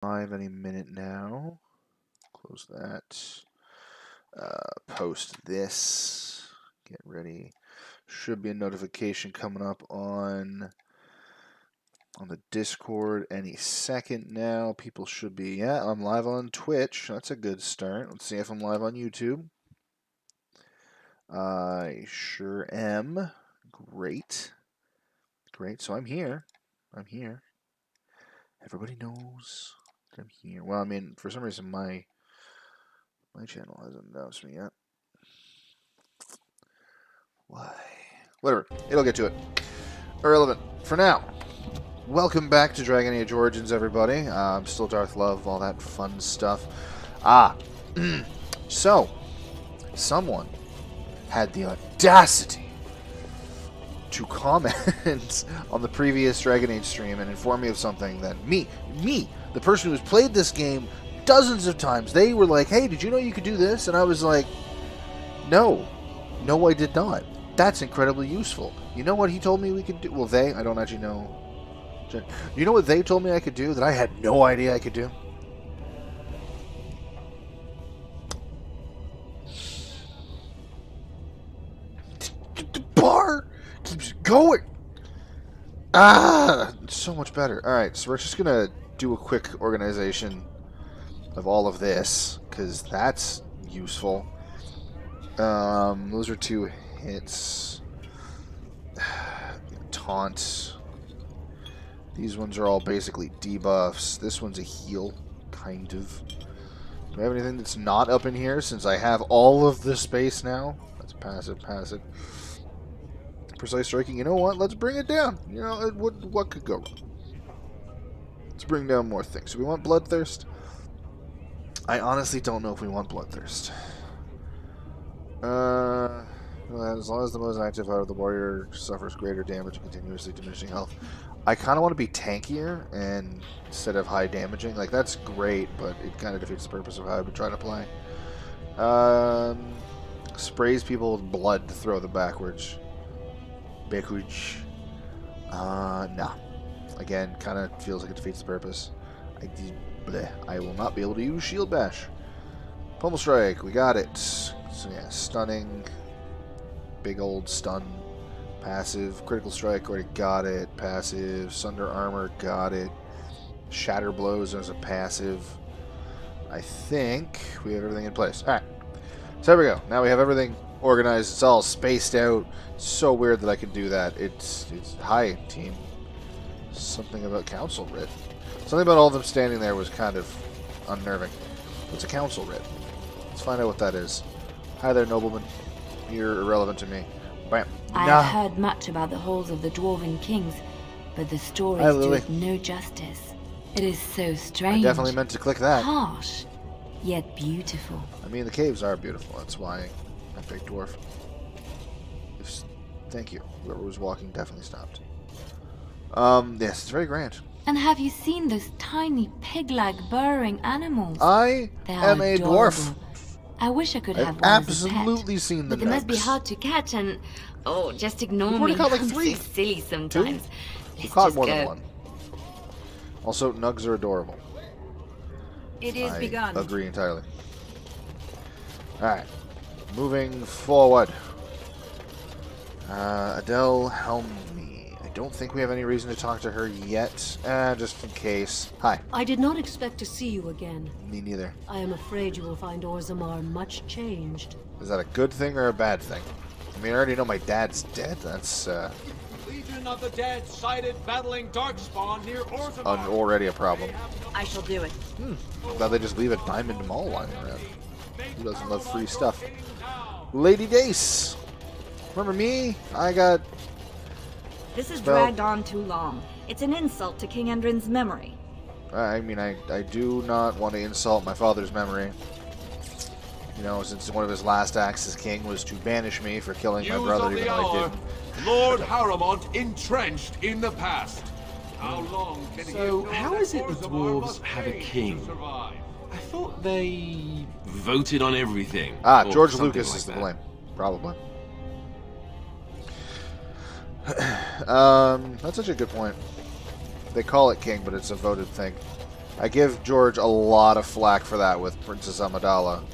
Live any minute now. Close that. Post this. Get ready. Should be a notification coming up on the Discord any second now. People should be. Yeah, I'm live on Twitch. That's a good start. Let's see if I'm live on YouTube. I sure am. Great. Great. So I'm here. I'm here. Everybody knows that I'm here. Well, I mean, for some reason my channel hasn't announced me yet. Why? Whatever. It'll get to it. Irrelevant. For now. Welcome back to Dragon Age Origins, everybody. I'm still Darth Love, all that fun stuff. So, someone had the audacity to comment on the previous Dragon Age stream and inform me of something that me, the person who's played this game dozens of times, they were like, hey, did you know you could do this? And I was like, no, I did not. That's incredibly useful. You know what he told me we could do? Well, I don't actually know. You know what they told me I could do that I had no idea I could do? The bar keeps going. So much better. Alright, so we're just going to do a quick organization of all of this, because that's useful. Those are 2 hits. Taunt. These ones are all basically debuffs. This one's a heal, kind of. Do I have anything that's not up in here since I have all of the space now? That's passive. Precise striking. You know what? Let's bring it down. You know, what could go wrong? Let's bring down more things. So we want Bloodthirst? I honestly don't know if we want Bloodthirst. As long as the most active out of the warrior suffers greater damage and continuously diminishing health. I kind of want to be tankier and instead of high damaging. Like, that's great, but it kind of defeats the purpose of how I've been trying to play. Sprays people with blood to throw them backwards. Nah. Again, kind of feels like it defeats the purpose. I will not be able to use Shield Bash. Pummel Strike, we got it. So yeah, Stunning. Big old stun. Passive. Critical Strike, already got it. Passive. Sunder Armor, got it. Shatter Blows as a passive. I think we have everything in place. Alright. So there we go. Now we have everything organized. It's all spaced out. It's so weird that I can do that. It's hi, team. Something about Council Writ. Something about all of them standing there was kind of unnerving. What's a Council Writ? Let's find out what that is. Hi there, nobleman. You're irrelevant to me. Bam. I have heard much about the halls of the Dwarven Kings, but the stories do it no justice. It is so strange. I definitely meant to click that. Harsh, yet beautiful. I mean, the caves are beautiful. That's why I picked dwarf. Thank you. Whoever was walking definitely stopped. Yes, it's very grand. And have you seen those tiny pig-like burrowing animals? I am a dwarf. I wish I could have one absolutely as a pet, seen them. but they must be hard to catch and... Oh, just ignore me. Caught like I'm 3. so silly sometimes. We've caught more than 1. Also, nugs are adorable. It is begun. I agree entirely. Alright. Moving forward. Adele Helmy. I don't think we have any reason to talk to her yet. Just in case. Hi. I did not expect to see you again. Me neither. I am afraid you will find Orzammar much changed. Is that a good thing or a bad thing? I mean, I already know my dad's dead. That's, Legion of the Dead sighted battling Darkspawn near Orzammar. Already a problem. I shall do it. Now they just leave a diamond mall lying around. Who doesn't love free stuff? Lady Dace! Remember me? I got... This has dragged on too long. It's an insult to King Endrin's memory. I mean, I do not want to insult my father's memory. You know, since one of his last acts as king was to banish me for killing my brother, even though I didn't. Lord Harrowmont entrenched in the past. How long can he how is it the dwarves have a king? I thought they voted on everything. George Lucas is to blame. Probably. That's such a good point. They call it king, but it's a voted thing. I give George a lot of flack for that with Princess Amidala.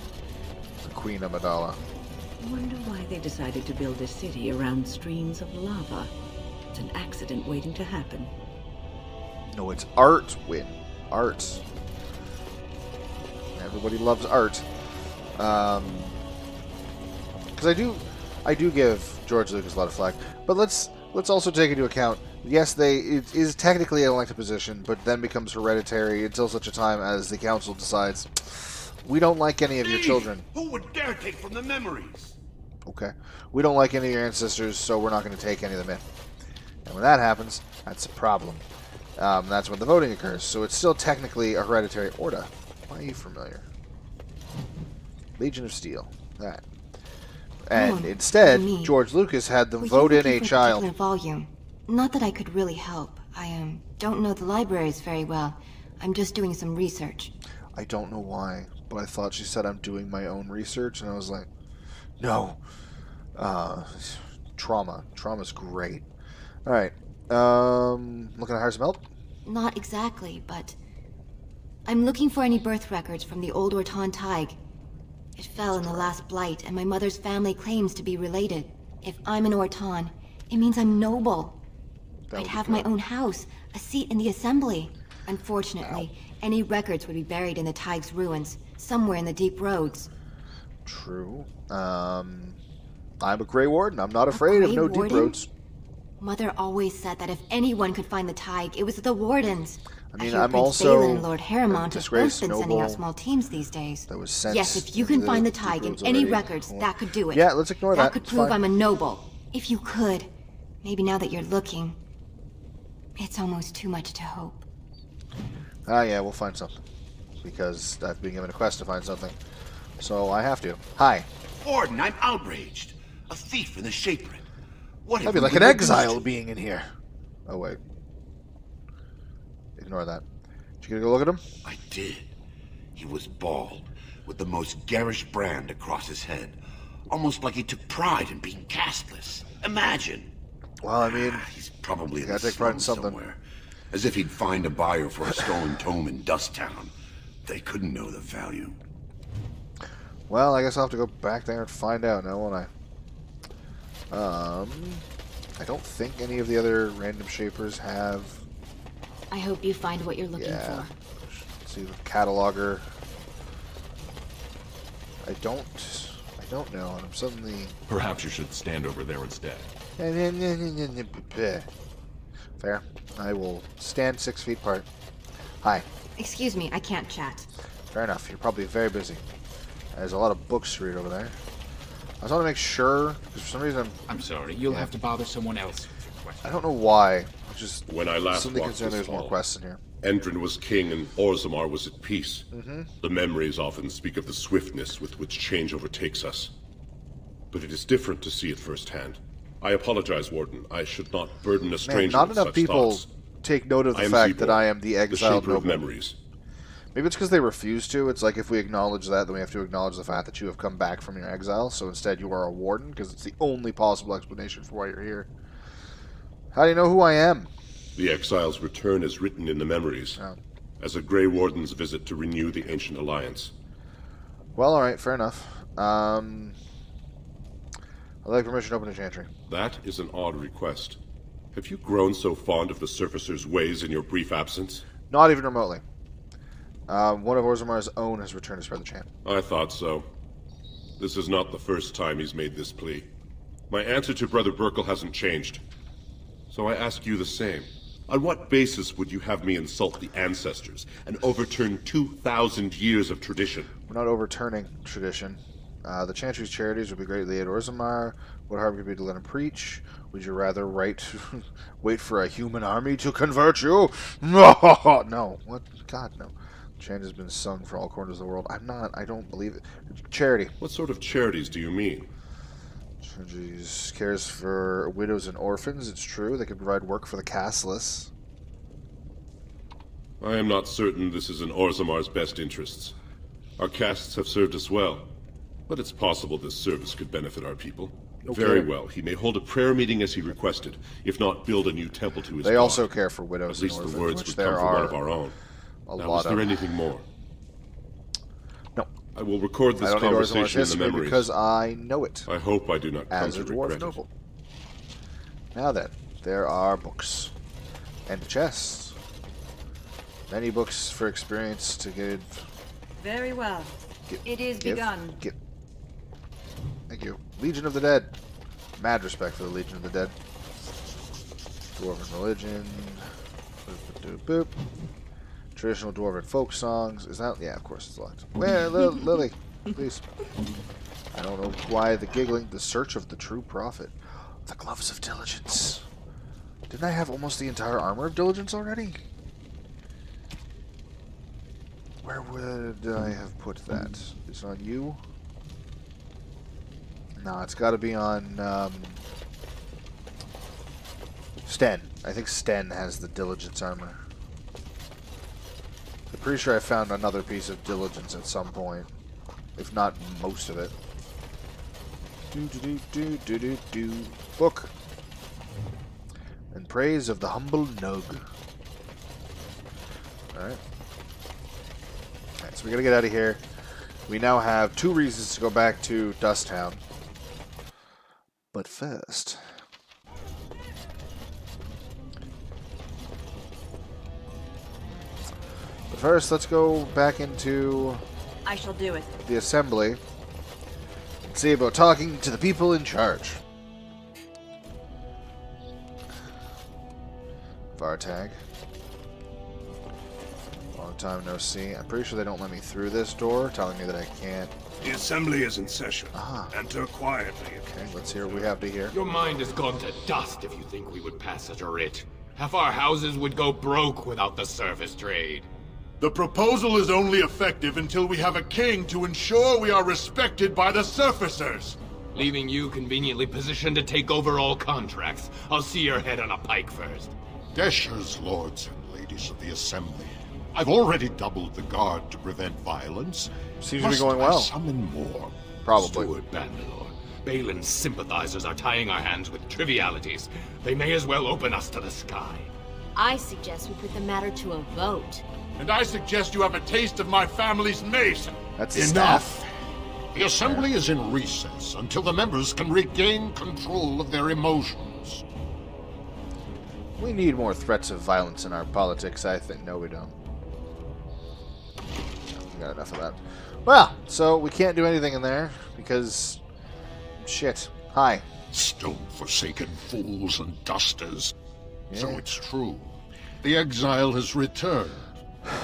Queen Amidala. Wonder why they decided to build a city around streams of lava. It's an accident waiting to happen. No, it's art, Win. Art. Everybody loves art. Because I do give George Lucas a lot of flack. But let's also take into account, yes, it is technically an elected position, but then becomes hereditary until such a time as the council decides, we don't like any of your children. Who would dare take from the memories? Okay. We don't like any of your ancestors, so we're not going to take any of them in. And when that happens, that's a problem. That's when the voting occurs. So it's still technically a hereditary order. Why are you familiar? Legion of Steel. That. And instead, George Lucas had them vote in a child. Volume. Not that I could really help. I don't know the libraries very well. I'm just doing some research. I don't know why, but I thought she said I'm doing my own research, and I was like, no. Trauma. Trauma's great. Alright. Looking to hire some help? Not exactly, but I'm looking for any birth records from the old Orton Tig. It fell in the last blight, and my mother's family claims to be related. If I'm an Orton, it means I'm noble. I'd have my own house, a seat in the assembly. Unfortunately, any records would be buried in the Tig's ruins, somewhere in the deep roads. True. I'm a Grey Warden. I'm not afraid of no deep roads. Mother always said that if anyone could find the Tig, it was the Wardens. I mean, hear I'm Prince also Balin and Lord Harrimont have both been sending out noble small teams these days. that was sent Yes, if you can into find the deep Tig in roads any already. records, that could do it. Yeah, let's ignore that. That could It's prove fine. I'm a noble. If you could. Maybe now that you're looking. It's almost too much to hope. Ah, yeah, we'll find something. Because I've been given a quest to find something. So I have to. Hi. Warden, I'm outraged. A thief in the Shaperin. What That'd be like an exile being in here. Oh, wait. Ignore that. Did you go look at him? I did. He was bald, with the most garish brand across his head. Almost like he took pride in being castless. Imagine. Well, I mean, he's probably in gotta the take pride in slums something. somewhere. As if he'd find a buyer for a stolen tome in Dust Town. They couldn't know the value. well, I guess I'll have to go back there and find out now, won't I? I don't think any of the other random shapers have. I hope you find what you're looking Yeah. for. Let's see the cataloger. I don't know, and I'm suddenly. Perhaps you should stand over there instead. Fair. I will stand 6 feet apart. Hi. Excuse me, I can't chat. Fair enough. You're probably very busy. There's a lot of books to read over there. I just want to make sure, because for some reason I'm sorry, you'll have to bother someone else with your question. I don't know why. I'm just When I last suddenly walked concerned this there's more hall, quests in here. Endrin was king and Orzammar was at peace. The memories often speak of the swiftness with which change overtakes us. But it is different to see it firsthand. I apologize, Warden. I should not burden a Man, stranger not with enough such people thoughts. take note of I the am fact that Zebor, I am the the exiled shaper of noble. memories. Maybe it's because they refuse to. It's like if we acknowledge that, then we have to acknowledge the fact that you have come back from your exile. So instead, you are a warden, because it's the only possible explanation for why you're here. How do you know who I am? The exile's return is written in the memories, Oh. as a Grey Warden's visit to renew the ancient alliance. Well, alright, fair enough. I'd like permission to open a chantry. That is an odd request. Have you grown so fond of the Surfacer's ways in your brief absence? Not even remotely. One of Orzammar's own has returned to spread the chant. I thought so. This is not the first time he's made this plea. My answer to Brother Burkle hasn't changed. So I ask you the same. On what basis would you have me insult the ancestors and overturn 2,000 years of tradition? We're not overturning tradition. The chantry's charities would be greatly aid Orzammar. What harm could be to let him preach? Would you rather wait for a human army to convert you? No. What? God, no. Chant has been sung for all corners of the world. I don't believe it. Charity. What sort of charities do you mean? Charities cares for widows and orphans, it's true. They can provide work for the castless. I am not certain this is in Orzammar's best interests. Our castes have served us well, but it's possible this service could benefit our people. Okay. Very well. He may hold a prayer meeting as he requested, if not build a new temple to his They god. also care for widows At least and orphans, the words which would there come from one are of our own. a Now, lot is there of. anything more? No. I will record I this don't need Orzamar's conversation in the history memories. because I know it I hope I do not come as a to dwarf regret noble. Now then, there are books and chests. Many books for experience to give. Very well. It is begun. Thank you. Legion of the Dead. Mad respect for the Legion of the Dead. Dwarven religion. Boop, boop, boop, boop. Traditional dwarven folk songs. Is that? Yeah, of course it's locked. Where, Lily? Please. I don't know why the giggling. The search of the true prophet. The gloves of diligence. Didn't I have almost the entire armor of diligence already? Where would I have put that? Is it on you? No, it's got to be on Sten. I think Sten has the diligence armor. I'm pretty sure I found another piece of diligence at some point, if not most of it. Book. In praise of the humble Nug. Alright. So we gotta get out of here. We now have 2 reasons to go back to Dust Town. But first... let's go back into... I shall do it. The assembly. And see about talking to the people in charge. Vartag. Long time no see. I'm pretty sure they don't let me through this door, telling me that I can't. The assembly is in session. Ah. Enter quietly. Okay, let's hear what we have to hear. Your mind has gone to dust if you think we would pass such a writ. Half our houses would go broke without the service trade. The proposal is only effective until we have a king to ensure we are respected by the surfacers. Leaving you conveniently positioned to take over all contracts. I'll see your head on a pike first. Deshers, lords and ladies of the assembly. I've already doubled the guard to prevent violence. Seems to be going well. Must I summon more? Probably. Steward Bandalore, Balin's sympathizers are tying our hands with trivialities. They may as well open us to the sky. I suggest we put the matter to a vote. And I suggest you have a taste of my family's mace. That's enough. The assembly is in recess until the members can regain control of their emotions. We need more threats of violence in our politics, I think. No, we don't. We got enough of that. Well, so we can't do anything in there because... Shit. Hi. Stone-forsaken fools and dusters. Yeah. So it's true. The exile has returned.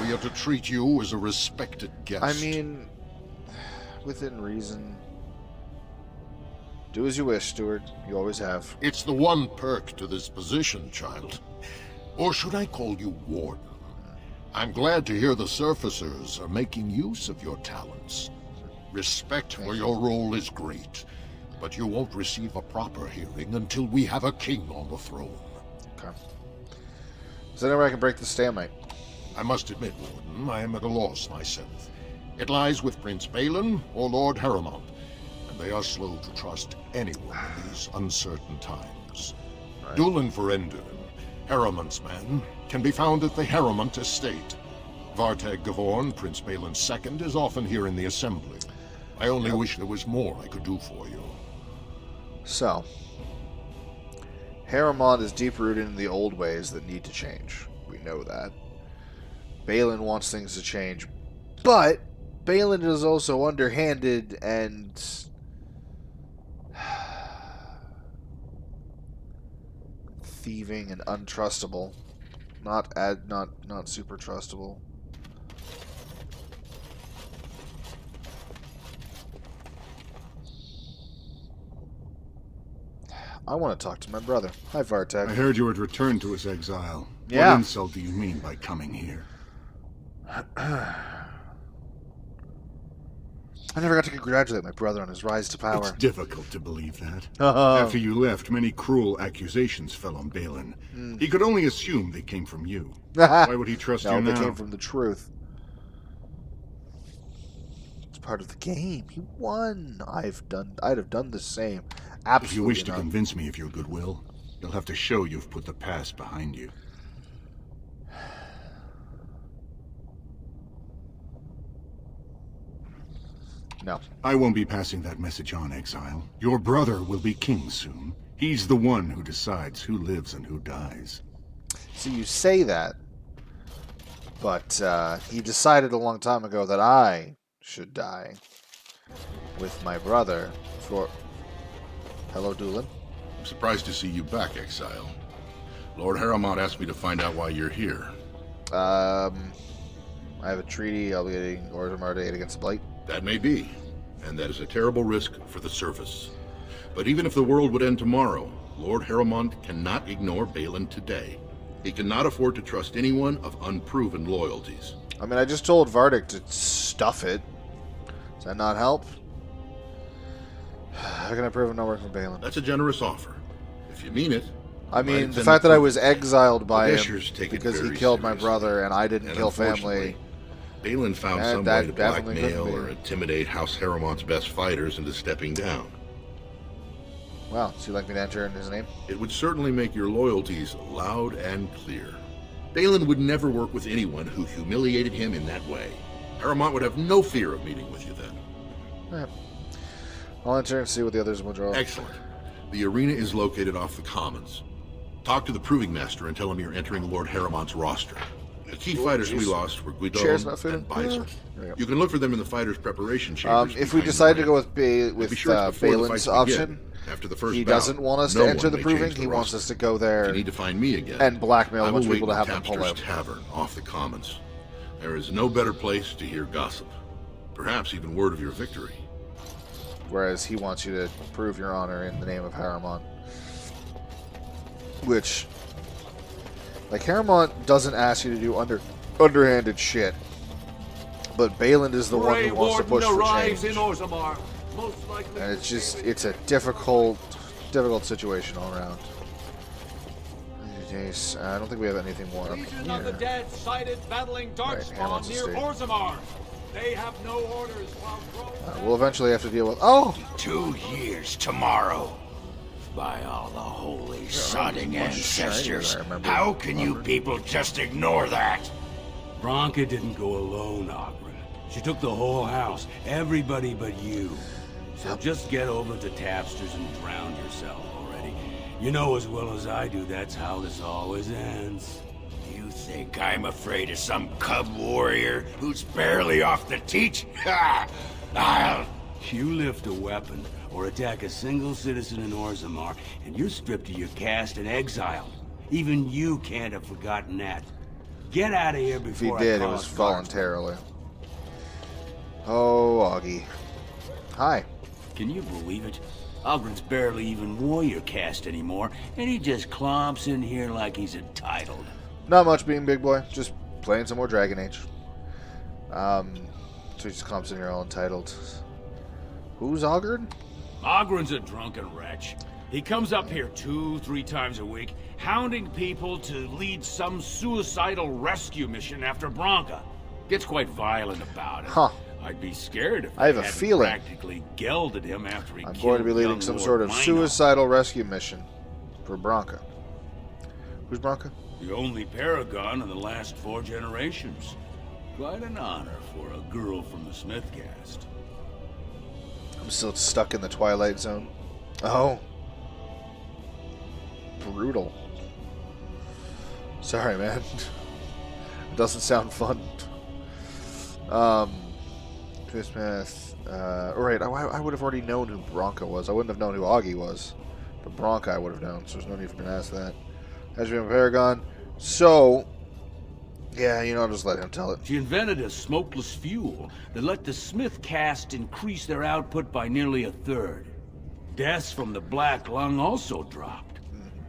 We are to treat you as a respected guest. I mean, within reason. Do as you wish, Steward. You always have. It's the one perk to this position, child. Or should I call you Warden? I'm glad to hear the surfacers are making use of your talents. Respect for your role is great, but you won't receive a proper hearing until we have a king on the throne. Okay. Is there any way I can break the stalemate? I must admit, Warden, I am at a loss myself. It lies with Prince Balin or Lord Harrimont, and they are slow to trust anyone in these uncertain times. Right. Dulin Ferendun, Harrimont's man, can be found at the Harrimont estate. Vartag Gavorn, Prince Balin's second, is often here in the assembly. I only wish there was more I could do for you. So, Harrimont is deep-rooted in the old ways that need to change. We know that. Balin wants things to change, but Balin is also underhanded and thieving and untrustable. Not super trustable. I want to talk to my brother. Hi, Vartag. I heard you had returned to his exile. Yeah. What insult do you mean by coming here? I never got to congratulate my brother on his rise to power. It's difficult to believe that. After you left, many cruel accusations fell on Balin. He could only assume they came from you. Why would he trust you now? No, they came from the truth. It's part of the game. He won. I'd have done the same. Absolutely. If you wish to convince me of your goodwill, you'll have to show you've put the past behind you. No. I won't be passing that message on, Exile. Your brother will be king soon. He's the one who decides who lives and who dies. See, you say that, but he decided a long time ago that I should die with my brother for... Hello, Doolin. I'm surprised to see you back, Exile. Lord Harrowmont asked me to find out why you're here. I have a treaty obligating Orzammar to aid against Blight. That may be, and that is a terrible risk for the surface. But even if the world would end tomorrow, Lord Harrowmont cannot ignore Balin today. He cannot afford to trust anyone of unproven loyalties. I mean, I just told Vardic to stuff it. Does that not help? How can I prove no work from Balin? That's a generous offer. If you mean it. I mean, the fact that I was exiled by him because he killed my brother and I didn't kill family. Balin found some way to blackmail or intimidate House Harrowmont's best fighters into stepping down. Wow, so you'd like me to enter in his name? It would certainly make your loyalties loud and clear. Balin would never work with anyone who humiliated him in that way. Harrowmont would have no fear of meeting with you then. Right. I'll enter and see what the others will draw. Excellent. The arena is located off the Commons. Talk to the Proving Master and tell him you're entering Lord Harrowmont's roster. The key fighters we lost were Guidon and Bison. You can look for them in the fighters' preparation chambers. If we decide to go with Balin's option, after the first he doesn't want us to enter the Proving. He wants us to go there. You need to find me again and blackmail a bunch of people to have them pull out. Tavern off the Commons. There is no better place to hear gossip. Perhaps even word of your victory. Whereas he wants you to prove your honor in the name of Harrowmont. Which, like, Harrowmont doesn't ask you to do underhanded shit. But Balin is the one who wants to push for change. And it's just, it's a difficult situation all around. I don't think we have anything more up Legion here. of the Dead sighted battling Darkspawn near Orzammar. They have no orders while we'll eventually have to deal with... Oh! 2 years tomorrow. By all the holy sodding ancestors, how can you people just ignore that? Branka didn't go alone, Ogren. She took the whole house, everybody but you. So just get over to Tapster's and drown yourself already. You know as well as I do that's how this always ends. You think I'm afraid of some cub warrior who's barely off the teat? Ha! You lift a weapon or attack a single citizen in Orzammar, and you're stripped of your caste and exiled. Even you can't have forgotten that. Get out of here before If he did, it was voluntarily. Oh, Augie. Hi. Can you believe it? Ogren's barely even warrior caste anymore, and he just clomps in here like he's entitled. Not much being big boy, just playing some more Dragon Age. So he just clomps in here all entitled. Who's Ogren? Ogren's a drunken wretch. He comes up here 2-3 times a week, hounding people to lead some suicidal rescue mission after Branka. Gets quite violent about it. Huh. I'd be scared if I have a hadn't feeling practically gelded him after he I'm killed going to be leading young some Lord sort of Minor. suicidal rescue mission for Branka. Who's Branka? The only paragon in the last 4 generations. Quite an honor for a girl from the Smith caste. I'm still stuck in the Twilight Zone. Oh. Brutal. Sorry, man. It doesn't sound fun. Smith. Right, I would have already known who Branka was. I wouldn't have known who Augie was. But Branka I would have known, so there's no need for me to ask that. Has been a paragon. So, yeah, you know, I'll just let him tell it. She invented a smokeless fuel that let the Smith caste increase their output by nearly 1/3. Deaths from the Black Lung also dropped.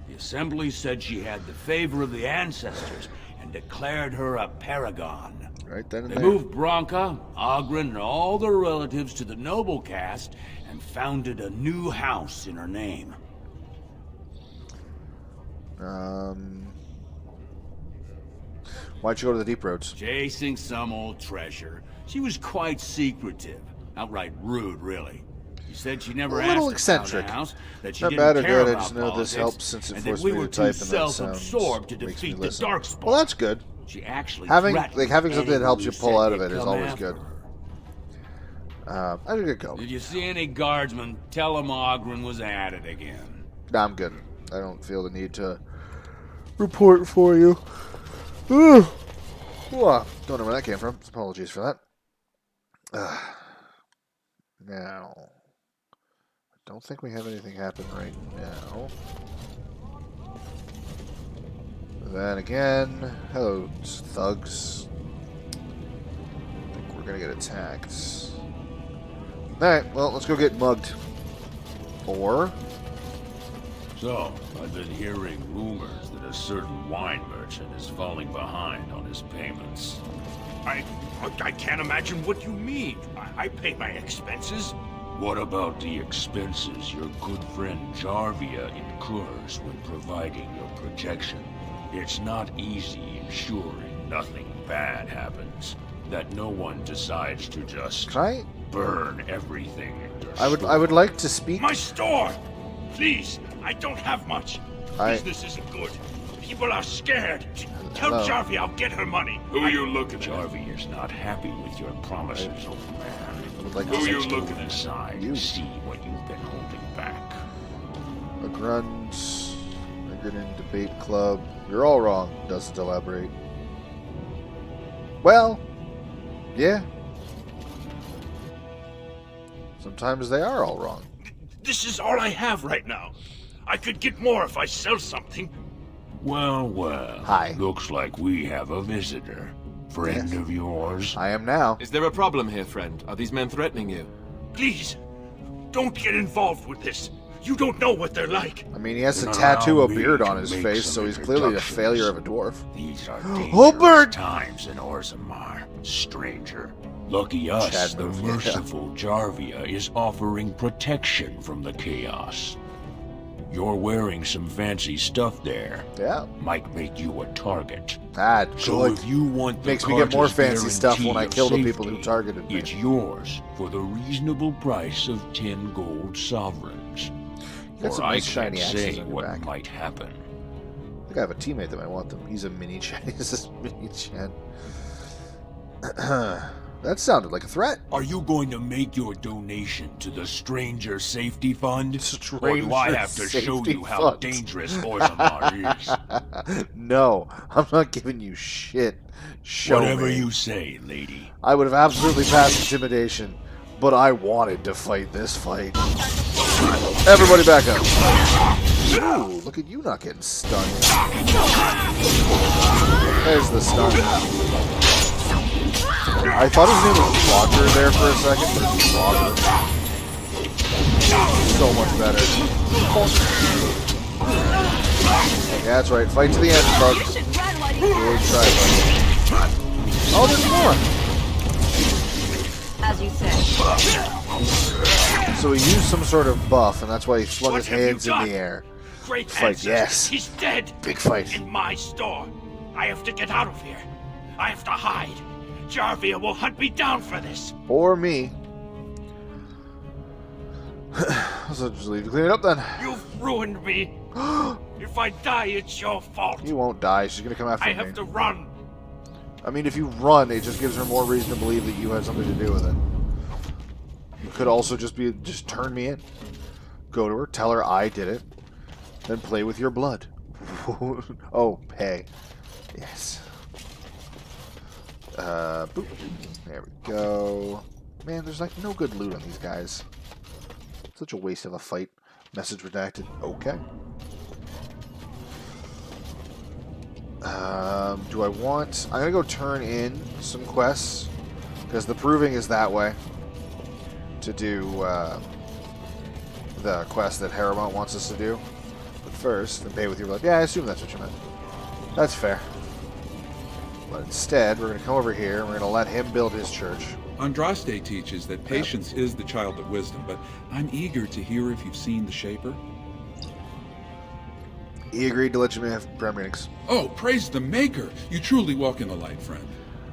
The Assembly said she had the favor of the ancestors and declared her a paragon. Right then and They there. moved Branka, Ogren, and all their relatives to the noble caste and founded a new house in her name. Why'd you go to the Deep Roads? Chasing some old treasure. She was quite secretive. Outright rude, really. She said she never A asked little to eccentric. found a house, that she Not didn't bad or care good, I about just know this politics, helps since it and that forced we me were to too type, and that self-absorbed to sounds makes me defeat the listen. Darkspawn. Well, that's good. She actually having threatened something that helps you anyone pull who out said of it they'd is come always after good. I should get going. Did you see any guardsmen? Tell them Ogren was at it again. Nah, I'm good. I don't feel the need to report for you. Ooh. Don't know where that came from. Apologies for that. Now, I don't think we have anything happen right now. Then again, hello, thugs. I think we're gonna get attacked. Alright, well, let's go get mugged. Or... So, I've been hearing rumors that a certain wine merchant is falling behind on his payments. I can't imagine what you mean. I pay my expenses. What about the expenses your good friend Jarvia incurs when providing your protection? It's not easy ensuring nothing bad happens. That no one decides to just burn everything in your store. I would like to speak. My store! Please, I don't have much. Business isn't good. People are scared. Tell Jarvia I'll get her money. Who are you looking at? Jarvia's not happy with your promises, old man. Who are you looking inside to see what you've been holding back? A grunt, a Grinning Debate Club. You're all wrong. Doesn't elaborate. Well, yeah. Sometimes they are all wrong. This is all I have right now. I could get more if I sell something. Well, well. Hi. Looks like we have a visitor. Friend of yours? I am now. Is there a problem here, friend? Are these men threatening you? Please, don't get involved with this. You don't know what they're like. I mean, he has to tattoo a beard on his face, so he's clearly a failure of a dwarf. These are dangerous times in Orzammar, stranger. Lucky us, the merciful Jarvia is offering protection from the chaos. You're wearing some fancy stuff there. Yeah. Might make you a target. Ah, so if you want the makes me get more fancy Carter's stuff when I kill the guarantee people who of targeted me. It's yours for the reasonable price of 10 gold sovereigns. You got some nice shiny axes say on your what back. might happen. I think I have a teammate that might want them. He's a mini Chen. He's a mini Chen. That sounded like a threat. Are you going to make your donation to the Stranger Safety Fund? Stranger or do I have to show you how Fund. dangerous Orzammar is? No, I'm not giving you shit. Show Whatever me. you say, lady. I would have absolutely passed intimidation, but I wanted to fight this fight. Everybody back up. Ooh, look at you not getting stunned. There's the stun. I thought his name was Roger there for a second, but it's Roger. So much better. Yeah, that's right. Fight to the end, bugs. Good try, buddy. Oh, there's more. As you said. So he used some sort of buff, and that's why he flung his hands in the air. Great Fight, answers. yes. He's dead. Big fight. In my store. I have to get out of here. I have to hide. Jarvia will hunt me down for this. Or me. So just leave to clean it up then. You've ruined me. If I die, it's your fault. You won't die. She's gonna come after me. I have to run. I mean, if you run, it just gives her more reason to believe that you had something to do with it. You could also just turn me in. Go to her, tell her I did it, then play with your blood. Oh, hey. Yes. Boop. There we go. Man, there's like no good loot on these guys. Such a waste of a fight. Message redacted. Okay. Do I want... I'm going to go turn in some quests, because the proving is that way, to do the quest that Haramont wants us to do. But first, pay with your blood. Yeah, I assume that's what you meant. That's fair. But instead, we're going to come over here, and we're going to let him build his church. Andraste teaches that patience is the child of wisdom, but I'm eager to hear if you've seen the Shaper. He agreed to let you have prayer meetings. Oh, praise the Maker! You truly walk in the light, friend.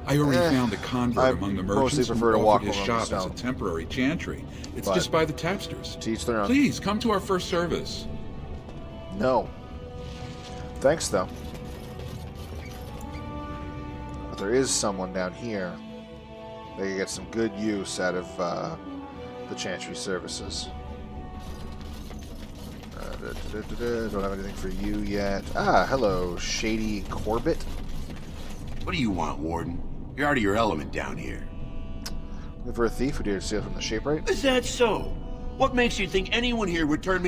I already found a convert among the merchants who offered his shop as a temporary chantry. It's just by the tapsters. Teach their own. Please, come to our first service. No. Thanks, though. But there is someone down here they can get some good use out of the Chantry services. Don't have anything for you yet. Ah, hello, Shady Corbett. What do you want, Warden? You're out of your element down here. Looking for a thief who dared steal from the Shape Right? Is that so? What makes you think anyone here would turn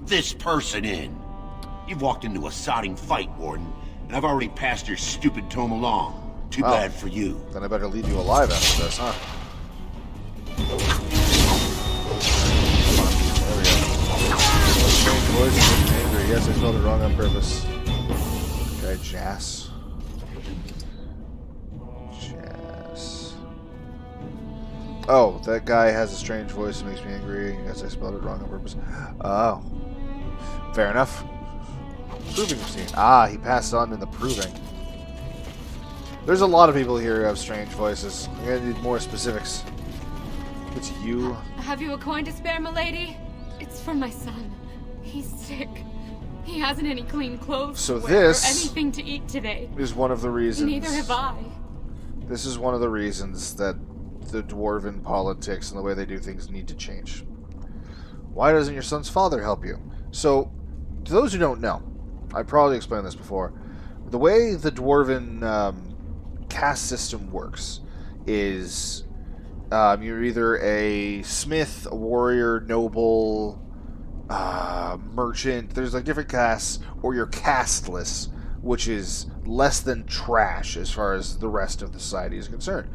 this person in? You've walked into a sodding fight, Warden, and I've already passed your stupid tome along. Too bad for you. Then I better leave you alive after this, huh? There we go. Strange voice makes me angry. Yes, I spelled it wrong on purpose. Okay, Jas. Oh, that guy has a strange voice that makes me angry. Yes, I spelled it wrong on purpose. Oh. Fair enough. Proving machine. Ah, he passed on in the proving. There's a lot of people here who have strange voices. I'm gonna need more specifics. It's you. Have you a coin to spare, milady? It's for my son. He's sick. He hasn't any clean clothes So to wear this or anything to eat today. Is one of the reasons. Neither have I. This is one of the reasons that the dwarven politics and the way they do things need to change. Why doesn't your son's father help you? So, to those who don't know, I probably explained this before. The way the dwarven caste system works is you're either a smith, a warrior, noble, merchant. There's like different castes, or you're casteless, which is less than trash as far as the rest of the society is concerned.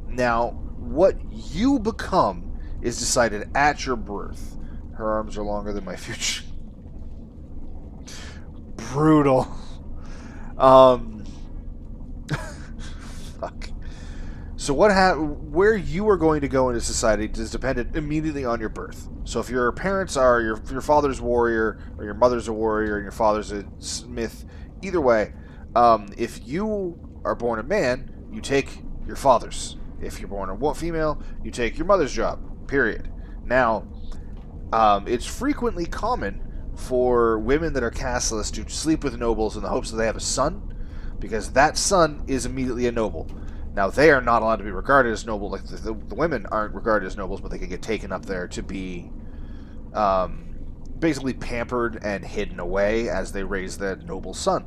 Now, what you become is decided at your birth. Her arms are longer than my future. Brutal. Fuck. So where you are going to go into society is dependent immediately on your birth. So if your parents are, your father's a warrior, or your mother's a warrior, and your father's a smith, either way, if you are born a man, you take your father's. If you're born a female, you take your mother's job, period. Now, it's frequently common for women that are casteless to sleep with nobles in the hopes that they have a son, because that son is immediately a noble. Now, they are not allowed to be regarded as noble, like the women aren't regarded as nobles, but they can get taken up there to be basically pampered and hidden away as they raise their noble son.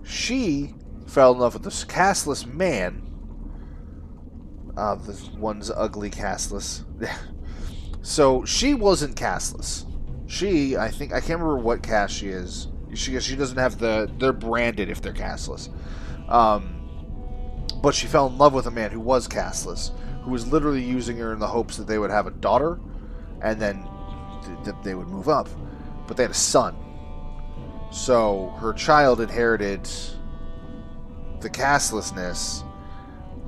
She fell in love with this casteless man. The one's ugly casteless. So she wasn't casteless. She, I can't remember what caste she is. She doesn't have they're branded if they're casteless. But she fell in love with a man who was casteless, who was literally using her in the hopes that they would have a daughter, and then they would move up. But they had a son. So her child inherited the castelessness.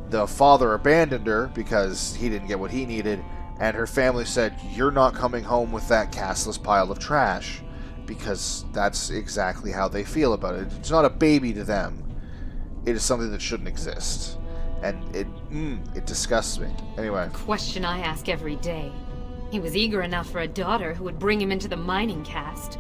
The father abandoned her because he didn't get what he needed, and her family said, "You're not coming home with that casteless pile of trash," because that's exactly how they feel about it. It's not a baby to them. It is something that shouldn't exist. And it disgusts me. Anyway. Question I ask every day. He was eager enough for a daughter who would bring him into the mining caste.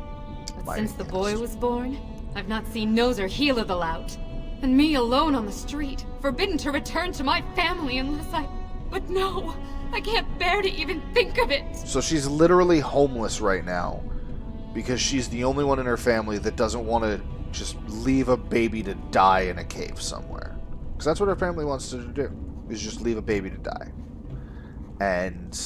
But since the boy was born, I've not seen nose or heel of the lout. And me alone on the street, forbidden to return to my family unless I... But no, I can't bear to even think of it. So she's literally homeless right now because she's the only one in her family that doesn't want to just leave a baby to die in a cave somewhere. Because that's what her family wants to do, is just leave a baby to die. And...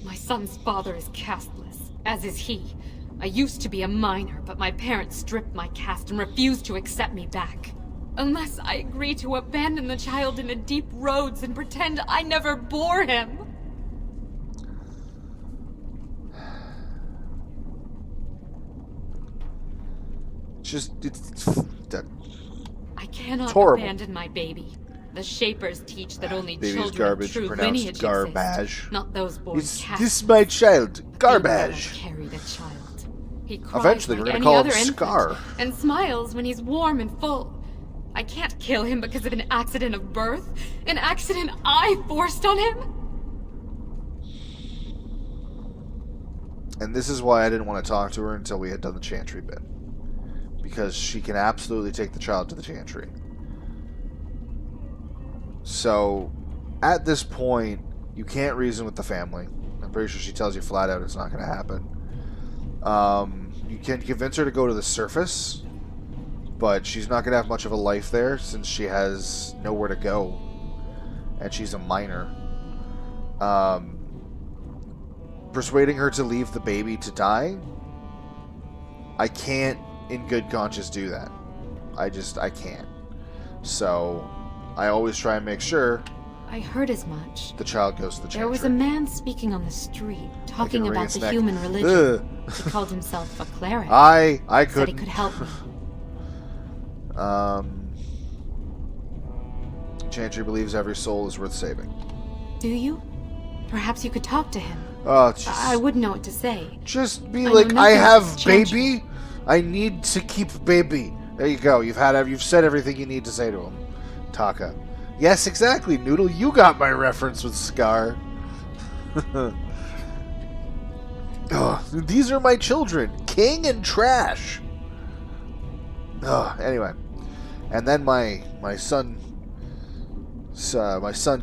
My son's father is casteless, as is he. I used to be a miner, but my parents stripped my caste and refused to accept me back. Unless I agree to abandon the child in the deep roads and pretend I never bore him. I cannot abandon my baby. The Shapers teach that only Baby's children garbage, of true pronounced lineage garbage. exist, not those born cast. This is my child. Garbage. Carried a child. He cries Eventually, like we're any gonna call other him Scar. and smiles when he's warm and full. I can't kill him because of an accident of birth, an accident I forced on him. And this is why I didn't want to talk to her until we had done the Chantry bit. Because she can absolutely take the child to the Chantry. So, at this point, you can't reason with the family. I'm pretty sure she tells you flat out it's not going to happen. You can convince her to go to the surface, but she's not going to have much of a life there since she has nowhere to go, and she's a minor. Persuading her to leave the baby to die, I can't in good conscience do that. I can't. So, I always try and make sure I heard as much. The child goes to the chantry. There was a man speaking on the street, talking about the human religion. He called himself a cleric. I couldn't. Said he could help me. Chantry believes every soul is worth saving. Do you? Perhaps you could talk to him. Oh, I wouldn't know what to say. Just be like, I have baby. I need to keep baby. There you go. You've said everything you need to say to him. Taka. Yes, exactly, Noodle. You got my reference with Scar. Oh, these are my children, King and Trash. Oh, anyway, and then my son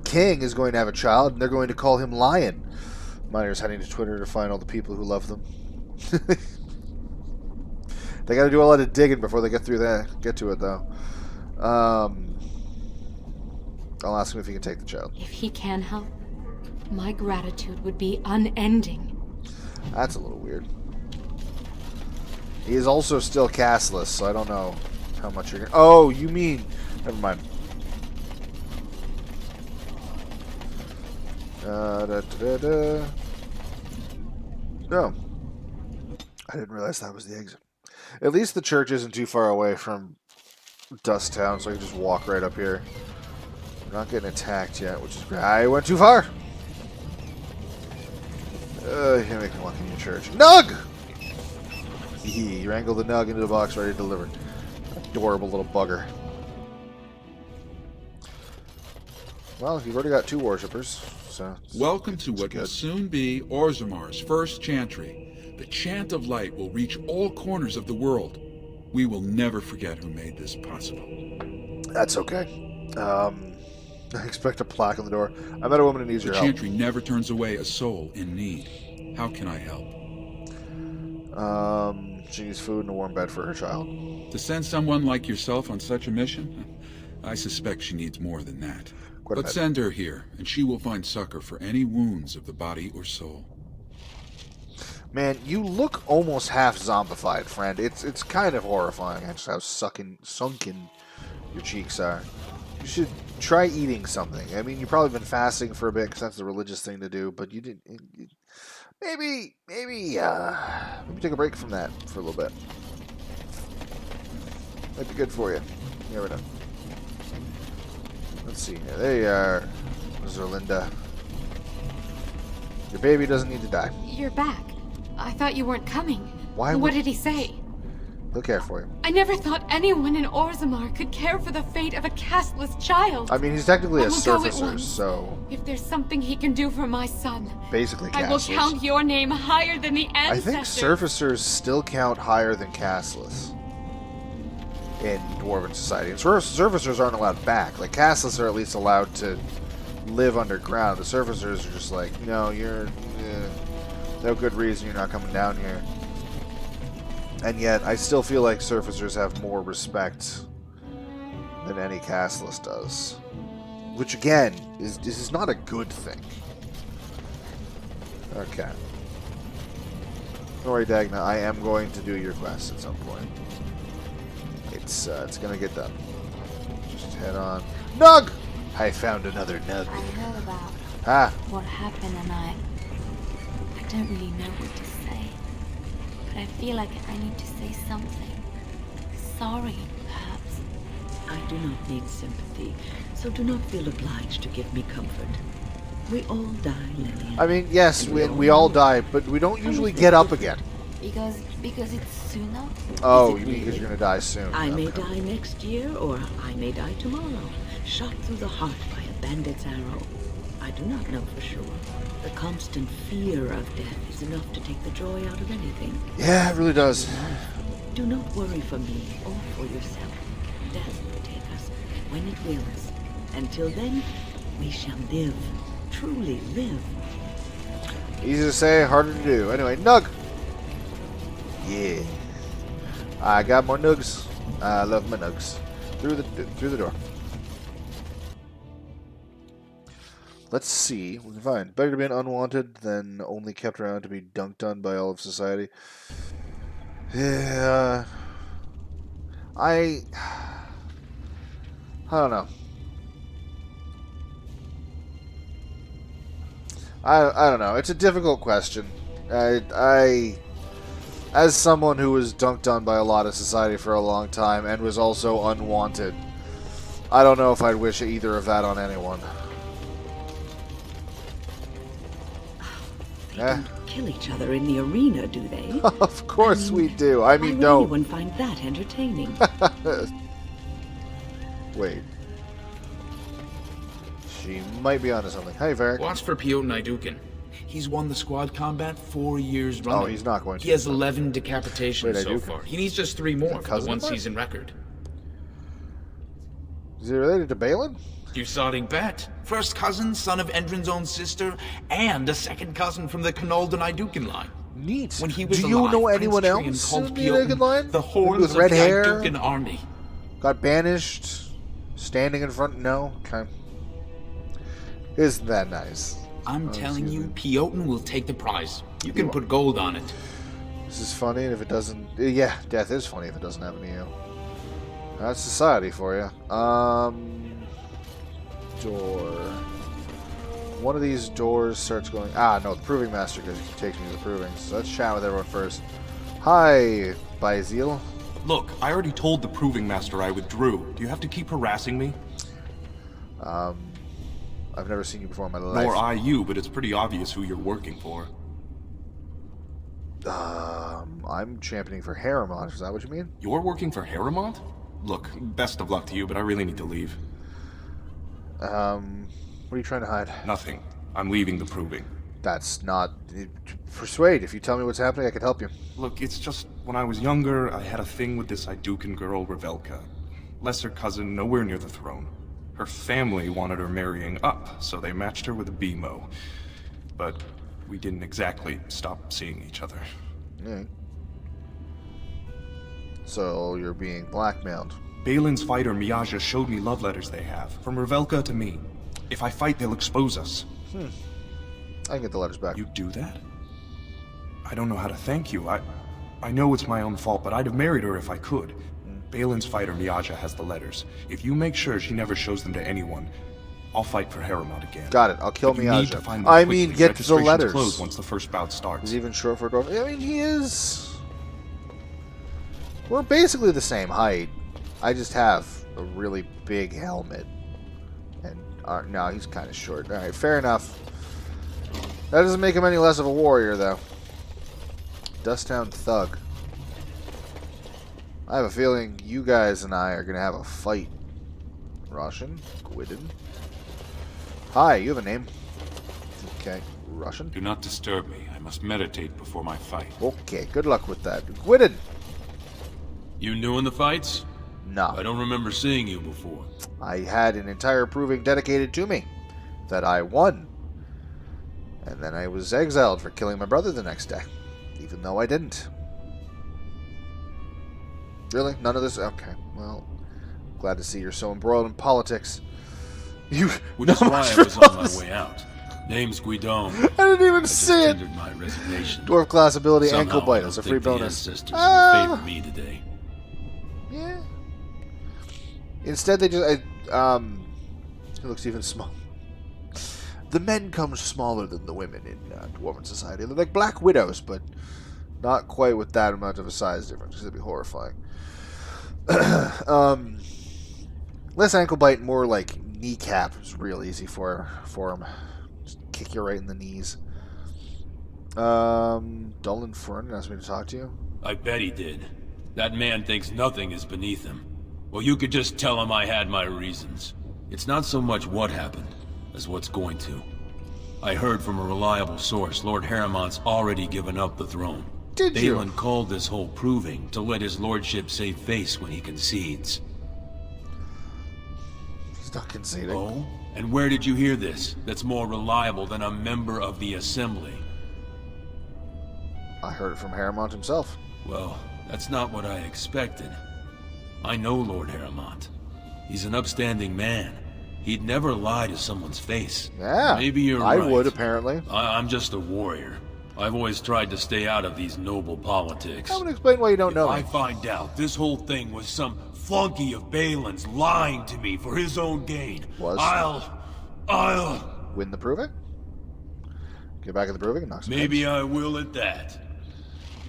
King is going to have a child, and they're going to call him Lion. Miner's heading to Twitter to find all the people who love them. They got to do a lot of digging before they get to it, though. I'll ask him if he can take the child. If he can help, my gratitude would be unending. That's a little weird. He is also still castless, so I don't know how much you're gonna... Oh, you mean... Never mind. No. I didn't realize that was the exit. At least the church isn't too far away from Dust Town, so I can just walk right up here. I'm not getting attacked yet, which is great. I went too far! You can't make me walk in your church. Nug! You wrangle the Nug into the box ready to deliver. Adorable little bugger. Well, you've already got 2 worshippers, so... Welcome to what will soon be Orzamar's first chantry. The chant of light will reach all corners of the world. We will never forget who made this possible. That's okay. I expect a plaque on the door. I met a woman who needs your help. The chantry never turns away a soul in need. How can I help? She needs food and a warm bed for her child. To send someone like yourself on such a mission? I suspect she needs more than that. But send her here, and she will find succor for any wounds of the body or soul. Man, you look almost half zombified, friend. It's kind of horrifying just how sunken your cheeks are. You should try eating something. I mean, you've probably been fasting for a bit because that's the religious thing to do, but you didn't... Maybe take a break from that for a little bit. Might be good for you. You never know. Let's see here. There you are, Zerlinda. Your baby doesn't need to die. You're back. I thought you weren't coming. What did he say? He'll care for you. I never thought anyone in Orzammar could care for the fate of a castless child. I mean, he's technically a surfacer, so... If there's something he can do for my son... Basically castless. I will count your name higher than the ancestors. I think surfacers still count higher than castless in Dwarven society. And surfacers aren't allowed back. Like, castless are at least allowed to live underground. The surfacers are just like, no, you're... no good reason you're not coming down here. And yet, I still feel like surfacers have more respect than any castless does. Which, again, is not a good thing. Okay. Don't worry, Dagna. I am going to do your quest at some point. It's going to get done. Just head on. Nug! I found another Nug. I heard about what happened, and I don't really know what to say. But I feel like I need to say something. Sorry, perhaps. I do not need sympathy, so do not feel obliged to give me comfort. We all die, Lillian. I mean, yes, we all die, but we don't usually get up again. Because it's sooner? Oh, you mean because you're going to die soon. I may die next year, or I may die tomorrow, shot through the heart by a bandit's arrow. I do not know for sure. The constant fear of death is enough to take the joy out of anything. Yeah, it really does. Do not worry for me or for yourself. Death will take us when it wills, Until then, we shall live. Truly live. Easy to say, harder to do. Anyway, Nug! Yeah. I got more nugs. I love my nugs. Through the door. Let's see what we can find. Better to be an unwanted than only kept around to be dunked on by all of society. Yeah. I don't know. I don't know. It's a difficult question. I as someone who was dunked on by a lot of society for a long time and was also unwanted, I don't know if I'd wish either of that on anyone. They don't kill each other in the arena, do they? Of course we do. I mean, why would no. anyone find that entertaining? Wait. She might be onto something. Hey, Varric. Watch for Piotr Naidukin. He's won the squad combat 4 years running. Oh, he's not going to. He has 11 decapitations so far. He needs just 3 more for the one-season record. Is he related to Balin? You sodding bet. First cousin, son of Endrin's own sister, and a second cousin from the Canolda Naidukin line. Neat. When he was Do you alive, know anyone Prince else called in the Piotr Naidukin line? the horns with of red the hair? Naidukin army. Got banished? Standing in front? No? Okay. Isn't that nice? I'm telling you, Piotr will take the prize. You can put gold on it. This is funny, and if it doesn't... Yeah, death is funny if it doesn't happen to you. That's society for you. Door. One of these doors starts going... Ah, no, the Proving Master takes me to the Proving. So let's chat with everyone first. Hi, Baizil. Look, I already told the Proving Master I withdrew. Do you have to keep harassing me? I've never seen you before in my life. Nor I you, but it's pretty obvious who you're working for. I'm championing for Haremont. Is that what you mean? You're working for Haremont? Look, best of luck to you, but I really need to leave. What are you trying to hide? Nothing. I'm leaving the Proving. That's not... Persuade. If you tell me what's happening, I can help you. Look, it's just, when I was younger, I had a thing with this Idukan girl, Revelka. Lesser cousin, nowhere near the throne. Her family wanted her marrying up, so they matched her with a BMO. But we didn't exactly stop seeing each other. Yeah. So you're being blackmailed. Balin's fighter Miaja showed me love letters they have, from Revelka to me. If I fight, they'll expose us. I can get the letters back. You do that? I don't know how to thank you. I know it's my own fault, but I'd have married her if I could. Balin's fighter Miaja has the letters. If you make sure she never shows them to anyone, I'll fight for Haremont again. Got it. I'll kill But you need to Miaja. find them I quickly. mean, get the Registration's letters. closed once the first bout starts. He's even short for a dwarf. I mean, he is... We're basically the same height. I just have a really big helmet. And, no, he's kind of short. Alright, fair enough. That doesn't make him any less of a warrior, though. Dusttown Thug. I have a feeling you guys and I are going to have a fight. Russian. Gwydden. Hi, you have a name. Okay, Russian. Do not disturb me. I must meditate before my fight. Okay, good luck with that. Gwydden. You new in the fights? No. I don't remember seeing you before. I had an entire proving dedicated to me. That I won. And then I was exiled for killing my brother the next day. Even though I didn't. Really? None of this? Okay, well, glad to see you're so embroiled in politics. Which is why I was on my way out. Name's Guidon. I didn't even see it. My resignation. Dwarf class ability, Somehow, ankle bite I as a don't free think the bonus. ancestors will favor me today. Yeah. Instead, they just... it looks even small. The men come smaller than the women in Dwarven society. They're like black widows, but not quite with that amount of a size difference, because it'd be horrifying. Less ankle bite, more like kneecap is real easy for him. Just kick you right in the knees. Dolan Fern asked me to talk to you. I bet he did. That man thinks nothing is beneath him. Well, you could just tell him I had my reasons. It's not so much what happened, as what's going to. I heard from a reliable source Lord Haremont's already given up the throne. Did you? Balin called this whole proving to let his lordship save face when he concedes. Not conceding. Oh? And where did you hear this? That's more reliable than a member of the Assembly. I heard it from Harrimont himself. Well, that's not what I expected. I know Lord Harrimont. He's an upstanding man. He'd never lie to someone's face. Yeah, maybe you're right. I would, apparently. I'm just a warrior. I've always tried to stay out of these noble politics. I would explain why you don't know me. If I find out this whole thing was some flunky of Balin's lying to me for his own gain, I'll... Win the proving? Get back in the proving and knock some Maybe heads. I will at that.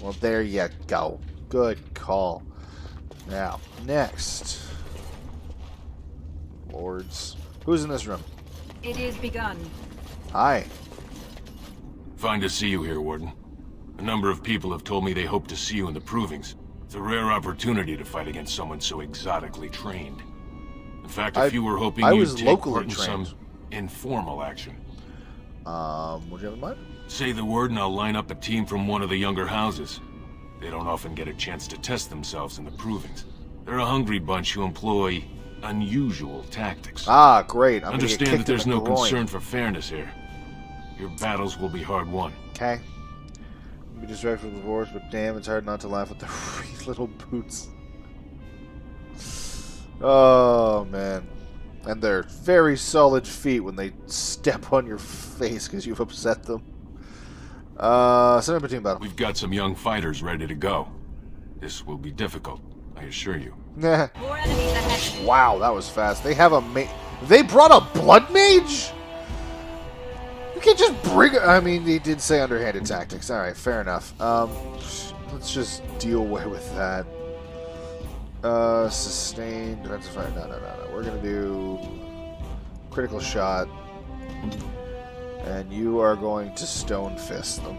Well, there you go. Good call. Now, next. Lords. Who's in this room? It is begun. Hi. Fine to see you here, Warden. A number of people have told me they hope to see you in the provings. It's a rare opportunity to fight against someone so exotically trained. In fact, a few were hoping you'd take part in some informal action. What do you have in mind? Say the word and I'll line up a team from one of the younger houses. They don't often get a chance to test themselves in the provings. They're a hungry bunch who employ unusual tactics. Ah, great. Understand that there's no concern for fairness here. Your battles will be hard won. Okay. Be distracted with the wars, but damn, it's hard not to laugh at the little boots. Oh, man. And they're very solid feet when they step on your face because you've upset them. Send a team battle. We've got some young fighters ready to go. This will be difficult, I assure you. Wow, that was fast. They have they brought a blood mage? You can't just bring... I mean, they did say underhanded tactics. Alright, fair enough. Let's just deal with that. Sustained defensive fire. No. We're gonna do critical shot. And you are going to stone fist them.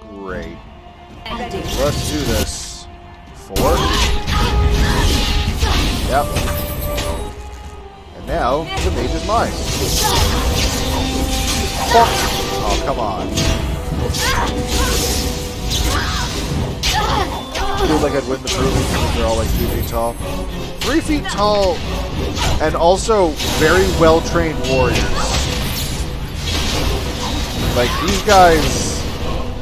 Great. Let's do this. 4. Yep. And now, the mage is mine. Oh, come on. I feel like I'd win the proving because they're all like 2 feet tall. 3 feet tall, and also very well-trained warriors. Like, these guys,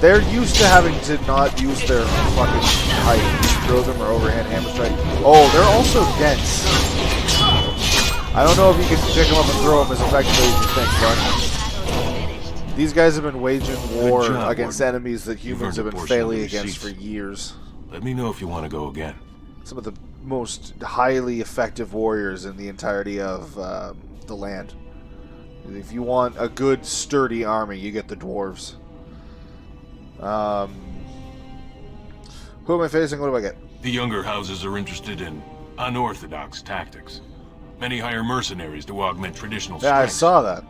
they're used to having to not use their fucking height. Throw them or overhand hammer strike. Oh, they're also dense. I don't know if you can pick them up and throw them as effectively as you think, but these guys have been waging war against enemies that humans have been failing against for years. Let me know if you want to go again. Some of the most highly effective warriors in the entirety of the land. If you want a good, sturdy army, you get the dwarves. Who am I facing? What do I get? The younger houses are interested in unorthodox tactics. Many hire mercenaries to augment traditional strength. Yeah, I saw that.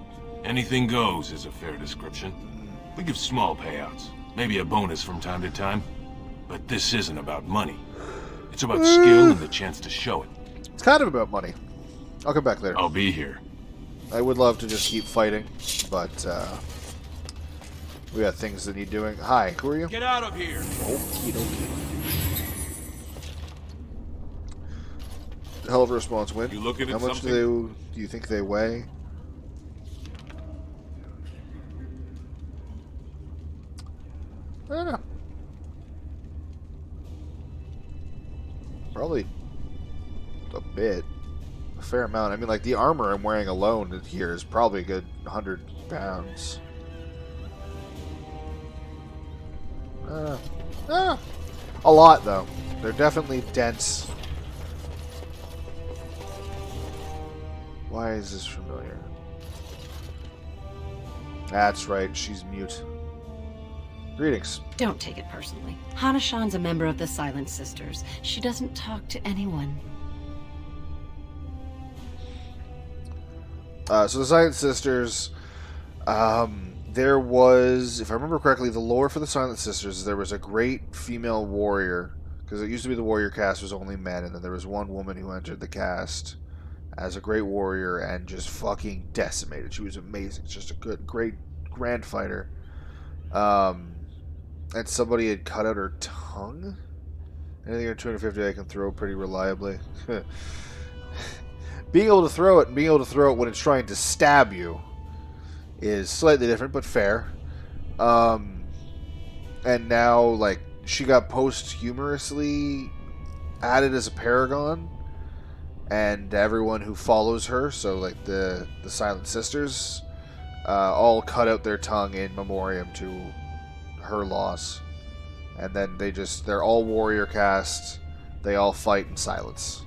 Anything goes is a fair description. We give small payouts, maybe a bonus from time to time. But this isn't about money. It's about skill and the chance to show it. It's kind of about money. I'll come back there. I'll be here. I would love to just keep fighting, but we got things that need doing. Hi, who are you? Get out of here! Okie dokie. Hell of a response win. You looking at How much something? do you think they weigh? I don't know. Probably a bit. A fair amount. I mean, like, the armor I'm wearing alone here is probably a good 100 pounds. A lot, though. They're definitely dense. Why is this familiar? That's right, she's mute. Greetings. Don't take it personally. Hana-shan's a member of the Silent Sisters. She doesn't talk to anyone. So the Silent Sisters, there was, if I remember correctly, the lore for the Silent Sisters, there was a great female warrior, because it used to be the warrior cast was only men, and then there was one woman who entered the cast as a great warrior and just fucking decimated. She was amazing. Just a great grand fighter. And somebody had cut out her tongue? Anything under 250 I can throw pretty reliably. Being able to throw it and being able to throw it when it's trying to stab you is slightly different, but fair. And now, like, she got posthumously added as a paragon, and everyone who follows her, so like the Silent Sisters, all cut out their tongue in memoriam to her loss. And then they're all warrior caste. They all fight in silence,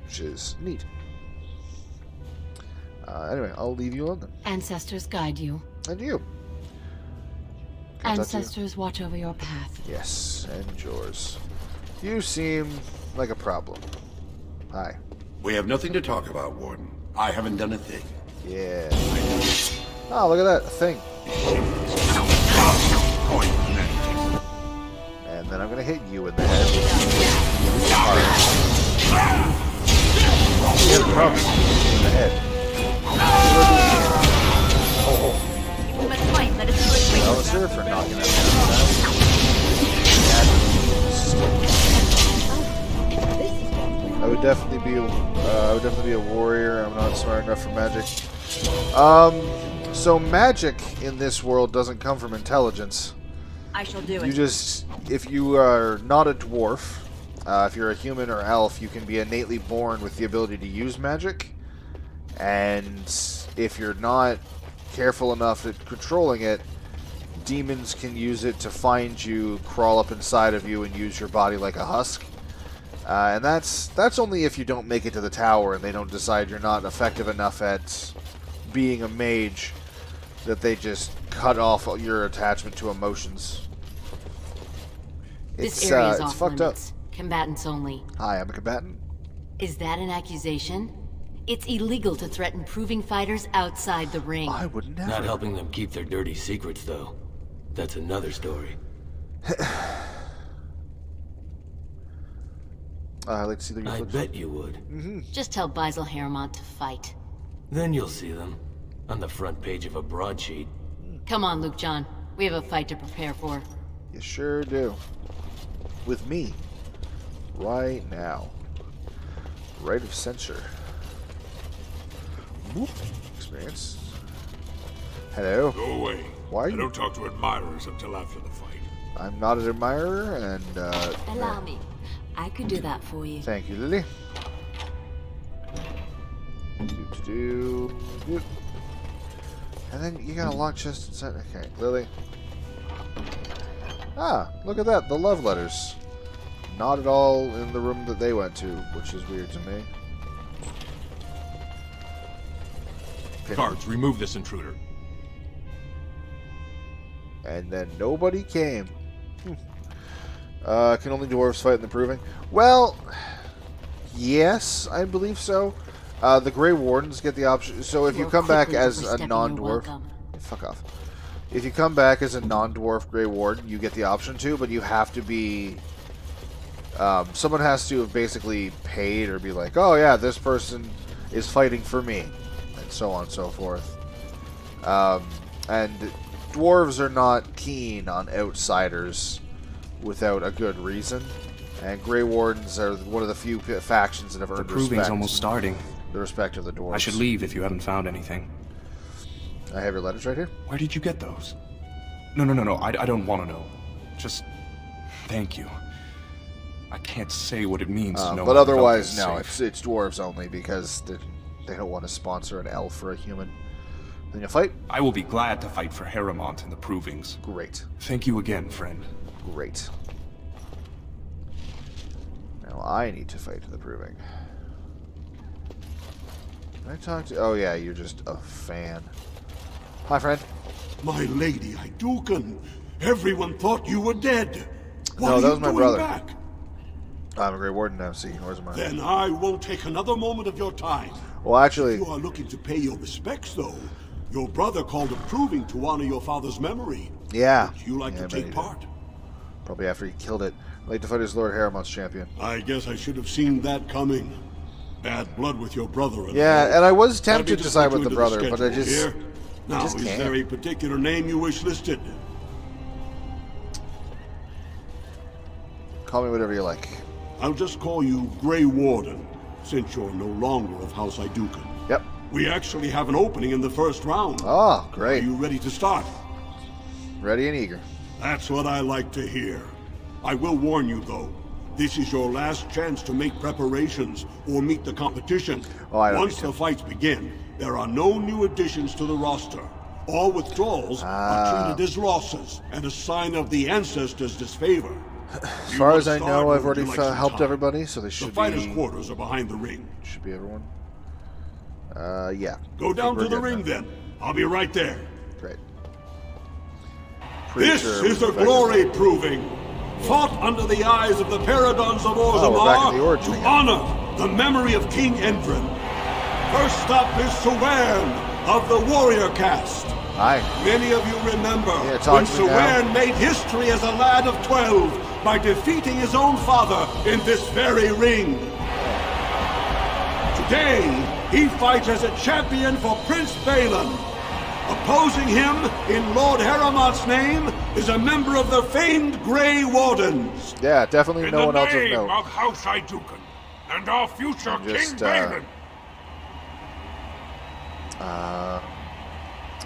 which is neat. Anyway, I'll leave you on then. Ancestors guide you. And you. Ancestors watch over your path. Yes, and yours. You seem like a problem. Hi. We have nothing to talk about, Warden. I haven't done a thing. Yeah. Oh, look at that. A thing. And then I'm going to hit you in the head. You have a problem in the head. Well, it's her for knocking that down. I would definitely be a warrior. I'm not smart enough for magic. So magic in this world doesn't come from intelligence. I shall do it. You just, if you are not a dwarf, if you're a human or elf, you can be innately born with the ability to use magic. And if you're not careful enough at controlling it, demons can use it to find you, crawl up inside of you, and use your body like a husk. And that's only if you don't make it to the tower and they don't decide you're not effective enough at being a mage that they just cut off your attachment to emotions. This area is it's off fucked limits. up. Combatants only. Hi, I'm a combatant. Is that an accusation? It's illegal to threaten proving fighters outside the ring. I would never. Not helping them keep their dirty secrets, though. That's another story. I'd like to see the reflection. I bet you would. Just tell Basil Harrimont to fight. Then you'll see them. On the front page of a broadsheet. Come on, Luke John. We have a fight to prepare for. You sure do. With me. Right now. Right of censure. Whoop. Experience. Hello. Go away. Why? I don't talk to admirers until after the fight. I'm not an admirer, and Allow me. I could do that for you. Thank you, Lily. Do. And then you got a lock chest inside. Okay, Lily. Ah, look at that. The love letters. Not at all in the room that they went to, which is weird to me. Guards, remove this intruder. And then nobody came. Can only dwarves fight in the proving? Well, yes, I believe so. The Grey Wardens get the option. So if you come back as a non-dwarf... Fuck off. If you come back as a non-dwarf Grey Warden, you get the option to, but you have to be... someone has to have basically paid or be like, oh yeah, this person is fighting for me. And so on and so forth. And dwarves are not keen on outsiders without a good reason. And Grey Wardens are one of the few factions that have earned respect. The proving's almost starting. The respect of the dwarves. I should leave if you haven't found anything. I have your letters right here. Where did you get those? No. I don't want to know. Just thank you. I can't say what it means to know. But otherwise, no. It's dwarves only because they don't want to sponsor an elf or a human. Then you fight? I will be glad to fight for Harrimont in the provings. Great. Thank you again, friend. Great. Now I need to fight in the proving. Can I talk to... Oh yeah, you're just a fan. Hi, friend. My lady Hydukin, everyone thought you were dead. What no, that are was you my doing brother. Back? I'm a Grey Warden now, see. Where's mine? Then I won't take another moment of your time. Well, actually... If you are looking to pay your respects, though, your brother called a proving to honor your father's memory. Yeah. Would you like to take part? Probably after he killed it. I'd like to fight as Lord Harrimont's champion. I guess I should have seen that coming. Bad blood with your brother. Yeah, and I was tempted to side with the brother, but I just... Here. Now, is there a particular name you wish listed? Call me whatever you like. I'll just call you Grey Warden. since you're no longer of House Iduken. Yep. We actually have an opening in the first round. Oh, great. Are you ready to start? Ready and eager. That's what I like to hear. I will warn you, though. This is your last chance to make preparations or meet the competition. Once the fights begin, there are no new additions to the roster. All withdrawals are treated as losses and a sign of the ancestors' disfavor. As far as I know, I've already helped everybody, so they should be... The fighters' quarters are behind the ring. Should be everyone. Yeah. Go down to the ring, then. I'll be right there. Great. This is a glory proving. Fought under the eyes of the Paragons of Orzammar to honor the memory of King Endrin. First up is Sewern of the warrior caste. Hi. Many of you remember when Sewern made history as a lad of 12 by defeating his own father in this very ring. Today, he fights as a champion for Prince Balin. Opposing him, in Lord Heramont's name, is a member of the famed Grey Wardens. Yeah, definitely no one else of note. In the name of House Iduken and our future King Balin.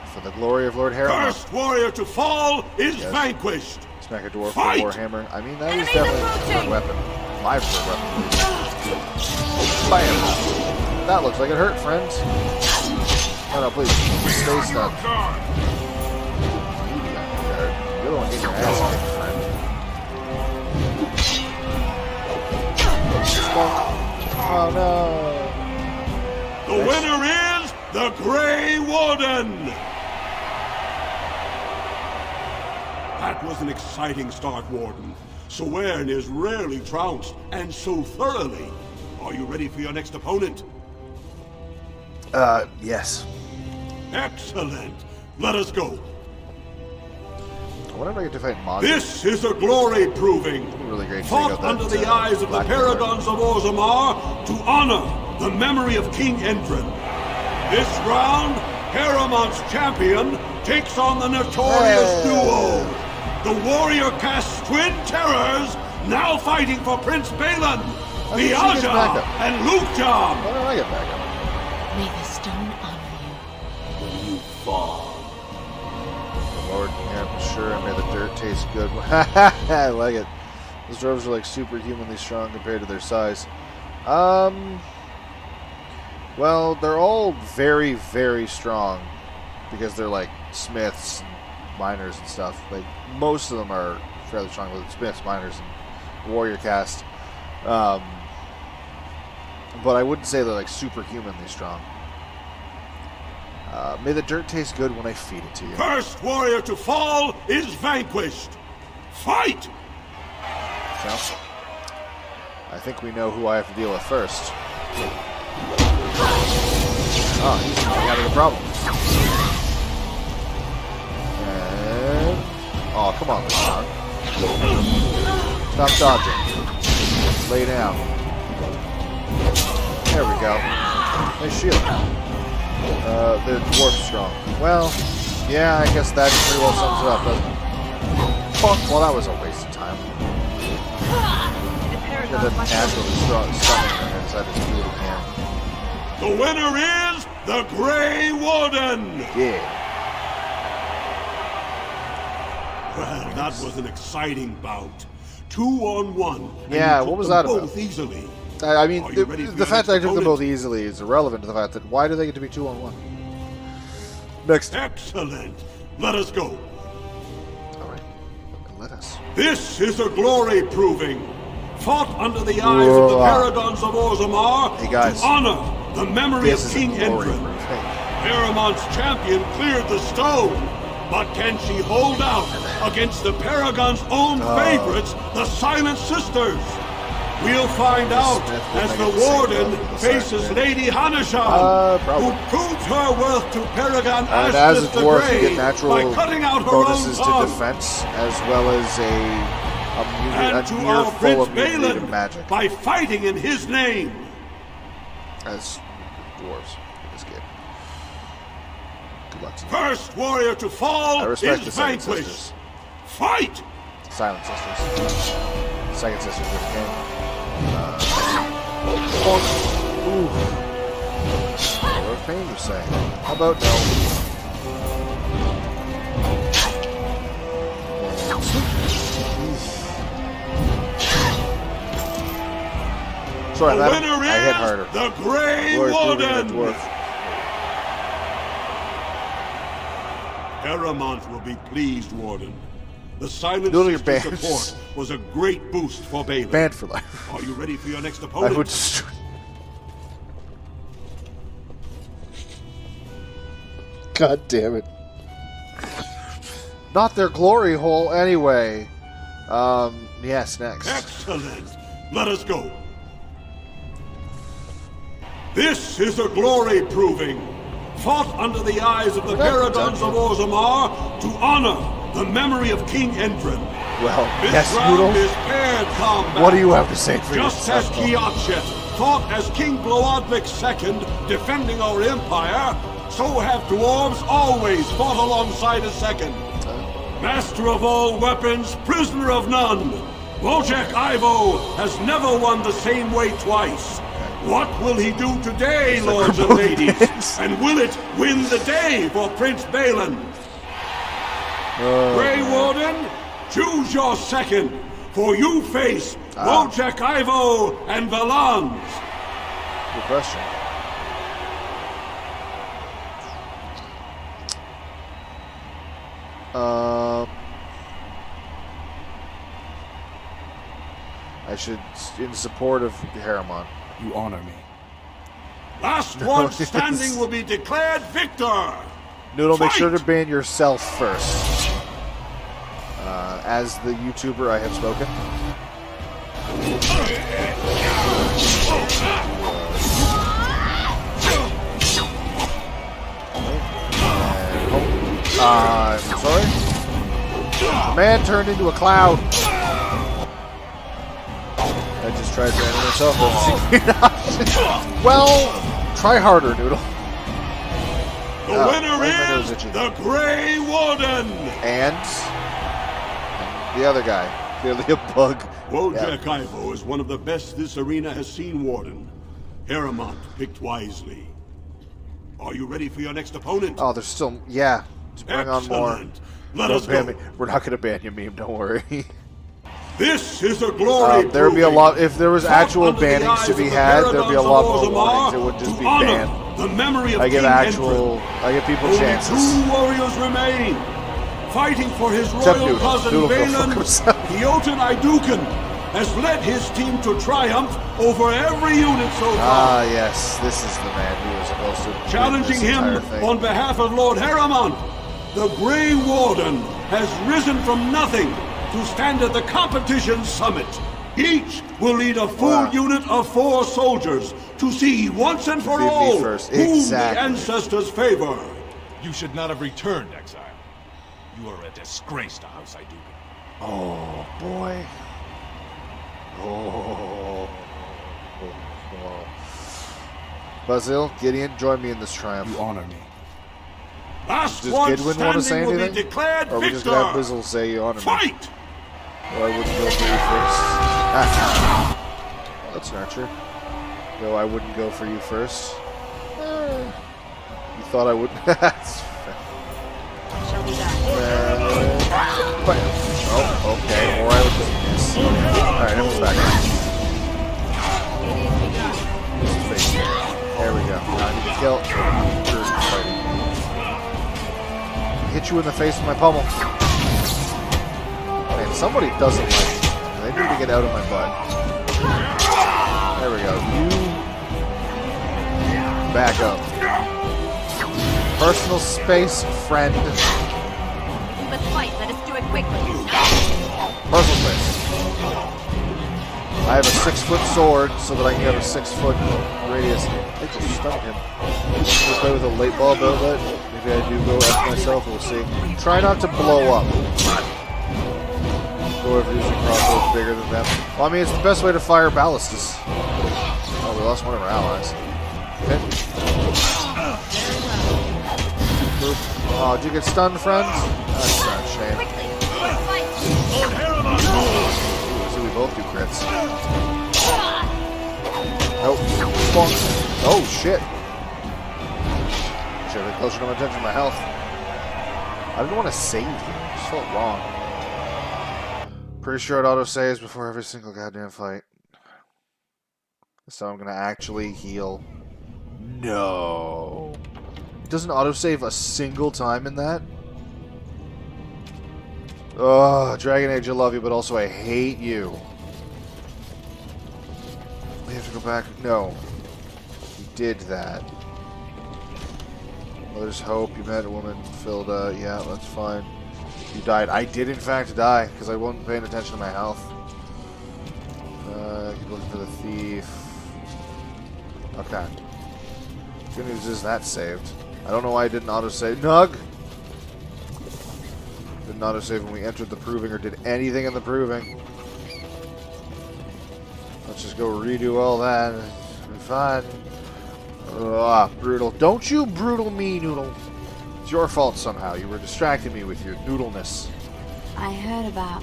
For the glory of Lord Haramont. First warrior to fall is vanquished. Smack a dwarf with a warhammer. I mean, that is definitely a preferred weapon. My preferred weapon. Bam! That looks like it hurt, friends. No, please. Stay stuck. You're the one getting your ass kicked, friend. Oh, no. The winner is the Grey Warden. That was an exciting start, Warden. Sewern is rarely trounced, and so thoroughly. Are you ready for your next opponent? Yes. Excellent. Let us go. I wonder if I get to fight Mod. This is a glory proving. Really great. Fought under the eyes of the Paragons of Orzammar to honor the memory of King Endrin. This round, Heramont's champion takes on the notorious duo, the warrior caste twin terrors, now fighting for Prince Balin, Viaja and Lukjam. Why don't I get back up? May the stone honor you. When you fall. Lord, yeah, I'm sure. And may the dirt taste good. I like it. Those dwarves are like superhumanly strong compared to their size. Well, they're all very, very strong because they're like smiths and miners and stuff. Like most of them are fairly strong with smiths, miners, and warrior caste. But I wouldn't say they're like superhumanly strong. May the dirt taste good when I feed it to you. First warrior to fall is vanquished. Fight! So, I think we know who I have to deal with first. Oh, he's not having a problem. And... oh, come on, Sean. Stop dodging. Lay down. There we go. Nice shield. The dwarf's strong. Well, yeah, I guess that pretty well sums it up, doesn't it? Fuck, well, that was a waste of time. Should have naturally stomach and I decided to do it again. The winner is the Grey Warden! Yeah. Well, that was an exciting bout. 2-on-1. Yeah, what was that about? Both easily. I mean, the fact that I took them both easily is irrelevant to the fact that why do they get to be 2-on-1? Next. Excellent. Let us go. Alright. Let us. This is a glory proving. Fought under the eyes of the Paragons of Orzammar to honor the memory of King Endrin. Heramont's champion cleared the stone, but can she hold out against the Paragon's own favorites, the Silent Sisters? We'll find out as the Warden faces Lady Hanashan, who proves her worth to Paragon Ashdith the Grey by cutting out her bonuses own to defense, as well as and to our Prince Balin by fighting in his name. As dwarves in this game. Good luck to you. First warrior to fall is vanquished. Fight! Silent Sisters. Second Sisters of the game. Ooh. What of pain, you say? How about no? Sorry, I hit harder. The Grey Warden! Paramount will be pleased, Warden. The Silent Sister support was a great boost for Balin. Banned for life. Are you ready for your next opponent? I would. God damn it. Not their glory hole anyway. Yes, next. Excellent. Let us go. This is a glory proving, fought under the eyes of the Paradons of Orzammar to honor the memory of King Endrin. Well, this yes, round Noodle. is paired combat. What do you have to say for Just yourself? as Kiachet fought as King Bloodvik II, defending our empire, so have dwarves always fought alongside a second. Master of all weapons, prisoner of none, Wojciech Ivo has never won the same way twice. What will he do today, lords and ladies? And will it win the day for Prince Balin? Grey Warden, choose your second, for you face Wojciech Ivo and Valans. Good question. I should, in support of Harriman. You honor me. Last one standing will be declared victor. Noodle, make sure to ban yourself first. As the YouTuber, I have spoken. I'm sorry. The man turned into a cloud. I just tried banning myself. Well, try harder, Noodle. The winner is the Grey Warden. And the other guy, clearly a bug. Wojciech Ivo is one of the best this arena has seen, Warden. Harriman picked wisely. Are you ready for your next opponent? Oh, there's still, yeah. Just bring on more. Let us go. We're not going to ban you, meme. Don't worry. This is a glory. There would be a lot. If there was actual bannings to be had, there'd be a lot more warnings. It wouldn't just be banned. The memory of I give King actual. I give people Only chances. 2 warriors remain, fighting for his royal cousin Balin. Jotun Iduken has led his team to triumph over every unit so far. Ah, yes, this is the man who was supposed to challenging him on behalf of Lord Harriman. The Grey Warden has risen from nothing to stand at the competition summit. Each will lead a full unit of 4 soldiers to see once and for all whom the ancestors favor. You should not have returned, exile. You are a disgrace to House Iduken. Oh, boy. Oh. Basil, Gideon, join me in this triumph. You honor me. Last Does one Gidwin want to say standing will be anything? declared Or are we just going to have Bizzle say you honor me? Fight! Though I wouldn't go for you first. That's not true. Though I wouldn't go for you first. You thought I wouldn't? That's fair. Oh, okay. Or I would just miss. Alright, I'm back. There we go. Now I need to kill. Hit you in the face with my pummel. Man, somebody doesn't like me. They need to get out of my butt. There we go. You back up. Personal space, friend. Let's fight. Let us do it quickly. Personal space. I have a 6-foot sword so that I can have a 6-foot radius. I just stunned him. I'm gonna play with a light bulb outlet. Maybe I do go after myself. We'll see. Try not to blow up. Whoever using crossbows bigger than them. Well, I mean, it's the best way to fire ballistas. Oh, we lost one of our allies. Okay. Oh, did you get stunned, friends? That's not a shame. So we both do crits. Nope. Oh, shit. Should have been closer to my attention to my health. I didn't want to save here. It just felt wrong. Pretty sure it auto-saves before every single goddamn fight. So I'm going to actually heal. No. It doesn't auto-save a single time in that? Ugh, Dragon Age, I love you, but also I hate you. We have to go back. No. You did that. Mother's Hope, you met a woman, Filda. Yeah, that's fine. You died. I did, in fact, die, because I wasn't paying attention to my health. Keep looking for the thief. Okay. Good news is that's saved. I don't know why I didn't autosave. Nug! Didn't autosave when we entered the proving or did anything in the proving. Let's just go redo all that. It'll be fine. Brutal. Don't you brutal me, Noodle. It's your fault somehow. You were distracting me with your noodleness. I heard about.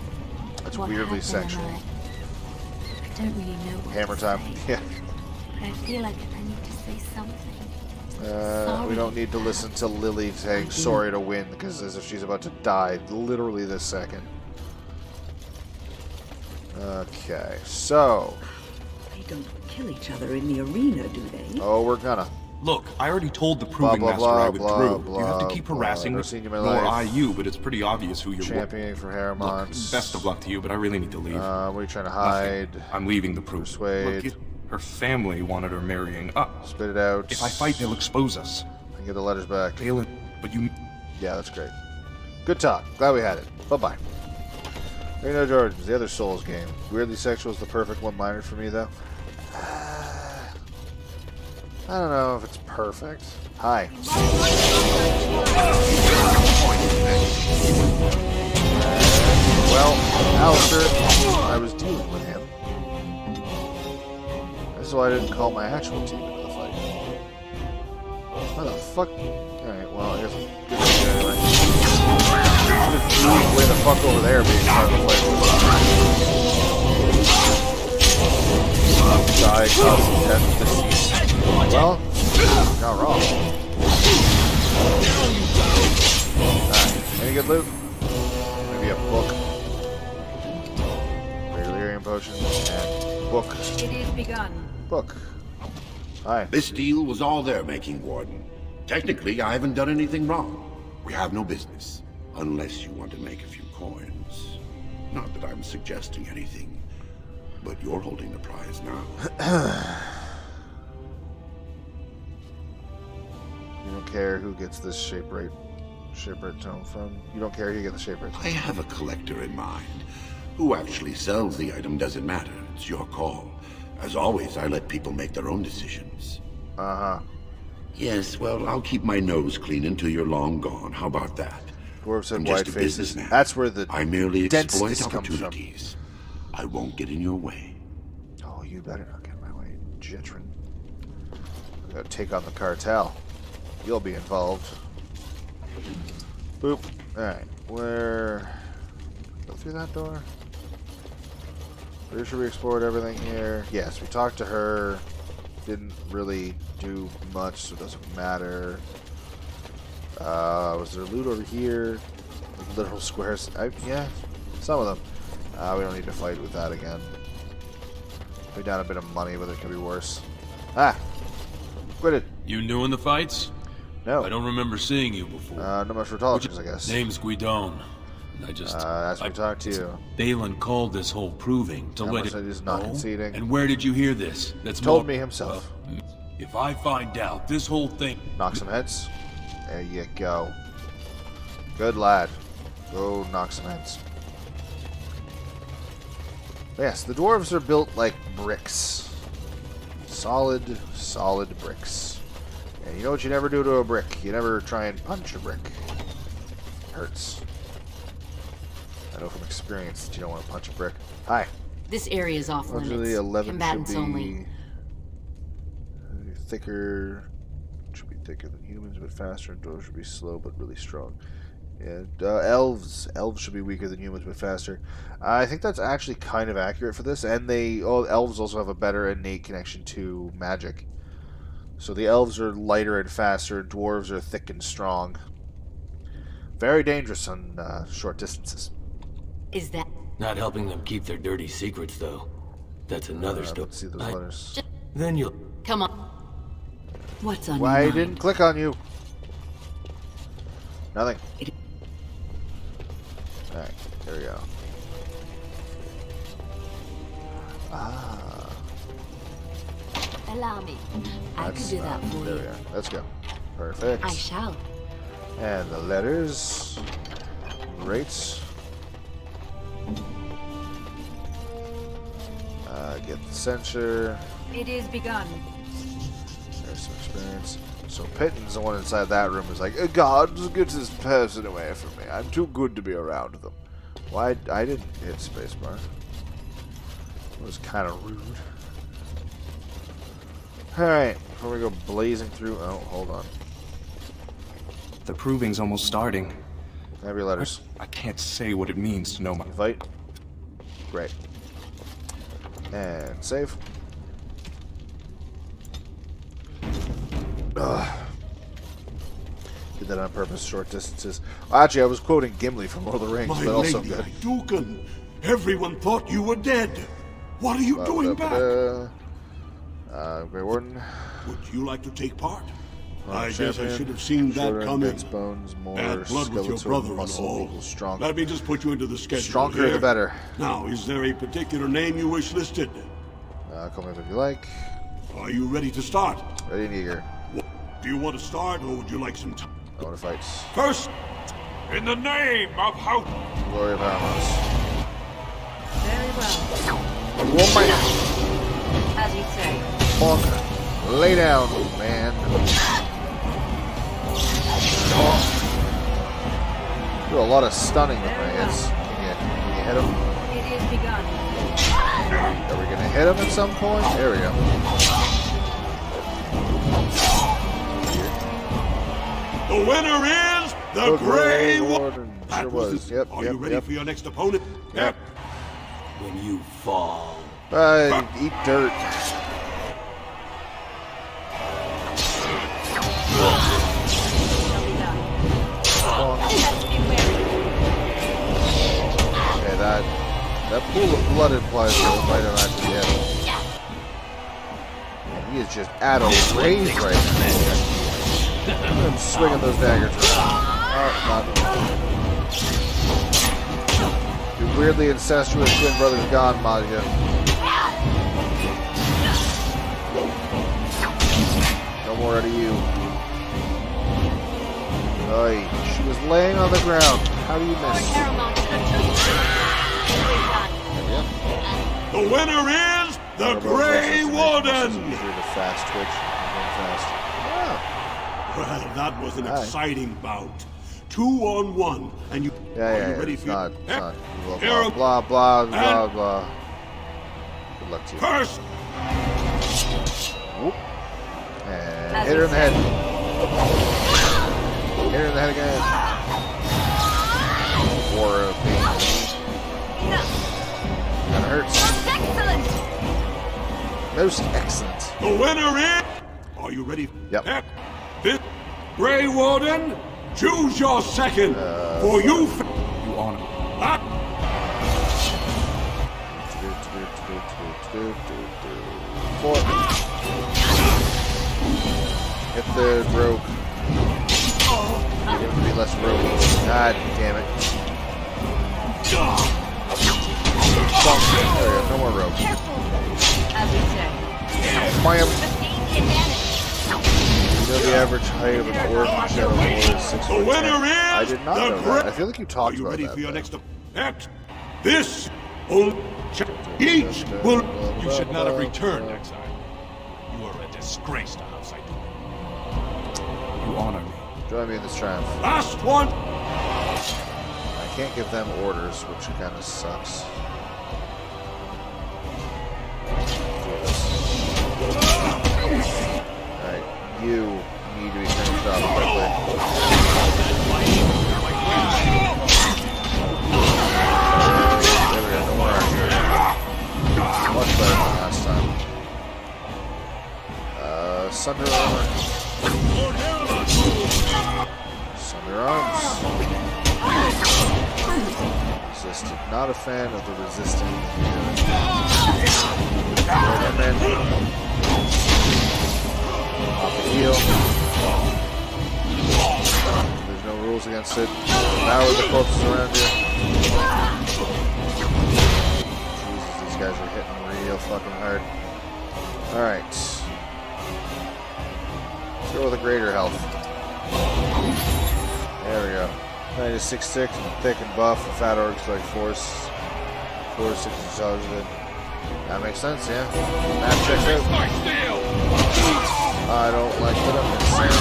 That's weirdly sexual. I don't really know what Hammer time. Yeah. But I feel like I need to say something. We don't need to listen to Lily saying sorry to Win, because as if she's about to die literally this second. Okay, so. They don't kill each other in the arena, do they? Oh, we're gonna. Look, I already told the proving master I withdrew. You have to keep harassing me, nor I you, but it's pretty obvious who you're championing for Haremont. Look, best of luck to you, but I really need to leave. What are you trying to hide? Nothing. I'm leaving the proof. Persuade. Look, her family wanted her marrying up. Spit it out. If I fight, they'll expose us. And get the letters back. Balin, but you... Yeah, that's great. Good talk. Glad we had it. Bye-bye. Reno Georgians, the other Souls game. Weirdly sexual is the perfect one-liner for me, though. I don't know if it's perfect. Hi. Well, Alistair, I was dealing with him. This is why I didn't call my actual team into the fight. How the fuck? Alright, well, I guess I'm good to go anyway. Just move way the fuck over there being part of the fight. Die, cause death, deceased. Well, not wrong. Alright, any good loot? Maybe a book. Delirium potion and book. It is begun. Book. Hi. This deal was all their making, Warden. Technically, I haven't done anything wrong. We have no business. Unless you want to make a few coins. Not that I'm suggesting anything, but you're holding the prize now. You don't care who gets this shapewright tome from? You don't care who you get the shapewright tome? I have a collector in mind. Who actually sells the item doesn't matter. It's your call. As always, I let people make their own decisions. Uh-huh. Yes, well, I'll keep my nose clean until you're long gone. How about that? Dwarves have I'm white just a faces. businessman. That's where the I merely exploit denseness comes from. opportunities. I won't get in your way. Oh, you better not get in my way, Jitrin. We gotta take on the cartel. You'll be involved. Boop. Alright, where... Go through that door? Pretty sure we explored everything here. Yes, we talked to her. Didn't really do much, so it doesn't matter. Was there loot over here? Like literal squares? Yeah, some of them. We don't need to fight with that again. Pay down a bit of money, but it could be worse. Ah! Quit it. You new in the fights? No. I don't remember seeing you before. No much rhetorics, I guess. Name's Guidon. I just... that's what we talked to you. Balin called this whole proving to let it... He's not conceding. And where did you hear this? That's told me himself. Well, if I find out this whole thing... Knock some heads. There you go. Good lad. Go knock some heads. Yes, the dwarves are built like bricks. Solid bricks. And you know what you never do to a brick? You never try and punch a brick. It hurts. I know from experience that you don't want to punch a brick. Hi. This area is off limits. 11 Combatants should be only. Thicker. Should be thicker than humans, but faster. And dwarves should be slow, but really strong. Yeah, elves should be weaker than humans, but faster. I think that's actually kind of accurate for this, and elves also have a better innate connection to magic. So the elves are lighter and faster, dwarves are thick and strong. Very dangerous on short distances. Is that not helping them keep their dirty secrets, though? That's another story. Let's see those letters. Then you'll come on. What's on Why your mind? didn't click on you? Nothing. Alright, there we go. Ah. Allow me. I could do that for there you. we are. Let's go. Perfect. I shall. And the letters. Great. Get the censure. It is begun. There's some experience. So Pitton's the one inside that room is like, God, get this person away from me. I'm too good to be around them. Why? I didn't hit spacebar. It was kind of rude. Alright, before we go blazing through... Oh, hold on. The proving's almost starting. Have your letters. I can't say what it means to know my... Invite. Great. And save. Ugh. Did that on purpose, short distances. Well, actually, I was quoting Gimli from Lord of the Rings, My but also lady, good. Dukan, everyone thought you were dead. What are you doing back? Grey Warden. Would you like to take part? I guess champion, I should have seen that coming. Bones, more Bad blood with your brother and all. Stronger. Let me just put you into the schedule. Stronger here. the better. Now, is there a particular name you wish listed? Call me if you like. Are you ready to start? Ready and eager. Do you want to start, or would you like some time? I want to fight. First, in the name of how... Glory of Harmos. Very well. Woman. As you say. Bonk. Lay down, man. Do a lot of stunning with my hits. Can you hit him? It is begun. Are we gonna hit him at some point? There we go. The winner is the Grey Warden. Sure was. Yep. Are you ready for your next opponent? Yep. when you fall. Eat dirt. Okay, that pool of blood implies that we might have actually hit him. He is just at a range right now. I'm swinging those daggers around. Oh, not. Your weirdly incestuous twin brother's gone, Magia. No more out of you. Oy, she was laying on the ground. How do you miss? The winner is the Grey Warden! Fast twitch. Well, that was an exciting bout. 2-on-1, and you are you ready for not, blah, blah, blah, blah. Good luck to you. First! Whoop. And hit her in the head. Hit her in the head again. Or a pain. That hurts. Most excellent. The winner is... Are you ready? Yep. This Grey Warden, choose your second. For you... You honor. Four. Hit the rogue. You're going to be less rogue. God damn it. There we go. No more rogue. As we say. Bam. You know the average height of an orc in Shadow War is 6 The winner is I did not know that. I feel like you talked about that. Are you ready for your next act? This will... Each will... You should not have returned, Exile. You are a disgrace to House Idun. You honor me. Join me in this triumph. Last one! I can't give them orders, which kind of sucks. Alright, you need to be finished off quickly. No more archer. Much better than last time. Sunder armor. Sunder arms. Resisted. Not a fan of the resisting. Off the heel. There's no rules against it. Now with the corpses around here. Jesus, these guys are hitting real fucking hard. Alright. Let's go with a greater health. There we go. 96 and thick and buff. The fat orcs like 4 6 intelligent. That makes sense, yeah. Map checks out. I don't like that I'm insane.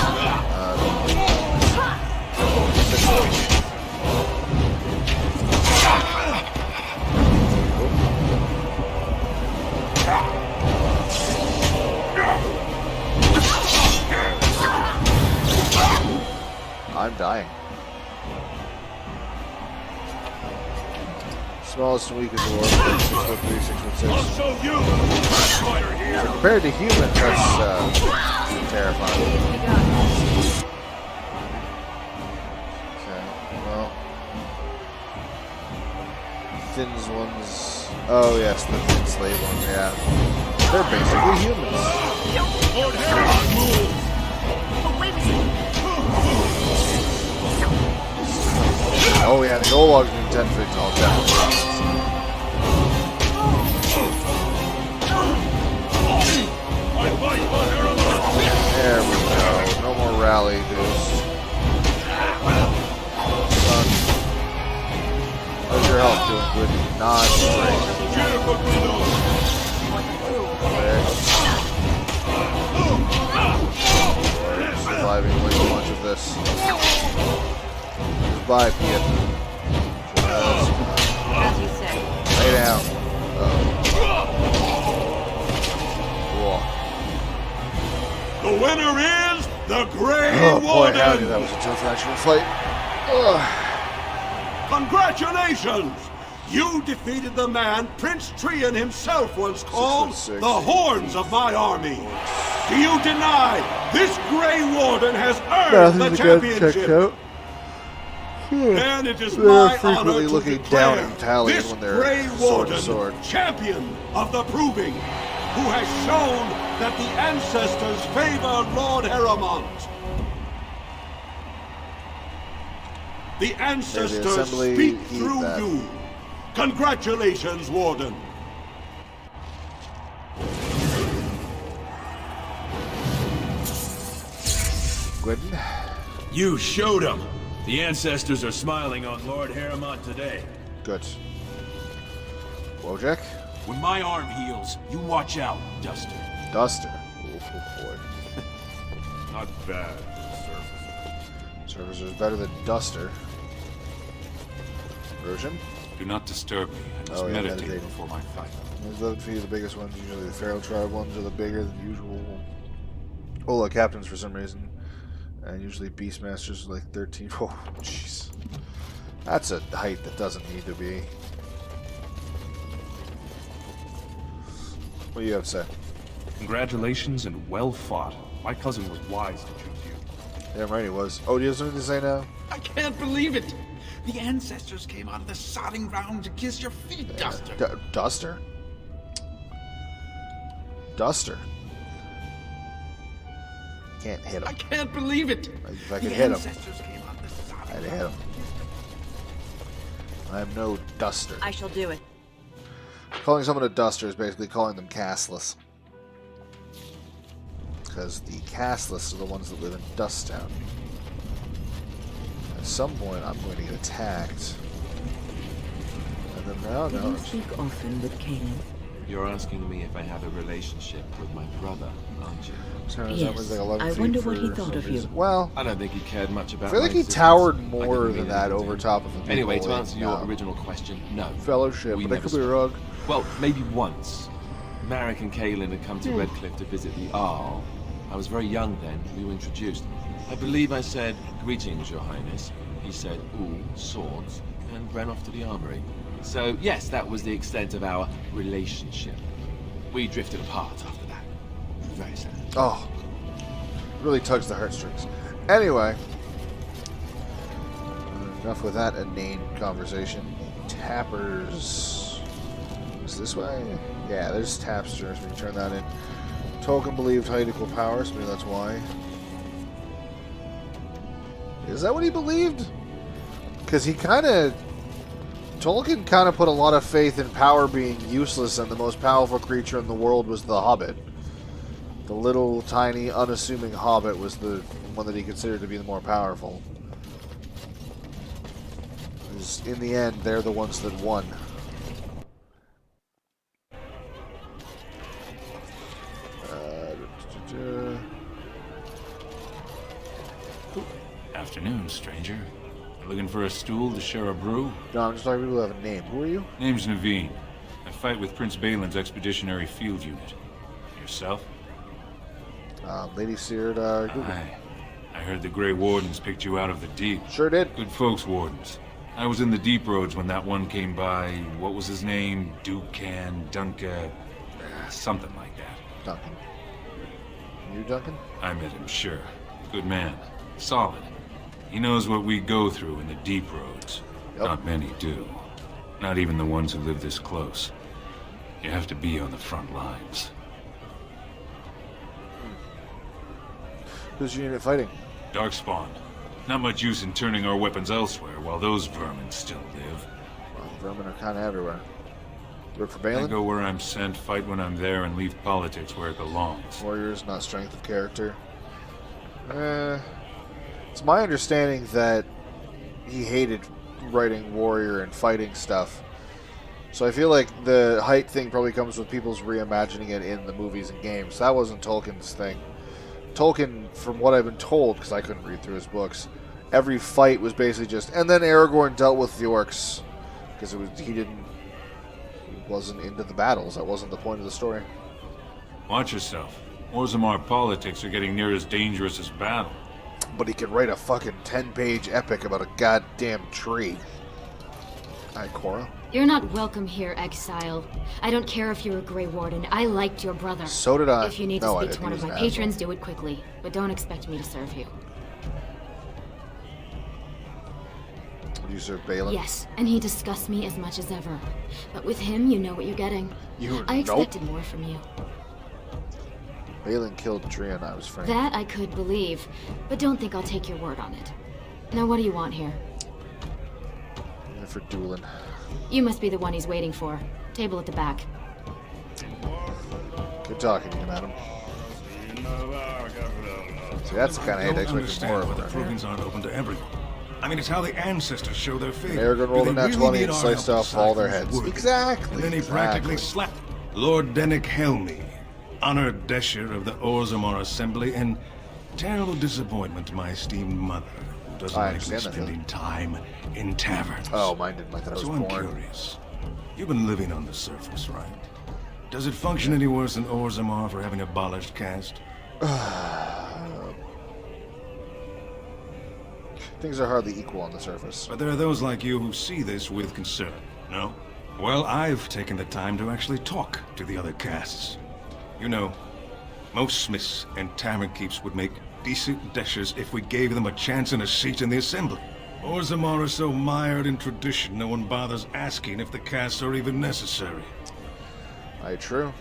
I'm dying. Smallest and weakest dwarf, 6'3", 6'6". I'll show you. So compared to humans, that's terrifying. Okay, well, Finn's ones. Oh yes, the Finn slave one. Yeah, they're basically humans. Lord Harrison, move. Oh, wait a second. Oh yeah, the old logs are 10 feet tall, definitely. There we go. No more rally, dudes. Son. How's your health doing? Good. Not great. We're surviving way too much of this. Goodbye, Pia. As you say. Lay down. The winner is the Grey Oh boy, Warden. howdy, that was a tough actual fight. Ugh. Congratulations! You defeated the man Prince Trian himself once called the Horns of my army. Do you deny this Grey Warden has earned the championship? Then it is my honor to declare this Grey Warden champion of the Proving, who has shown that the ancestors favor Lord Harrowmont. The ancestors speak through you. Congratulations, Warden. Gwydden? You showed them. The ancestors are smiling on Lord Harrowmont today. Good. Wojak? When my arm heals, you watch out, Duster. Duster. Oh boy. Not bad, Surfacer. Surfacer's better than Duster. Roshan? Do not disturb me. I must meditate before my fight. Those 11 feet are the biggest ones. Usually the Feral Tribe ones are the bigger than usual. Ola captains for some reason. And usually Beastmasters are like 13. Oh, jeez. That's a height that doesn't need to be. What do you have to say? Congratulations and well fought. My cousin was wise to choose you. Damn right he was. Oh, do you have something to say now? I can't believe it! The ancestors came out of the sodding ground to kiss your feet, Duster. Duster? Duster? Can't hit him. I can't believe it! If I could hit him, I'd hit him. I'm no Duster. I shall do it. Calling someone a Duster is basically calling them castless. Because the castless are the ones that live in Dusttown. At some point, I'm going to get attacked. And then now, Do you speak often with Kaelin? You're asking me if I have a relationship with my brother, aren't you? Yes. I wonder what he thought of you. Well, I don't think he cared much about. I feel like he towered more than that over top of him. Anyway, to answer your original question, no. Fellowship, but I could be wrong. Well, maybe once. Marek and Kaelin had come to Redcliffe to visit the Arl. I was very young then. We were introduced. I believe I said, "Greetings, Your Highness." He said, "Ooh, swords," and ran off to the armory. So, yes, that was the extent of our relationship. We drifted apart after that. Very sad. Oh. Really tugs the heartstrings. Anyway. Enough with that inane conversation. Tappers. Is this way? Yeah, there's tapsters. We can turn that in. Tolkien believed height equal power, so maybe that's why. Is that what he believed? Because he kind of... Tolkien kind of put a lot of faith in power being useless, and the most powerful creature in the world was the Hobbit. The little, tiny, unassuming Hobbit was the one that he considered to be the more powerful. Because in the end, they're the ones that won. Afternoon, stranger. Looking for a stool to share a brew? No, I'm just talking to people who have a name. Who are you? Name's Naveen. I fight with Prince Balin's Expeditionary Field Unit. Yourself? Lady Seared, Google. I heard the Grey Wardens picked you out of the deep. Sure did. Good folks, Wardens. I was in the Deep Roads when that one came by. What was his name? Duncan, something like that. Duncan. You, Duncan? I met him, sure. Good man. Solid. He knows what we go through in the Deep Roads. Yep. Not many do. Not even the ones who live this close. You have to be on the front lines. Who's your unit fighting? Darkspawn. Not much use in turning our weapons elsewhere while those vermin still live. Well, vermin are kind of everywhere. Work for Balin? I go where I'm sent, fight when I'm there, and leave politics where it belongs. Warriors, not strength of character. It's my understanding that he hated writing warrior and fighting stuff. So I feel like the height thing probably comes with people's reimagining it in the movies and games. That wasn't Tolkien's thing. Tolkien, from what I've been told, because I couldn't read through his books, every fight was basically just... And then Aragorn dealt with the orcs. Because he wasn't into the battles. That wasn't the point of the story. Watch yourself. Orzammar politics are getting near as dangerous as battle. But he could write a fucking 10-page epic about a goddamn tree. Hi, Cora. You're not welcome here, exile. I don't care if you're a Grey Warden. I liked your brother. So did I. If you need to speak to one of my patrons, do it quickly. But don't expect me to serve you. You serve Balin? Yes, and he disgusts me as much as ever. But with him, you know what you're getting. I expected more from you. Balin killed Trian, I was frank. That I could believe, but don't think I'll take your word on it. Now what do you want here? For dueling. You must be the one he's waiting for. Table at the back. Good talking to you, madam. See, that's the kind of hate I expected more of. The provings aren't open to everyone. I mean, it's how the ancestors show their faith. Aragorn rolled a nat 20 and sliced off all their heads. Exactly. And then he practically slapped Lord Dennick Helmy, honored Desher of the Orzammar Assembly, and terrible disappointment to my esteemed mother, who doesn't like spending time in taverns. Oh, mine didn't like that I was born. So I'm curious. You've been living on the surface, right? Does it function any worse than Orzammar for having abolished caste? Things are hardly equal on the surface. But there are those like you who see this with concern, no? Well, I've taken the time to actually talk to the other castes. You know, most smiths and tavern keeps would make decent deshers if we gave them a chance and a seat in the assembly. Orzammar are so mired in tradition, no one bothers asking if the castes are even necessary. Aye, true.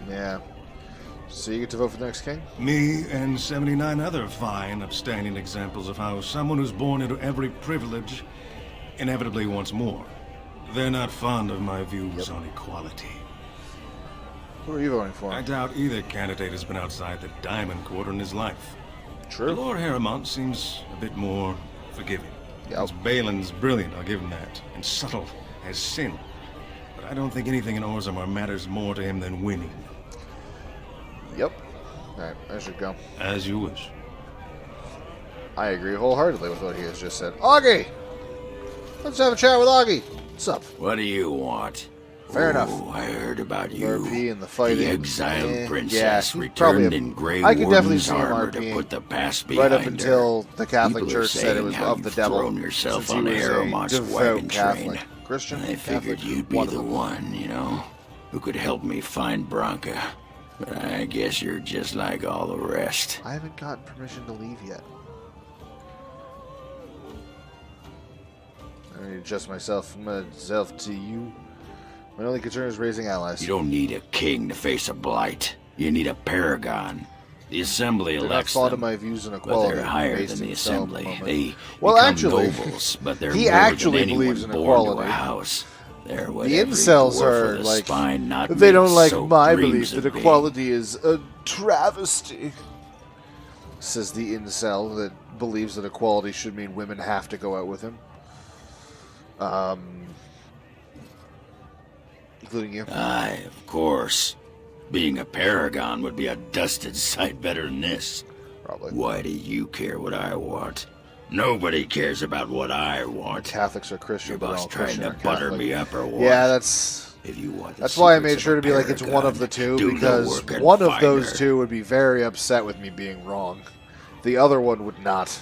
Yeah. So you get to vote for the next king? Me and 79 other fine, upstanding examples of how someone who's born into every privilege inevitably wants more. They're not fond of my views on equality. Who are you voting for? I doubt either candidate has been outside the Diamond Quarter in his life. True. Lord Harrimont seems a bit more forgiving. Yep. Balin's brilliant, I'll give him that, and subtle as sin. But I don't think anything in Orzammar matters more to him than winning. Yep. Alright, I should go. As you wish. I agree wholeheartedly with what he has just said. Augie! Let's have a chat with Augie. What's up? What do you want? Fair enough. I heard about you. RP and the fighting. The exiled yeah, princess returned in Grey I can definitely Warden's see him armor to RPing put the past behind right up until the Catholic People are Church said it was saying of how the you've devil. thrown yourself Since on he was a Aramont's devout wagon Catholic. train. Christian? I figured you'd be the one, you know, who could help me find Branka. But I guess you're just like all the rest. I haven't gotten permission to leave yet. I need to adjust myself to you. My only concern is raising allies. You don't need a king to face a blight. You need a paragon. The Assembly elects them, of my views and equality, but they're higher than the Assembly. They actually, nobles, but they're he more actually than believes in anyone born equality. to a house. They're what The every incels dwarf are with a like, spine not they don't made like so my dreams belief that of being. equality is a travesty. Says the incel that believes that equality should mean women have to go out with him. Including you. Aye, of course. Being a paragon would be a dusted sight better than this. Probably. Why do you care what I want? Nobody cares about what I want. Catholics are Christian. Your boss trying to butter me up or what? Yeah, that's. If you want that's why I made sure to be like it's one of the two, because one of those two would be very upset with me being wrong. The other one would not.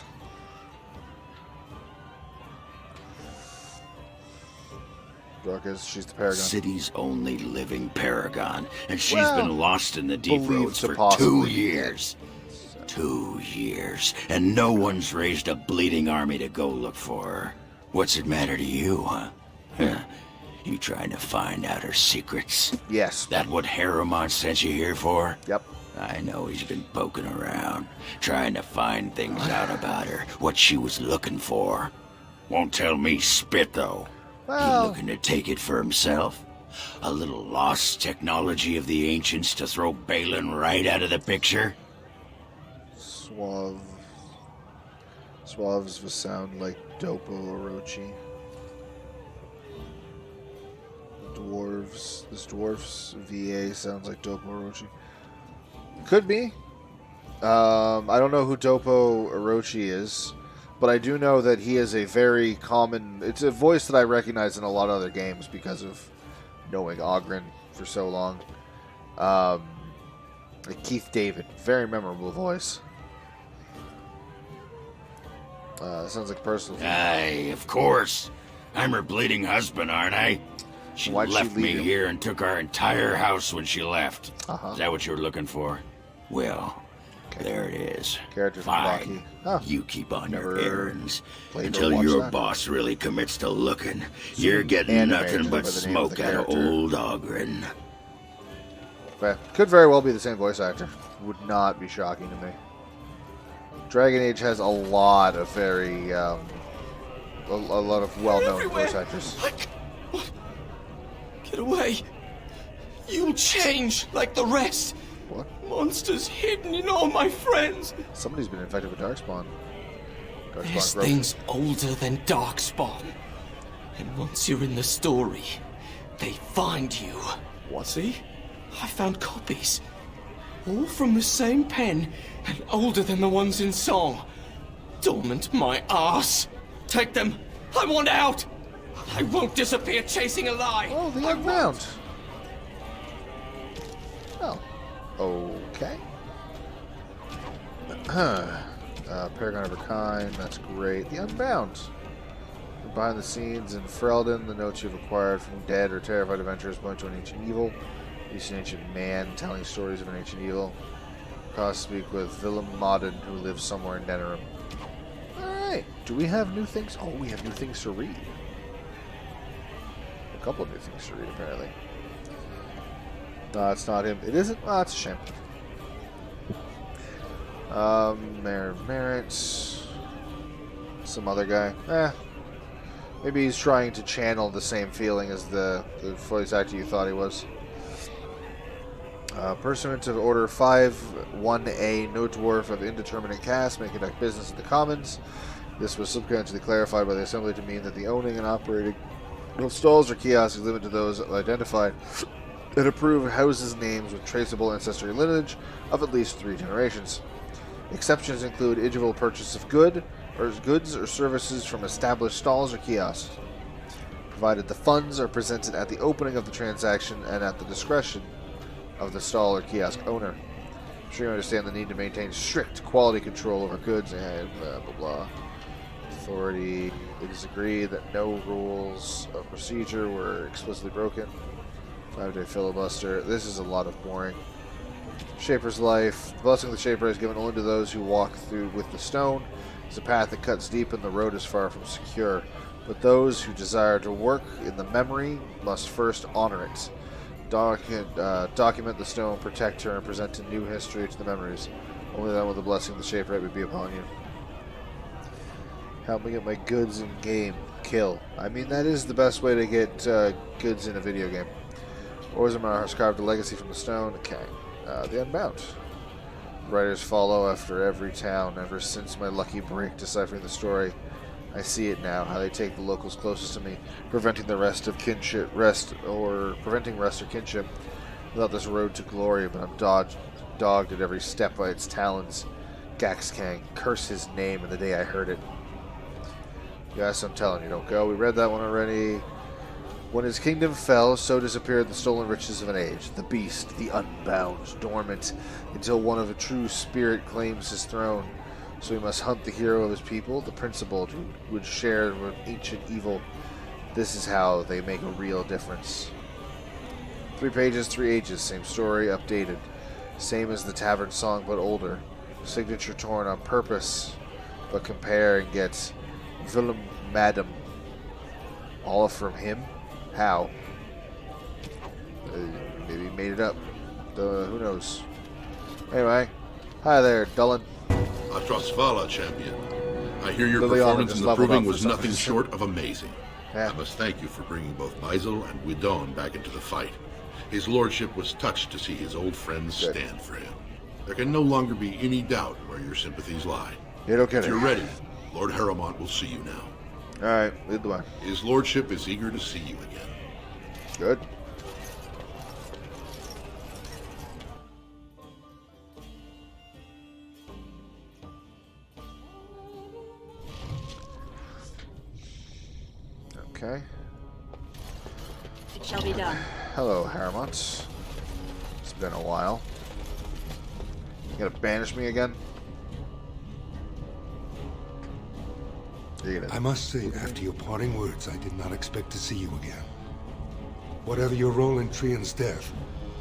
She's the paragon. City's only living paragon, and she's been lost in the deep roads for 2 years. 2 years, and no one's raised a bleeding army to go look for her. What's it matter to you, huh? You trying to find out her secrets? Yes. That what Harrowmont sent you here for? Yep. I know he's been poking around, trying to find things out about her, what she was looking for. Won't tell me spit, though. Well, He looking to take it for himself? A little lost technology of the ancients to throw Balin right out of the picture? Suaves will sound like Dopo Orochi. This dwarf's VA sounds like Dopo Orochi. Could be. I don't know who Dopo Orochi is, but I do know that he is a very common... It's a voice that I recognize in a lot of other games because of knowing Oghren for so long. Like Keith David. Very memorable voice. Sounds like personal. Aye, of course. I'm her bleeding husband, aren't I? She left me here and took our entire house when she left. Is that what you were looking for? Well, there it is. Fine. You keep on your errands until your boss really commits to looking. You're getting nothing but smoke out of old Oghren. Could very well be the same voice actor. Would not be shocking to me. Dragon Age has a lot of very, a lot of well-known voice actors. Get away! You'll change like the rest. What? Monsters hidden in all my friends. Somebody's been infected with Darkspawn. There's things older than Darkspawn. And once you're in the story, they find you. What? See? I found copies. All from the same pen, and older than the ones in song. Dormant my ass. Take them. I want out. I won't disappear chasing a lie. Oh, the Unbound. Oh. Okay. Paragon of her kind. That's great. The Unbound. Behind the scenes in Ferelden, the notes you've acquired from dead or terrified adventurers point to an ancient evil. You see an ancient man telling stories of an ancient evil. Cross speak with Willem Modden, who lives somewhere in Denerim. Alright. Do we have new things? Oh, we have new things to read. A couple of new things to read, apparently. No, it's not him. It isn't? Oh, that's a shame. Merritt. Some other guy. Maybe he's trying to channel the same feeling as the voice actor you thought he was. Pursuant to Order 5-1A, no dwarf of indeterminate caste may conduct business in the Commons. This was subsequently clarified by the Assembly to mean that the owning and operating of stalls or kiosks is limited to those identified and approved houses' names with traceable ancestry lineage of at least 3 generations. Exceptions include individual purchase of goods or services from established stalls or kiosks. provided the funds are presented at the opening of the transaction and at the discretion of the stall or kiosk owner. I'm sure you understand the need to maintain strict quality control over goods and blah blah blah. Authority. It is agreed that no rules of procedure were explicitly broken. 5-day filibuster. This is a lot of boring. Shaper's life. The blessing of the Shaper is given only to those who walk through with the stone. It's a path that cuts deep and the road is far from secure. But those who desire to work in the memory must first honor it. Document the stone, protect her, and present a new history to the memories. Only then will the blessing of the Shaper be upon you. Help me get my goods in game. Kill. I mean, that is the best way to get goods in a video game. Orzammar has carved a legacy from the stone. Okay. The Unbound. Writers follow after every town. Ever since my lucky break deciphering the story, I see it now, how they take the locals closest to me, preventing rest or kinship without this road to glory, but I'm dogged at every step by its talons. Gaxkang, curse his name in the day I heard it. Yes, I'm telling you, don't go. We read that one already. When his kingdom fell, so disappeared the stolen riches of an age. The beast, the unbound, dormant, until one of a true spirit claims his throne. So we must hunt the hero of his people, the principal who would share with ancient evil. This is how they make a real difference. 3 pages, 3 ages, same story, updated. Same as the tavern song, but older. Signature torn on purpose, but compare and get Willem Madam. All from him? How? Maybe he made it up. Who knows? Anyway, hi there, Dullen. Atrosvala, champion. I hear your performance in the Proving was nothing short of amazing. Yeah. I must thank you for bringing both Meisel and Guidon back into the fight. His lordship was touched to see his old friends stand for him. There can no longer be any doubt where your sympathies lie. If you're ready, Lord Harrowmont will see you now. Alright, lead the way. His lordship is eager to see you again. Good. Okay. It shall be done. Hello, Harrowmont. It's been a while. You gonna banish me again? I must say, after your parting words, I did not expect to see you again. Whatever your role in Trian's death,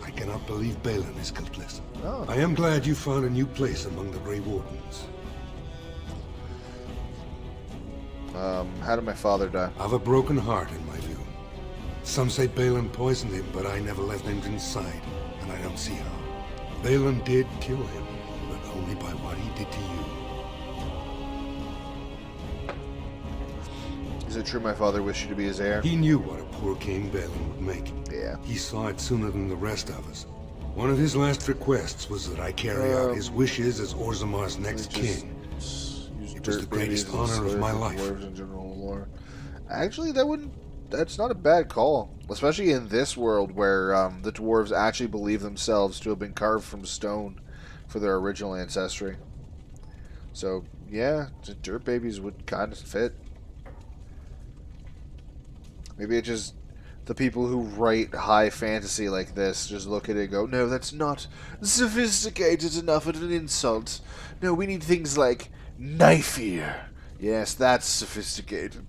I cannot believe Balin is guiltless. Oh. I am glad you found a new place among the Grey Wardens. How did my father die? I've a broken heart, in my view. Some say Balin poisoned him, but I never left him inside, and I don't see how. Balin did kill him, but only by what he did to you. Is it true my father wished you to be his heir? He knew what a poor king Balin would make. Yeah. He saw it sooner than the rest of us. One of his last requests was that I carry out his wishes as Orzammar's next king. It was the greatest honor of my life. Actually, that's not a bad call. Especially in this world where the dwarves actually believe themselves to have been carved from stone for their original ancestry. So, yeah, dirt babies would kind of fit. Maybe it just... the people who write high fantasy like this just look at it and go, no, that's not sophisticated enough of an insult. No, we need things like knife-ear. Yes, that's sophisticated.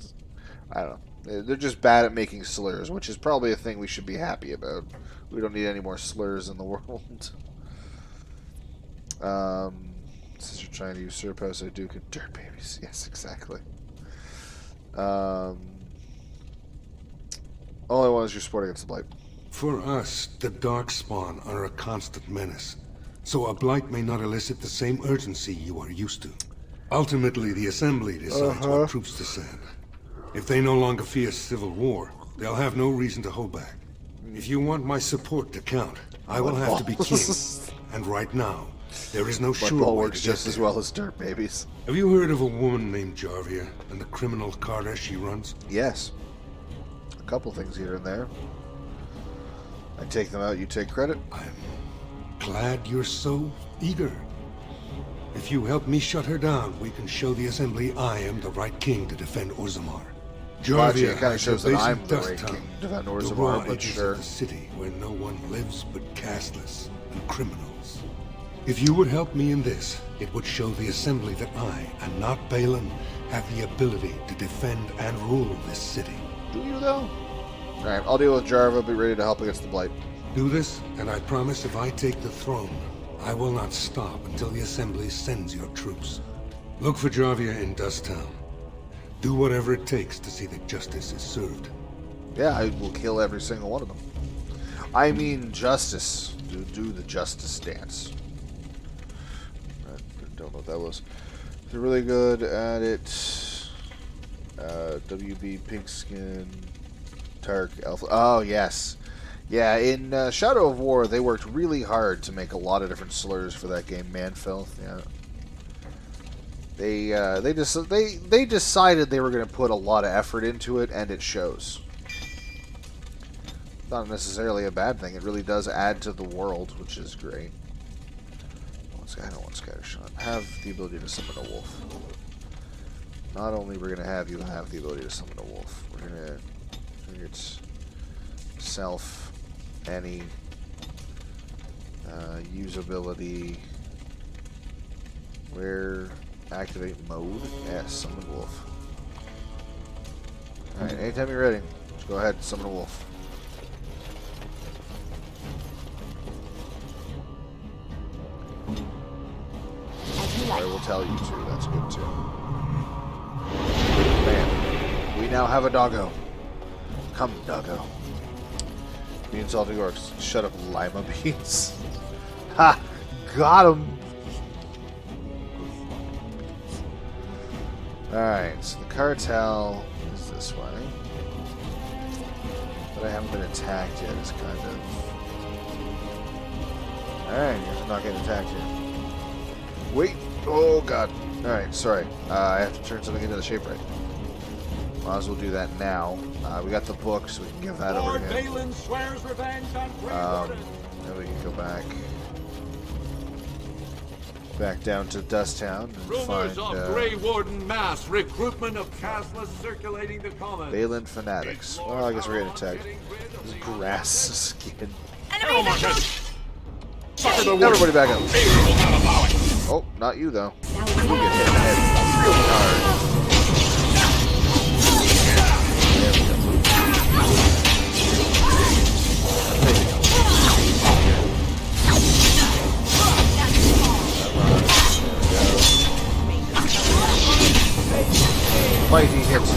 I don't know. They're just bad at making slurs, which is probably a thing we should be happy about. We don't need any more slurs in the world. Since you're trying to usurp House of Duke and dirt babies. Yes, exactly. All I want is your support against the Blight. For us, the Darkspawn are a constant menace, so a Blight may not elicit the same urgency you are used to. Ultimately, the Assembly decides what troops to send. If they no longer fear civil war, they'll have no reason to hold back. If you want my support to count, I will have to be king. And right now, there is no sure way works just as well as dirt babies. Have you heard of a woman named Jarvia and the criminal carter she runs? Yes. A couple things here and there. I take them out, you take credit. I'm glad you're so eager. If you help me shut her down, we can show the Assembly I am the right king to defend Orzammar. Jarvia it kind of shows that I'm the Great King of Orzammar, but sure. A city where no one lives but casteless and criminals. If you would help me in this, it would show the Assembly that I, and not Balin, have the ability to defend and rule this city. Do you, though? Alright, I'll deal with Jarva, be ready to help against the Blight. Do this, and I promise if I take the throne, I will not stop until the Assembly sends your troops. Look for Jarvia in Dusttown. Do whatever it takes to see that justice is served. Yeah, I will kill every single one of them. I mean justice. Do the justice dance. I don't know what that was. They're really good at it. WB Pigskin, Tark, Alpha. Oh, yes. Yeah, in Shadow of War, they worked really hard to make a lot of different slurs for that game. Manfilth, yeah. They decided they were going to put a lot of effort into it, and it shows. Not necessarily a bad thing. It really does add to the world, which is great. I don't want Scattershot. Have the ability to summon a wolf. Not only we're going to have you have the ability to summon a wolf, we're going to get self, any, usability, where... Activate mode. Yes, summon wolf. Alright, anytime you're ready, just go ahead and summon a wolf. I will tell you to. That's good too. Man, we now have a doggo. Come, doggo. The insulting orcs. Shut up, lima beans. Ha! Got him! Alright, so the cartel is this way. But I haven't been attacked yet, it's kind of... Alright, you guys are not getting attacked yet. Wait! Oh god. Alright, sorry. I have to turn something into the shape right. Might as well do that now. We got the book, so we can give that over again. Balin swears revenge on then we can go back down to Dusttown and Rumors find of Grey Warden mass recruitment of castless circulating the commons. Balin fanatics. Well, I guess we're getting attacked. This grass skin. Everybody back up. Oh, not you though. You get hit in the head really hard. Mighty hits.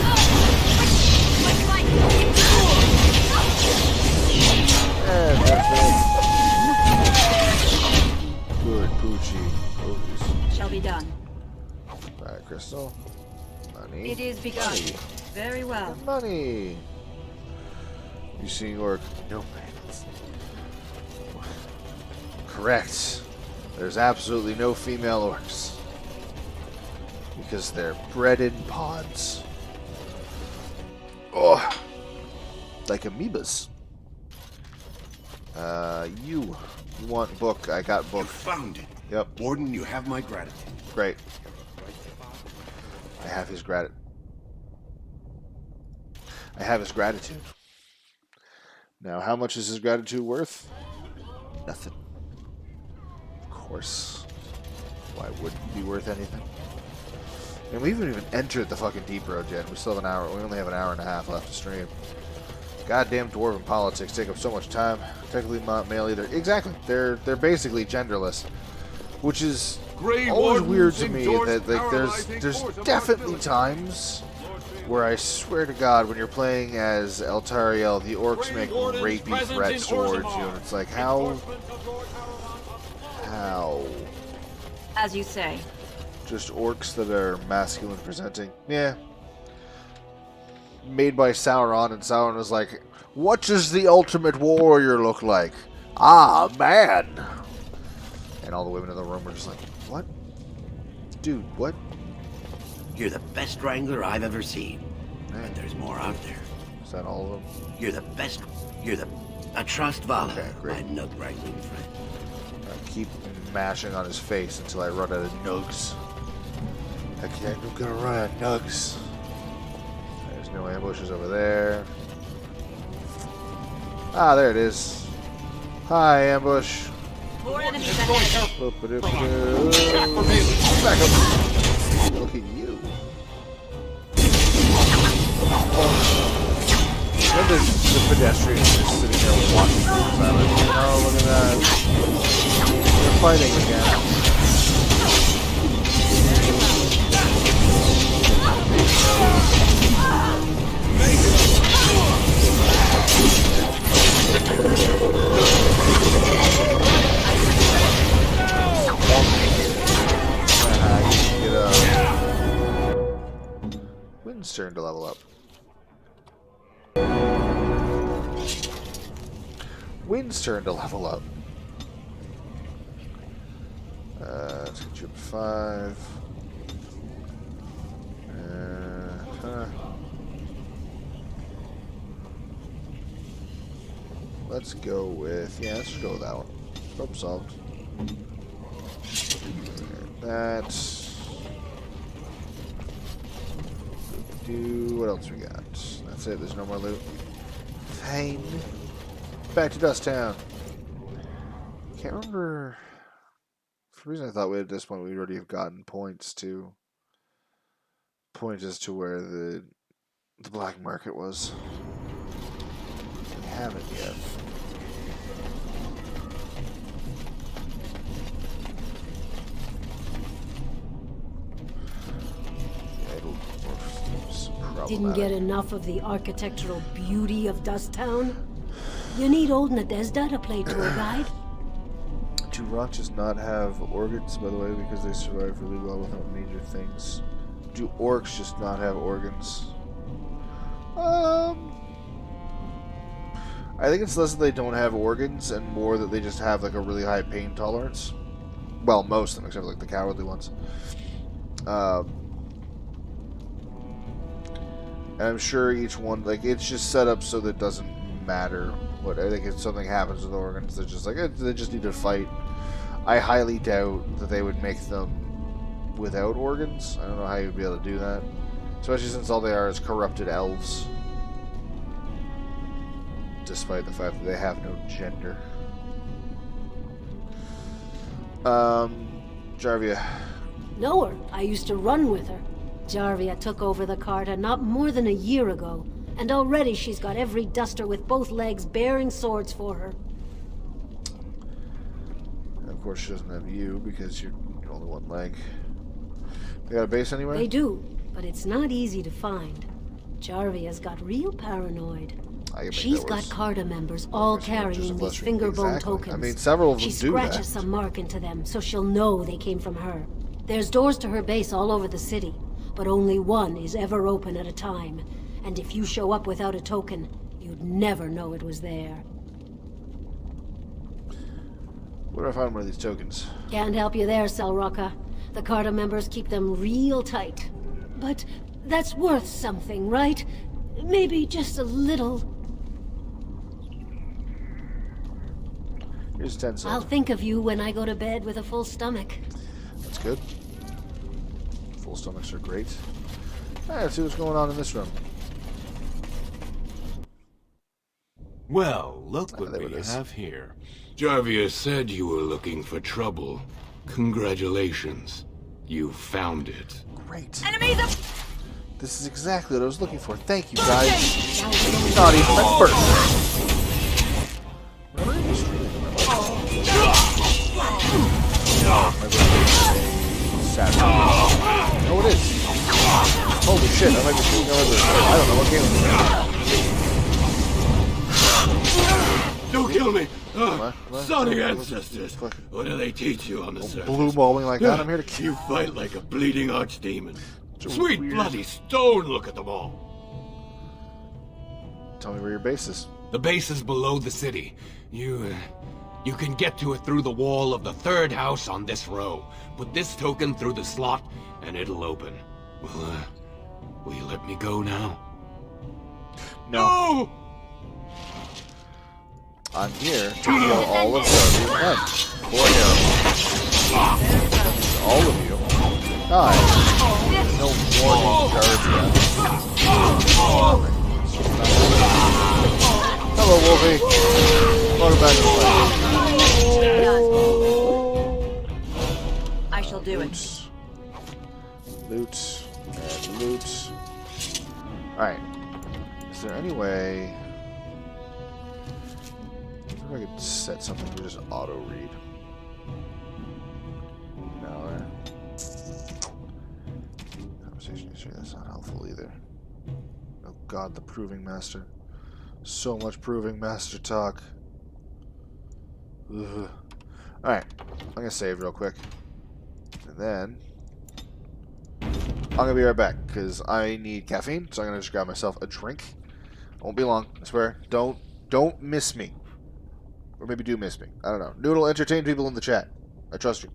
And that's it. Good, Poochie. Shall be done. Alright, Crystal. Money. It is begun. Money. Very well. And money. You see orc? No. Correct. There's absolutely no female orcs. Because they're bred in pods. Oh, like amoebas. You want book? I got book. You found it. Yep. Warden, you have my gratitude. Great. I have his gratitude. I have his gratitude. Now, how much is his gratitude worth? Nothing. Of course. Why wouldn't it be worth anything? And we haven't even entered the fucking deep road yet. We still have an hour. We only have an hour and a half left to stream. Goddamn dwarven politics take up so much time. Technically not male either. Exactly. They're basically genderless, which is always weird to me. That like there's definitely times where I swear to God, when you're playing as Eltariel, the orcs make rapey threats towards you, and it's like how. As you say. Just orcs that are masculine presenting. Yeah. Made by Sauron, and Sauron was like, what does the ultimate warrior look like? Ah, man! And all the women in the room were just like, what? Dude, what? You're the best wrangler I've ever seen. But there's more out there. Is that all of them? You're the best. I trust Vala, my nug wrangling friend. I keep mashing on his face until I run out of nugs. I'm gonna run out of nugs. There's No ambushes over there. Ah, there it is. Hi, ambush. More enemies ahead. Back up. Look at you. Oh. The pedestrians just sitting there watching things out of it. Oh, look at that. They're fighting again. Wind's turn to level up. Wind's turn to level up. Let's get you up to 5. Let's go with, yeah, let's just go with that one. Problem solved. That. What else we got? That's it, there's no more loot. Fine. Back to Dust Town. Can't remember. For some reason I thought at this point we'd already have gotten points as to where the black market was. We haven't yet. Didn't get enough of the architectural beauty of Dust Town? You need old Nadezhda to play tour guide? Do Roches not have organs, by the way, because they survive really well without major things? Do orcs just not have organs? I think it's less that they don't have organs and more that they just have like a really high pain tolerance. Well, most of them, except for like the cowardly ones. And I'm sure each one, like, it's just set up so that it doesn't matter what. I think if something happens with organs, they're just like, they just need to fight. I highly doubt that they would make them without organs. I don't know how you'd be able to do that. Especially since all they are is corrupted elves. Despite the fact that they have no gender. Jarvia. Know her. I used to run with her. Jarvia took over the Carta not more than a year ago, and already she's got every duster with both legs bearing swords for her. And of course she doesn't have you, because you're only one leg. They got a base anywhere? They do, but it's not easy to find. Jarvia's got real paranoid. She's got Carta members all carrying these fingerbone tokens. I mean, several of them do that. She scratches some mark into them, so she'll know they came from her. There's doors to her base all over the city, but only one is ever open at a time. And if you show up without a token, you'd never know it was there. Where do I find one of these tokens? Can't help you there, Selroka. The Carta members keep them real tight. But that's worth something, right? Maybe just a little. Here's 10 cents. I'll think of you when I go to bed with a full stomach. That's good. Full stomachs are great. Alright, let's see what's going on in this room. Well, look what we have here. Jarvia said you were looking for trouble. Congratulations. You found it. Great. Enemies up! This is exactly what I was looking for. Thank you, guys. Not even my birthday. Oh, it is. Holy shit, I might be shooting over this. I don't know what game it is. Don't kill me! Sorry, ancestors. What do they teach you on the surface? Blue balling like that, I'm here to kill you. Fight like a bleeding archdemon. Sweet bloody stone, look at them all. Tell me where your base is. The base is below the city. You can get to it through the wall of the third house on this row. Put this token through the slot, and it'll open. Will you let me go now? No! I'm here to kill all of Jarvia's men. For him. All of you. Die. No warning, Jarvia. Hello, Wolfie. Welcome back to the fight. I shall do it. Loot. And loot. Alright. Is there any way... I wonder if I could set something to just auto-read. No, Conversation history, that's not helpful either. Oh god, the Proving Master. So much Proving Master talk. Ugh. Alright, I'm gonna save real quick. And then... I'm gonna be right back, because I need caffeine, so I'm gonna just grab myself a drink. Won't be long, I swear. Don't miss me. Or maybe do miss me. I don't know. Noodle, entertain people in the chat. I trust you.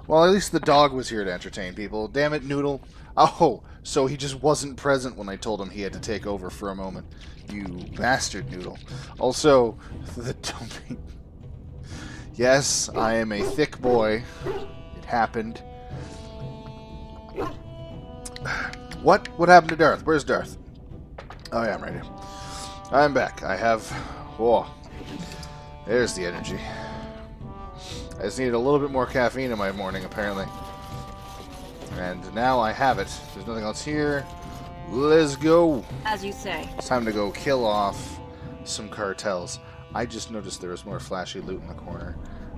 Well, at least the dog was here to entertain people. Damn it, Noodle. Oh, so he just wasn't present when I told him he had to take over for a moment. You bastard, Noodle. Also, the dumping. Yes, I am a thick boy. It happened. What? What happened to Darth? Where's Darth? Oh, yeah, I'm right here. I'm back. I have... Whoa. There's the energy. I just needed a little bit more caffeine in my morning, apparently. And now I have it. There's nothing else here. Let's go. As you say. It's time to go kill off some cartels. I just noticed there was more flashy loot in the corner.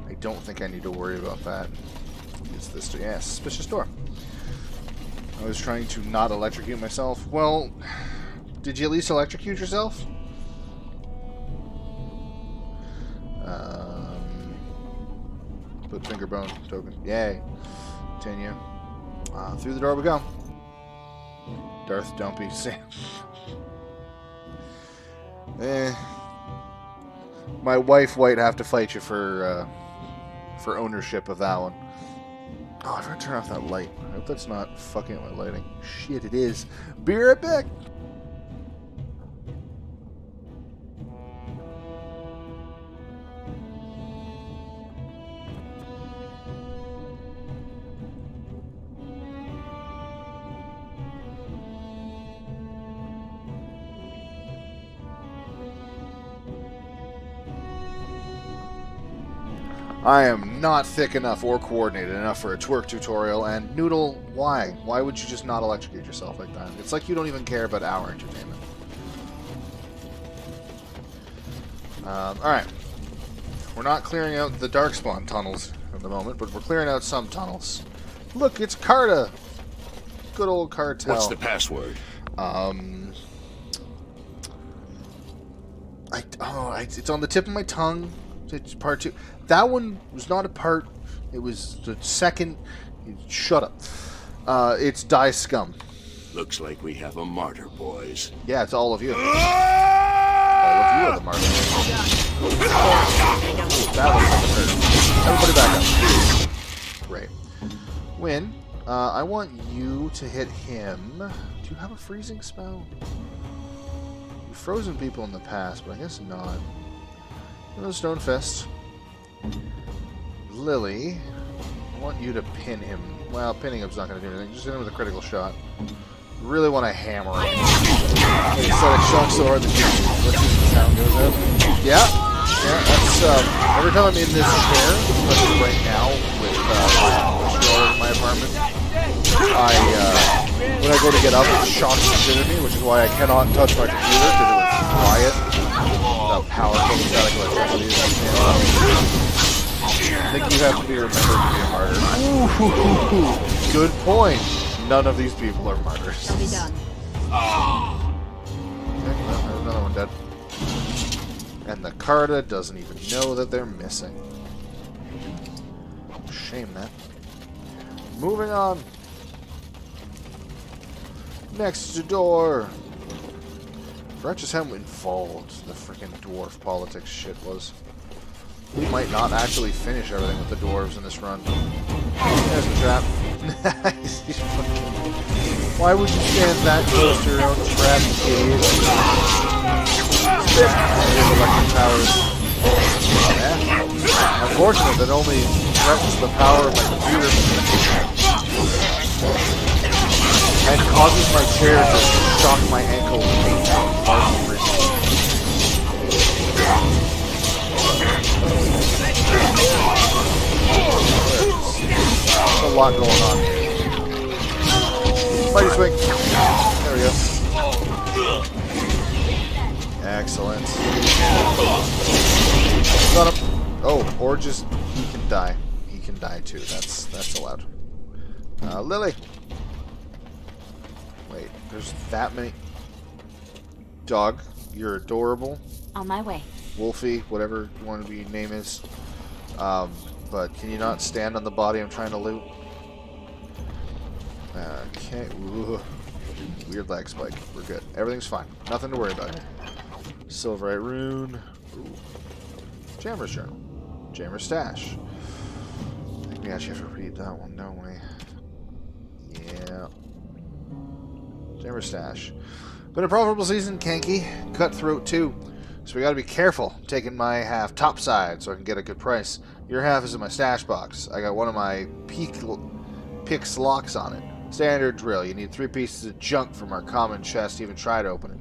I don't think I need to worry about that. It's this door. Yeah, suspicious door. I was trying to not electrocute myself. Well, did you at least electrocute yourself? Put finger bone token. Yay. Continue. Through the door we go. Darth Dumpy Sam. My wife might have to fight you for ownership of that one. Oh, I'm gonna turn off that light. I hope that's not fucking up my lighting. Shit, it is. Be right back. I am not thick enough or coordinated enough for a twerk tutorial, and Noodle, why? Why would you just not electrocute yourself like that? It's like you don't even care about our entertainment. Alright. We're not clearing out the Darkspawn tunnels at the moment, but we're clearing out some tunnels. Look, it's Carta! Good old cartel. What's the password? It's on the tip of my tongue. It's part 2. That one was not a part. It was the second. Shut up. It's Die Scum. Looks like we have a martyr, boys. Yeah, it's all of you. All of you are the martyrs. That one hurt. Everybody back up. Great. Win. I want you to hit him. Do you have a freezing spell? You've frozen people in the past, but I guess not. No Stone Fist. Lily. I want you to pin him. Well, pinning him's not going to do anything. Just hit him with a critical shot. You really want to hammer him. Aesthetic shock so hard that you... Let's see if the sound goes out. Yeah, that's... every time I'm in this chair, especially right now with my apartment, when I go to get up, it shocks the shit at me, which is why I cannot touch my computer, because it would fry it. The powerful static electricity is I think you have to be remembered to be a martyr. Ooh, good point. None of these people are martyrs. I'll be done. Okay, well, there's another one dead. And the Carta doesn't even know that they're missing. Shame that. Moving on. Next door. Forgot just how involved the freaking dwarf politics shit was. We might not actually finish everything with the dwarves in this run. There's the trap. Why would you stand that close to your own trap, idiot? Electric powers. Yeah. Unfortunate that only threatens the power of my computer and causes my chair to shock my ankle. There's a lot going on. Mighty swing. There we go. Excellent. Got him. Oh, or just he can die. He can die too. That's allowed. Lily. Wait, there's that many. Dog, you're adorable. On my way. Wolfie, whatever you want to be name is. But can you not stand on the body I'm trying to loot? Okay. Ooh. Weird lag spike. We're good. Everything's fine. Nothing to worry about. Silverite rune. Ooh. Jammer's journal. Jammer's stash. I think we actually have to read that one, don't we? Yeah. Jammer's stash. Been a profitable season, Kanky. Cutthroat too. So we gotta be careful. I'm taking my half topside so I can get a good price. Your half is in my stash box. I got one of my picks locks on it. Standard drill. You need 3 pieces of junk from our common chest to even try to open it.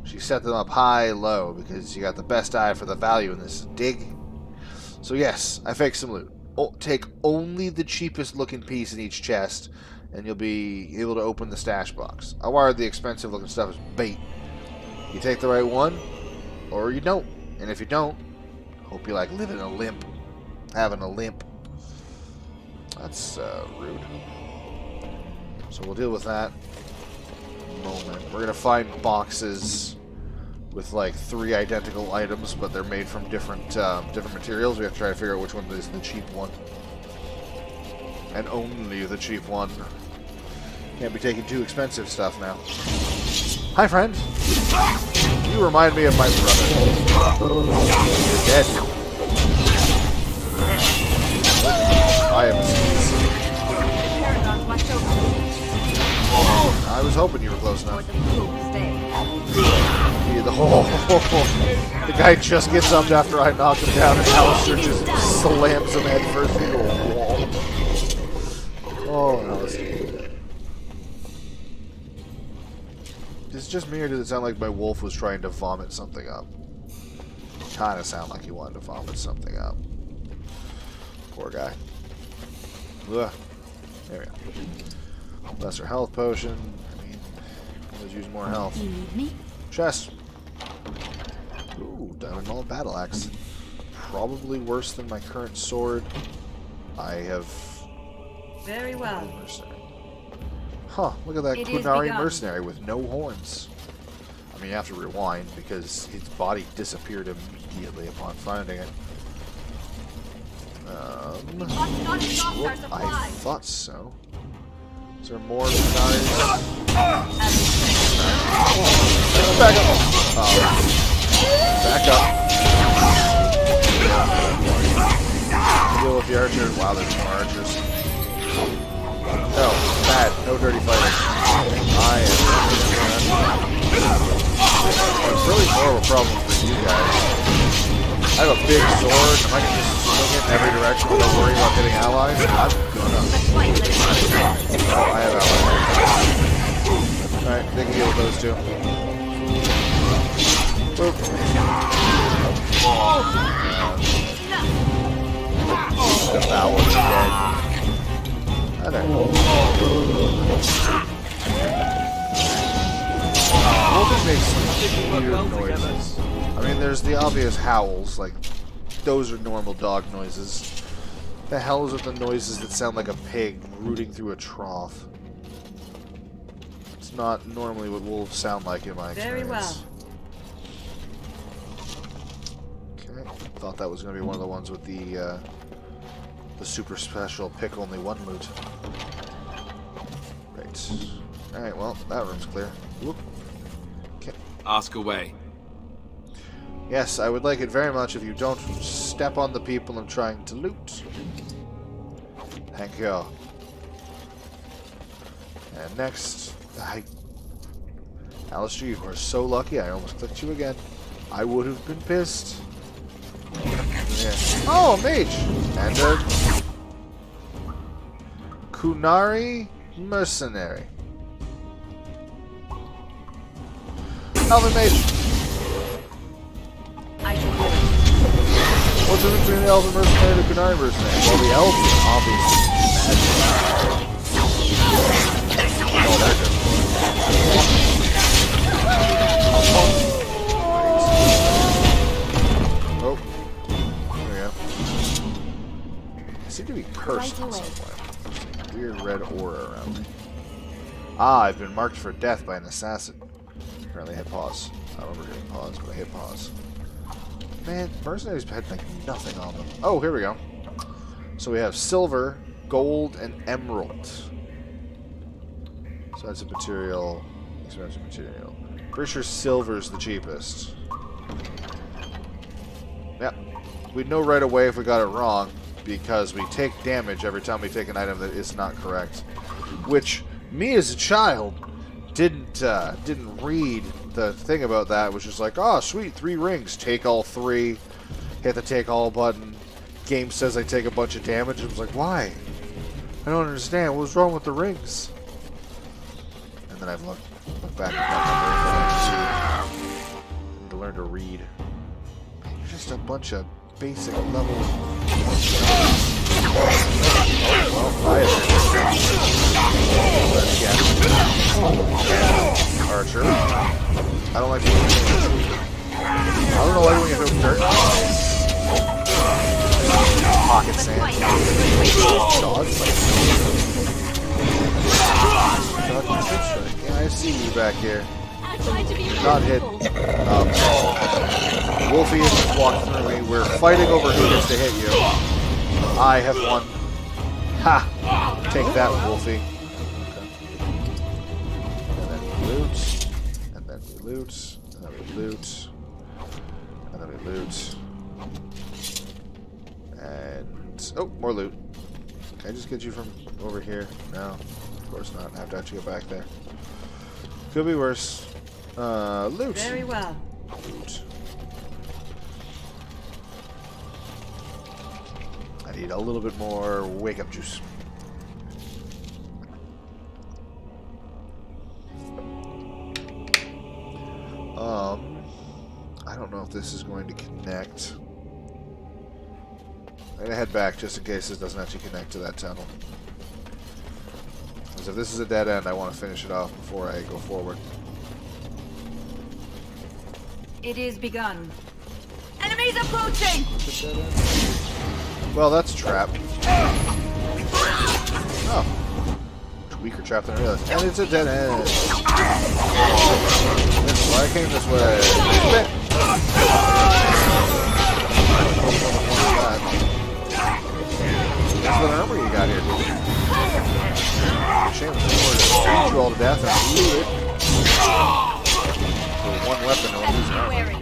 She set them up high, low, because you got the best eye for the value in this. Dig? So yes, I faked some loot. Take only the cheapest looking piece in each chest, and you'll be able to open the stash box. I wired the expensive looking stuff as bait. You take the right one, or you don't. And if you don't, hope you like living a limp. Having a limp. That's rude. So we'll deal with that in a moment. We're going to find boxes with like 3 identical items, but they're made from different materials. We have to try to figure out which one is the cheap one. And only the cheap one. Can't be taking too expensive stuff now. Hi, friend. You remind me of my brother. You're dead. I am I was hoping you were close enough. The guy just gets up after I knock him down, and Alistair just slams him head first into a wall. Oh, Alistair. Is it just me, or did it sound like my wolf was trying to vomit something up? Kind of sound like he wanted to vomit something up. Poor guy. Ugh. There we go. Lesser health potion. I mean, let's use more health. You need me? Chest. Ooh, diamond maul battle axe. Probably worse than my current sword. I have. Very well. Mercenary. Huh? Look at that Kunari mercenary with no horns. I mean, you have to rewind because his body disappeared immediately upon finding it. I thought so. Is there more guys? Back up. Back up. Deal with the archers. Wow, there's more archers. No, bad. No dirty fighting. I am. It's really more of a problem for you guys. I have a big sword. Am I going to just swing it in every direction without worrying about hitting allies? I'm gonna. Oh, I have allies. Alright, they can deal with those two. Boop. That one's dead. Oh, there. Wolfen makes weird noises. I mean, there's the obvious howls, like, those are normal dog noises. The hell is with the noises that sound like a pig rooting through a trough? It's not normally what wolves sound like in my experience. Very well. Okay, thought that was going to be one of the ones with the super special pick only one loot. Right. Alright, well, that room's clear. Whoop. Okay. Ask away. Yes, I would like it very much if you don't step on the people I'm trying to loot. Thank you. And next, Alistair, you are so lucky I almost clicked you again. I would have been pissed. Yeah. Oh, a mage! And a Kunari mercenary. Elven mage! What's the difference between the Elven mercenary and the Kunari mercenary? Well, the Elven obviously magic. Oh, that does. Oh, there we go. I seem to be cursed in some way. There's a weird red aura around me. Ah, I've been marked for death by an assassin. Apparently I hit pause. I don't remember hitting pause, but I hit pause. Man, mercenaries had like nothing on them. Oh, here we go. So we have silver, gold, and emerald. So that's a material, expensive material. Pretty sure silver's the cheapest. Yep. We'd know right away if we got it wrong, because we take damage every time we take an item that is not correct. Which, me as a child, didn't read the thing about that, which is like, oh, sweet, 3 rings, take all 3, hit the take all button. Game says I take a bunch of damage. I was like, why? I don't understand. What was wrong with the rings? And then I've looked back at that and to learn to read. Man, you're just a bunch of basic level. Well, I have Archer. I don't like to I don't know why when you throw dirt. Pocket sand. Dog. Yeah, I see you back here. Not hidden. Wolfie has just walked through me. We're fighting over who gets to hit you. I have won. Ha! Take that, Wolfie. Okay. And then we loot. And then we loot. And then we loot. And then we loot. And... oh, more loot. Can I just get you from over here? No, of course not. I have to actually go back there. Could be worse. Loot. Very well. Loot. I need a little bit more wake-up juice. I don't know if this is going to connect. I'm going to head back just in case this doesn't actually connect to that tunnel. Because if this is a dead end, I want to finish it off before I go forward. It is begun. Enemies approaching! Well, that's a trap. Oh. Much weaker trap than I realized. And it's a dead end. That's why I came this way. That's what armor you got here. Shame it's more to beat you all to death and loot it. For one weapon, no one loses armor.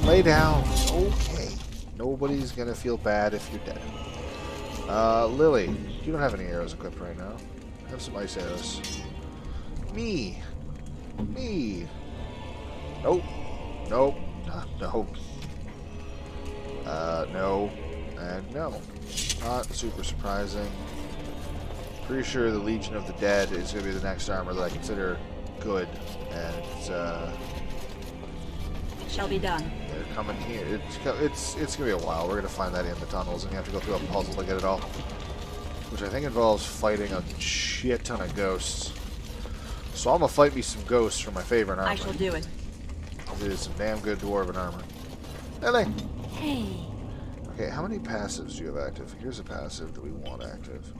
Lay down. Okay. Nobody's gonna feel bad if you're dead. Lily, you don't have any arrows equipped right now. Have some ice arrows. Me. Nope. Nope. No. No. And no. Not super surprising. Pretty sure the Legion of the Dead is going to be the next armor that I consider good. And shall be done. They're coming here. It's going to be a while. We're going to find that in the tunnels, and you have to go through a puzzle to get it all. Which I think involves fighting a shit ton of ghosts. So I'm going to fight me some ghosts for my favorite armor. I shall do it. It is some damn good dwarven armor. Hey. Hey. Okay, how many passives do you have active? Here's a passive that we want active.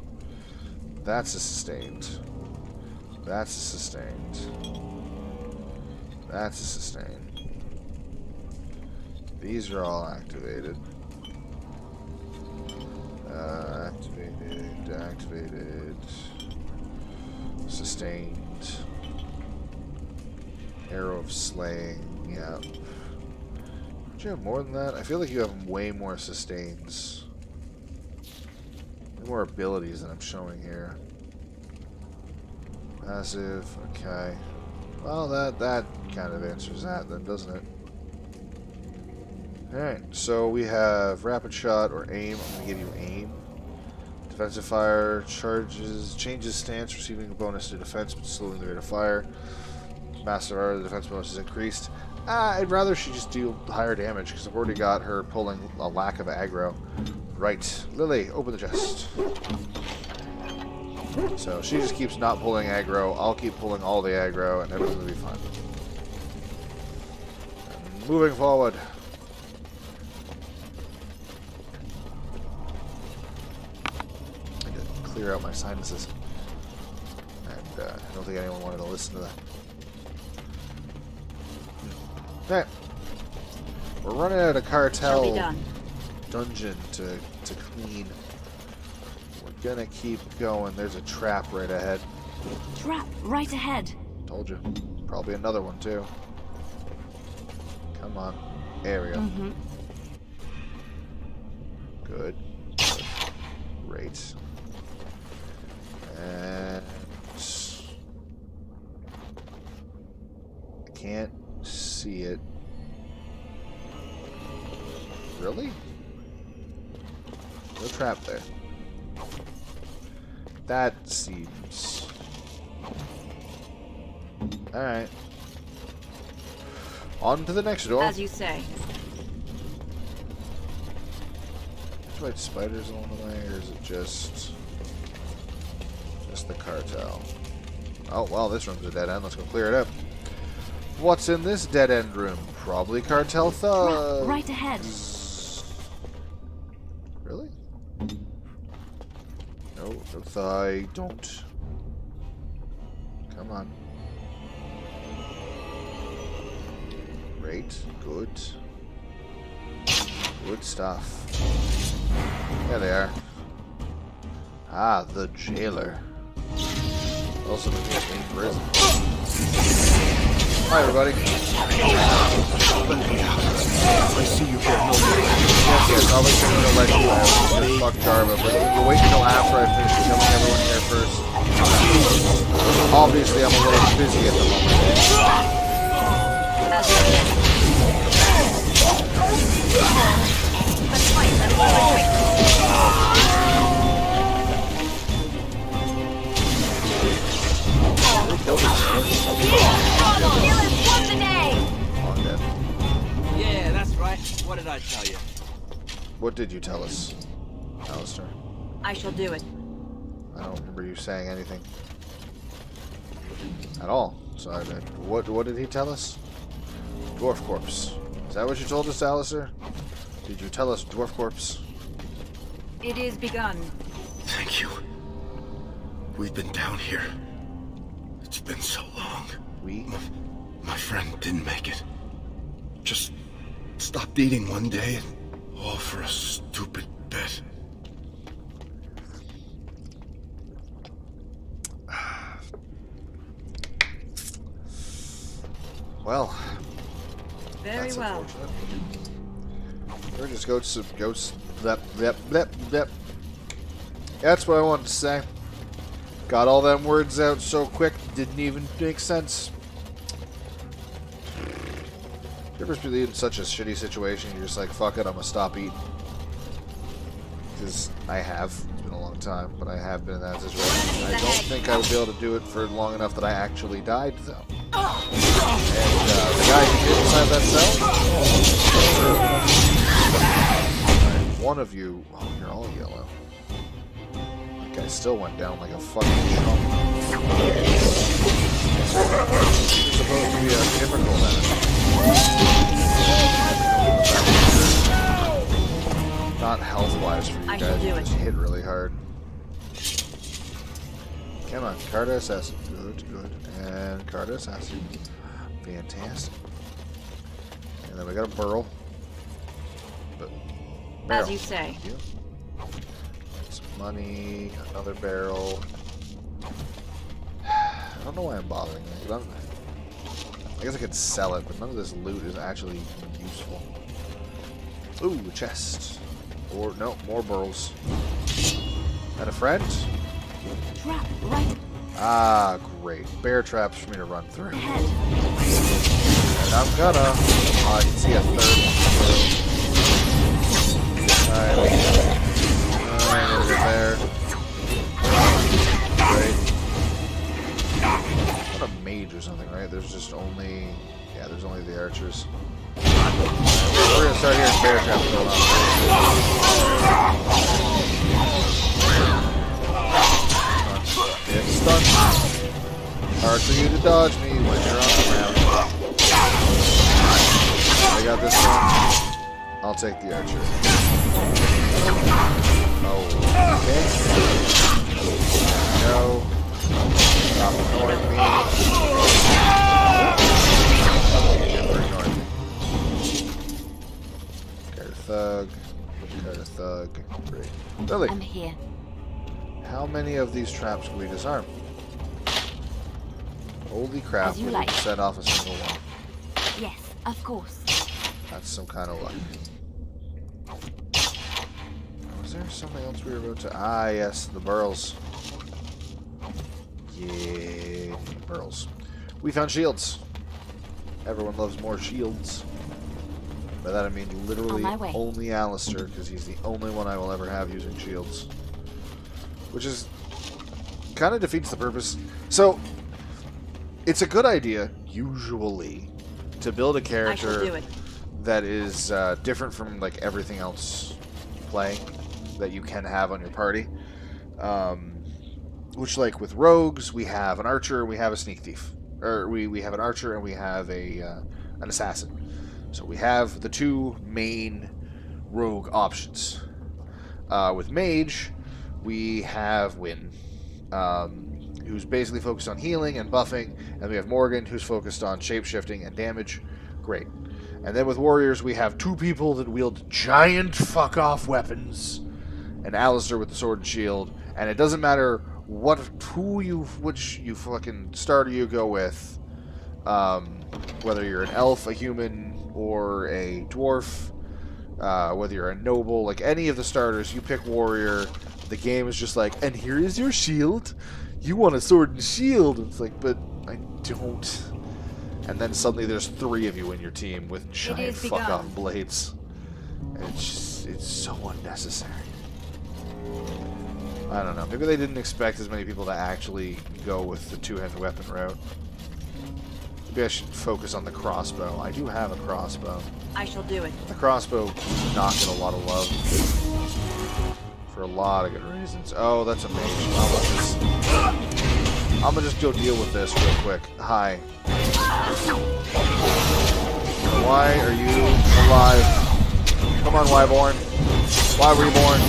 That's a sustained. That's a sustained. That's a sustained. These are all activated. Activated. Sustained. Arrow of Slaying. Yeah. Do you have more than that? I feel like you have way more sustains. More abilities than I'm showing here. Passive, okay. Well, that kind of answers that then, doesn't it? Alright, so we have Rapid Shot or Aim. I'm going to give you Aim. Defensive Fire, changes stance, receiving a bonus to defense, but slowing the rate of fire. Master Fire, the defense bonus is increased. I'd rather she just do higher damage, because I've already got her pulling a lack of aggro. Right. Lily, open the chest. So she just keeps not pulling aggro. I'll keep pulling all the aggro, and everything will be fine. And moving forward. I need to clear out my sinuses. And I don't think anyone wanted to listen to that. Okay. We're running out of cartel dungeon to clean. We're gonna keep going. There's a trap right ahead. Trap right ahead. Told you. Probably another one too. Come on. There we go. Good. Great. And I can't see it. Really? No trap there. That seems... Alright. On to the next door. As you say. Did you fight spiders along the way, or is it just the cartel? Oh, well, this room's a dead end. Let's go clear it up. What's in this dead end room? Probably cartel thugs. Right ahead. Really? No, I don't. Come on. Great, good. Good stuff. There they are. Ah, the jailer. Also the main prison. Hi, everybody. I see you for help. Yes, I'll let you out. Fuck Jarva, but we'll wait until after I finish killing everyone here first. Obviously, I'm a little busy at the moment. Yeah, that's right. What did I tell you? What did you tell us, Alistair? I shall do it. I don't remember you saying anything at all. So what did he tell us? Dwarf corpse. Is that what you told us, Alistair? Did you tell us dwarf corpse? It is begun. Thank you. We've been down here. It's been so long. My friend didn't make it. Just stopped eating one day, and all for a stupid bet. Well. Very well. We're just ghosts. That's what I wanted to say. Got all them words out so quick, didn't even make sense. You ever be in such a shitty situation, you're just like, fuck it, I'm gonna stop eating? Because I have. It's been a long time, but I have been in that situation. I don't think I would be able to do it for long enough that I actually died, though. And the guy who did inside that cell? Right, one of you... Oh, you're all yellow. That guy still went down like a fucking chump. You're supposed to be a typical enemy. Not health-wise for you guys, you just hit really hard. Come on, card assassin. Good, good. And card assassin. Fantastic. And then we got a burl. But barrel. As you say. Thank you. Some money, another barrel. I don't know why I'm bothering. I guess I could sell it, but none of this loot is actually useful. Ooh, a chest. Or, no, more burls. And a friend? Trap, right. Ah, great. Bear traps for me to run through. And I'm gonna... Oh, I can see a third one. Alright, over there. Great. Not a mage or something, right? There's just only... Yeah, there's only the archers. We're gonna start hearing bear traps going on. It's stunned. Hard for you to dodge me when you're on the ground. I got this one. I'll take the archer. Oh, okay. No. Stop ignoring me. Card a thug. Card a thug. Great. Really? I'm here. How many of these traps can we disarm? Holy crap, we didn't set off a single one. Yes, of course. That's some kind of luck. Was there something else we were about to... Ah, yes, the burls. Yeah, burls. We found shields. Everyone loves more shields. By that I mean literally only Alistair, because he's the only one I will ever have using shields. Which is... kind of defeats the purpose. So, it's a good idea, usually, to build a character that is different from like everything else playing that you can have on your party. Which, like with rogues, we have an archer, we have a sneak thief, or we have an archer and we have a an assassin. So we have the two main rogue options. With mage, we have Wynn, who's basically focused on healing and buffing, and we have Morgan, who's focused on shape-shifting and damage. Great. And then with warriors, we have two people that wield giant fuck-off weapons, and Alistair with the sword and shield, and it doesn't matter which you fucking starter you go with, whether you're an elf, a human, or a dwarf, whether you're a noble, like any of the starters, you pick warrior. The game is just like, and here is your shield. You want a sword and shield. It's like, but I don't. And then suddenly there's three of you in your team with giant fuck-off blades. And it's so unnecessary. I don't know. Maybe they didn't expect as many people to actually go with the two-handed weapon route. Maybe I should focus on the crossbow. I do have a crossbow. I shall do it. The crossbow does not get a lot of love. For a lot of good reasons. Oh, that's a mage. I'm gonna just go deal with this real quick. Hi. Why are you alive? Come on, Wyborn. Why were you born?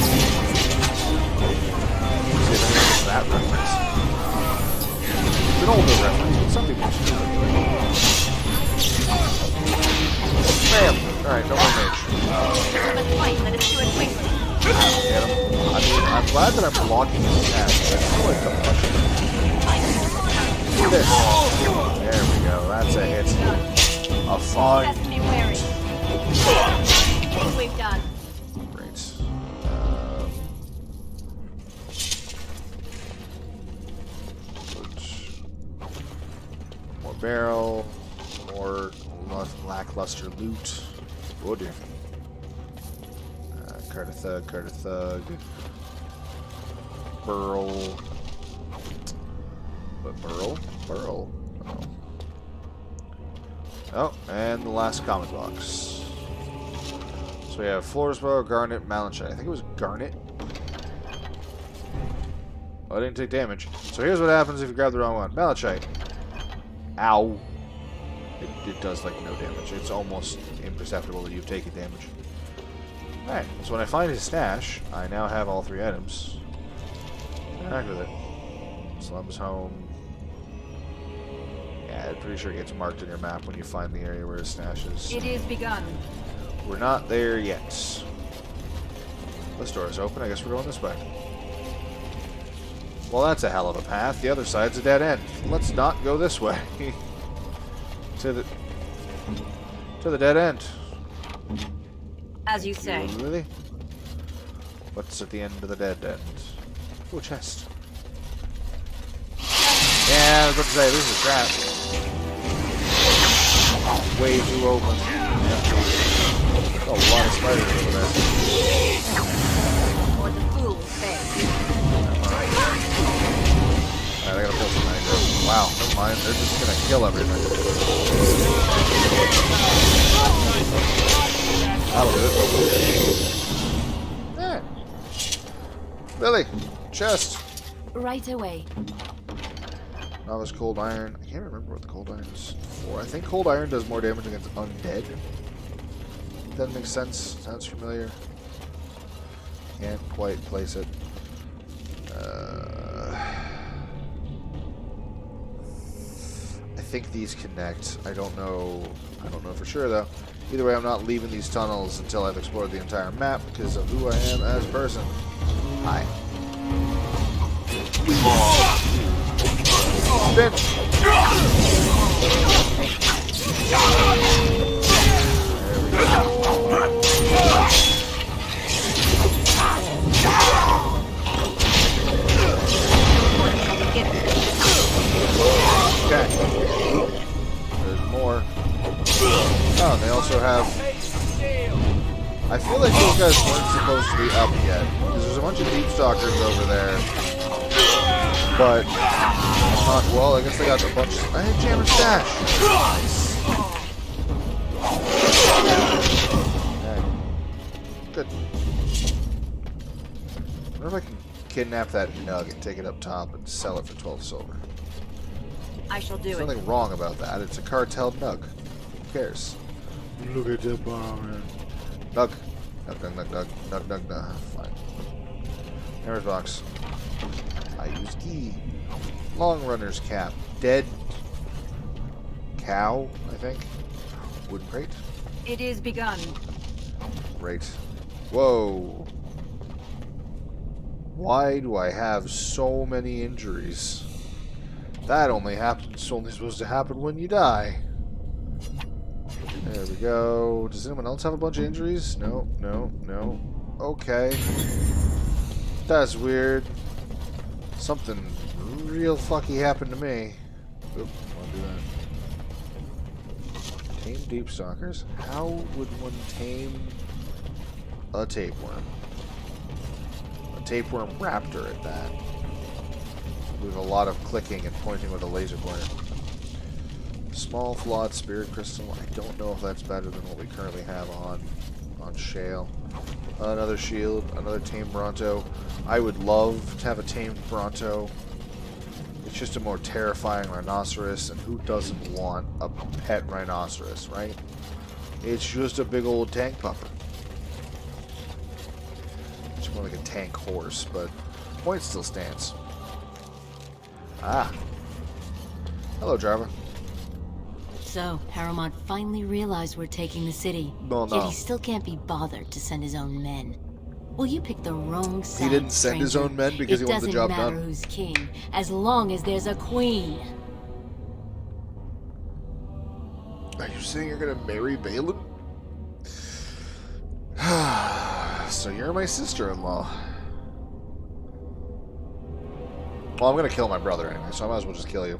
See if anyone gets that reference. It's an older reference, but some people should do it. Bam! Alright, no more mage. Let us do it quickly. Get him. I mean, I'm glad that I'm blocking his attack. I feel like the fuck. Do this. There we go. That's a hit. A fun. We've done. Great. barrel. More lackluster loot. Oh dear. Carter Thug. Burl. But Burl? Oh, and the last common box. So we have Floresbow, Garnet, Malachite. I think it was Garnet. Oh, I didn't take damage. So here's what happens if you grab the wrong one. Malachite. Ow. It does like no damage. It's almost imperceptible that you've taken damage. Alright, so when I find his stash, I now have all 3 items. Interact with it. Slum's home. Yeah, I'm pretty sure it gets marked on your map when you find the area where his stash is. It is begun. We're not there yet. This door is open. I guess we're going this way. Well, that's a hell of a path. The other side's a dead end. Let's not go this way. To the dead end. As you say. Really? What's at the end of the dead end? Oh, a chest. Yeah, I was about to say, this is a trap. Way too open. Yeah. A lot of spiders over there. For the fool's sake. Alright, I gotta pull some aggro. Wow, never mind. They're just gonna kill everything. That'll do it. Yeah. Lily, chest. Right away. Novice cold iron. I can't remember what the cold iron is for. I think cold iron does more damage against undead. That makes sense. Sounds familiar. Can't quite place it. I think these connect. I don't know for sure though. Either way, I'm not leaving these tunnels until I've explored the entire map because of who I am as a person. Hi. Bitch. Okay. There's more. Oh, and they also have... I feel like those guys weren't supposed to be up yet. Because there's a bunch of deep stalkers over there. But... well, I guess they got a bunch... I had Jammer's stash! Okay. Good. I wonder if I can kidnap that nug and take it up top and sell it for 12 silver. I shall do There's nothing wrong about that. It's a cartel nug. Who cares? Look at that bomb. Nug. Nug. Fine. Hammer's box. I use key. Long runner's cap. Dead cow, I think. Wooden crate. It is begun. Great. Whoa. Why do I have so many injuries? That only happens. It's only supposed to happen when you die. There we go. Does anyone else have a bunch of injuries? No. Okay. That's weird. Something real fucky happened to me. Oop, I won't do that. Tame deep stalkers. How would one tame a tapeworm? A tapeworm raptor at that. With a lot of clicking and pointing with a laser pointer. Small flawed spirit crystal. I don't know if that's better than what we currently have on Shale. Another shield, another tamed Bronto. I would love to have a tamed Bronto. It's just a more terrifying rhinoceros, and who doesn't want a pet rhinoceros, right? It's just a big old tank pupper. It's more like a tank horse, but the point still stands. Ah. Hello, driver. So, Paramount finally realized we're taking the city. No. Yet he still can't be bothered to send his own men. Well, you picked the wrong side, He didn't send his own men because he wanted the job done? It doesn't matter who's king, as long as there's a queen. Are you saying you're gonna marry Balin? So you're my sister-in-law. Well, I'm gonna kill my brother anyway, so I might as well just kill you.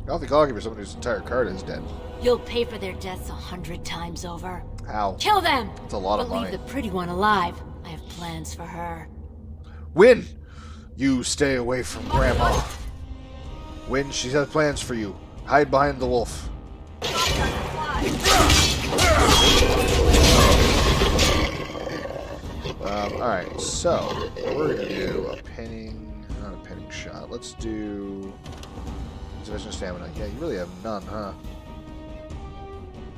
Awfully cocky for someone whose entire card is dead. You'll pay for their deaths 100 times over. How? Kill them! That's a lot of money. But leave the pretty one alive. I have plans for her. Win! You stay away from Grandma. Win, she has plans for you. Hide behind the wolf. Alright, so we're going to do a pinning, not a pinning shot. Let's do sufficient stamina. Yeah, you really have none, huh?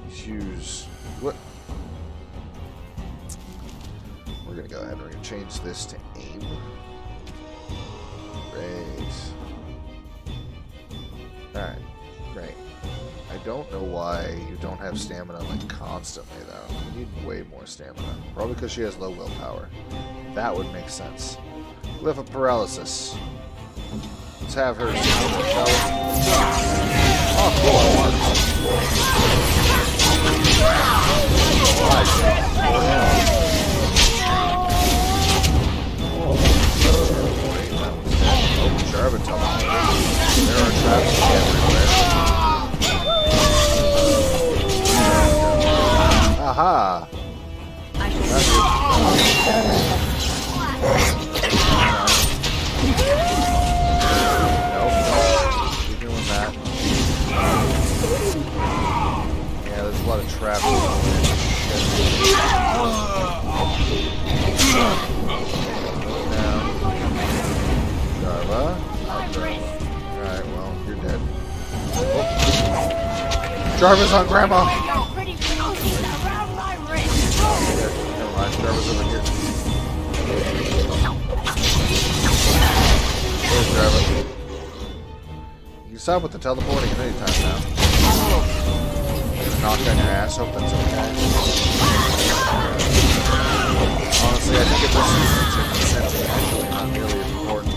Hughes. What? We're going to go ahead and we're going to change this to aim. Great. Alright, great. I don't know why you don't have stamina like constantly though. You need way more stamina. Probably because she has low willpower. That would make sense. Whiff of paralysis. Let's have her. Oh, There are traps everywhere. Aha! Nope. Keep doing that. Yeah, there's a lot of traps. Jarva. Alright, well, you're dead. Oh. Jarva's on Grandma! Never mind, Jarva's over here. There's Jarva. You can stop with the teleporting at any time now. I'm gonna knock down your ass, hope that's okay. Honestly, I think if this is consenting, actually not nearly as important.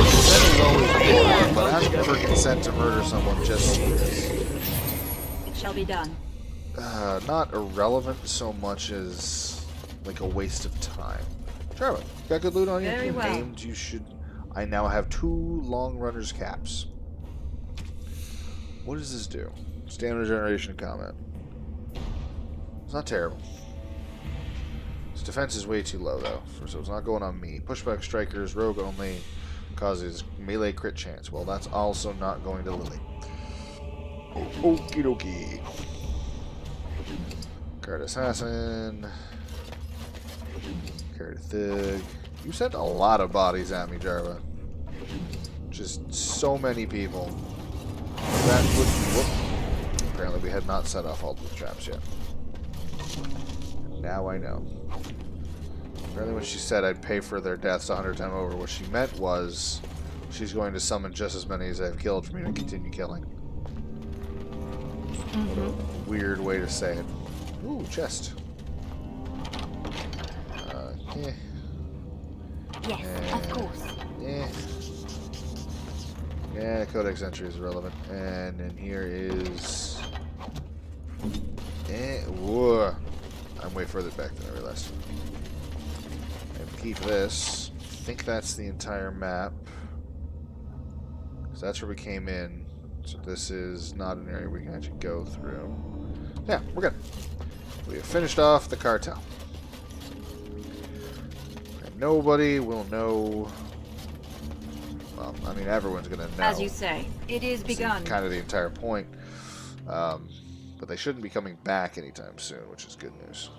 Consent is always important, but ask never consent to murder someone just because. It shall be done. Not irrelevant so much as like a waste of time. Jarva, you got good loot on you? Very well. Aimed, you should. I now have 2 long runners caps. What does this do? Stamina generation comment. It's not terrible. His defense is way too low though, so it's not going on me. Pushback strikers, rogue only, causes melee crit chance. Well, that's also not going to Lily. Okie dokie. Guard assassin. Carrot Thig. You sent a lot of bodies at me, Jarva. Just so many people. That would. Whoop. Apparently, we had not set off all the traps yet. Now I know. Apparently, when she said I'd pay for their deaths 100 times over, what she meant was she's going to summon just as many as I've killed for me to continue killing. What a weird way to say it. Ooh, chest. Yeah. Yes, of course. Yeah. Yeah, codex entry is irrelevant. And then here is. Whoa. I'm way further back than I realized. And keep this. I think that's the entire map. So that's where we came in. So this is not an area we can actually go through. Yeah, we're good. We have finished off the cartel. And nobody will know. Well, I mean, everyone's going to know. As you say, it is begun. Kind of the entire point. But they shouldn't be coming back anytime soon, which is good news.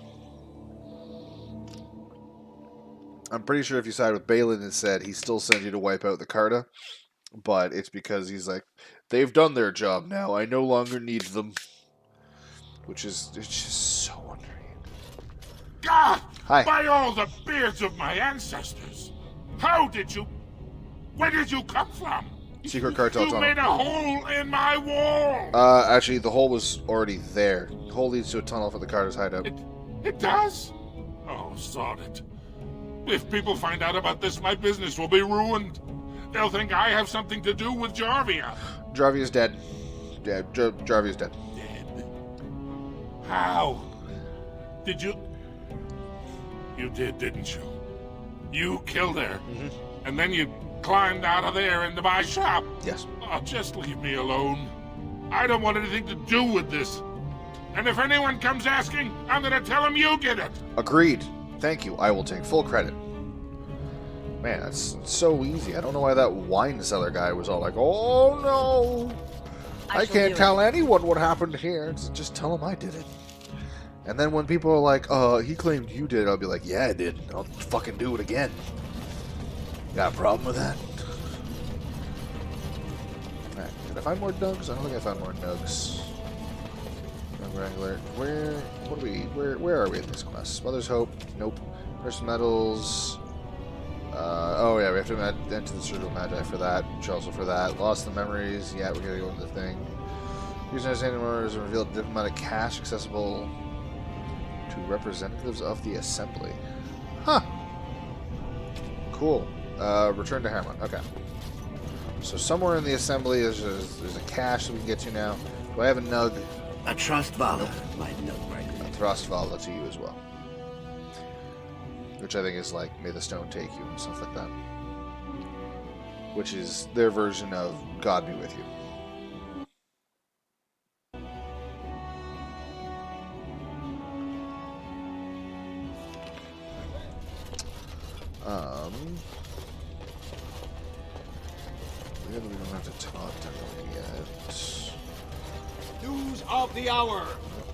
I'm pretty sure if you side with Balin and said he still sends you to wipe out the Carta, but it's because he's like, they've done their job now. I no longer need them. Which is, it's just so unreal. God! Hi. By all the beards of my ancestors! How did you... Where did you come from? Secret cartel You tunnel. made a hole in my wall! Actually, the hole was already there. The hole leads to a tunnel for the Carter's hideout. It does? Oh, sod it. If people find out about this, my business will be ruined. They'll think I have something to do with Jarvia. Jarvia's dead. Yeah, Jarvia's dead. How? Did you... You did, didn't you? You killed her. And then you climbed out of there into my shop. Yes. Oh, just leave me alone. I don't want anything to do with this. And if anyone comes asking, I'm gonna tell them you did it. Agreed. Thank you. I will take full credit. Man, that's so easy. I don't know why that wine cellar guy was all like, oh no, I can't tell anyone what happened here. Just tell him I did it. And then when people are like, he claimed you did it, I'll be like, yeah, I did. I'll fucking do it again. Got a problem with that? Alright, did I find more nugs? I don't think I found more nugs. Regular. Where are we in this quest? Mother's Hope? Nope. First Metals. Oh yeah, we have to enter the Surgical Magi for that. Also for that. Lost the Memories. Yeah, we gotta go into the thing. Using understanding orders and revealed diplomatic cache accessible to representatives of the Assembly. Huh. Cool. Return to Harmon. Okay. So somewhere in the Assembly there's a cache that we can get to now. Do I have a nug? I trust Vala, my nug breaker. I trust Vala to you as well. Which I think is like, may the stone take you and stuff like that. Which is their version of God be with you. We don't have to talk to them yet. News of the hour.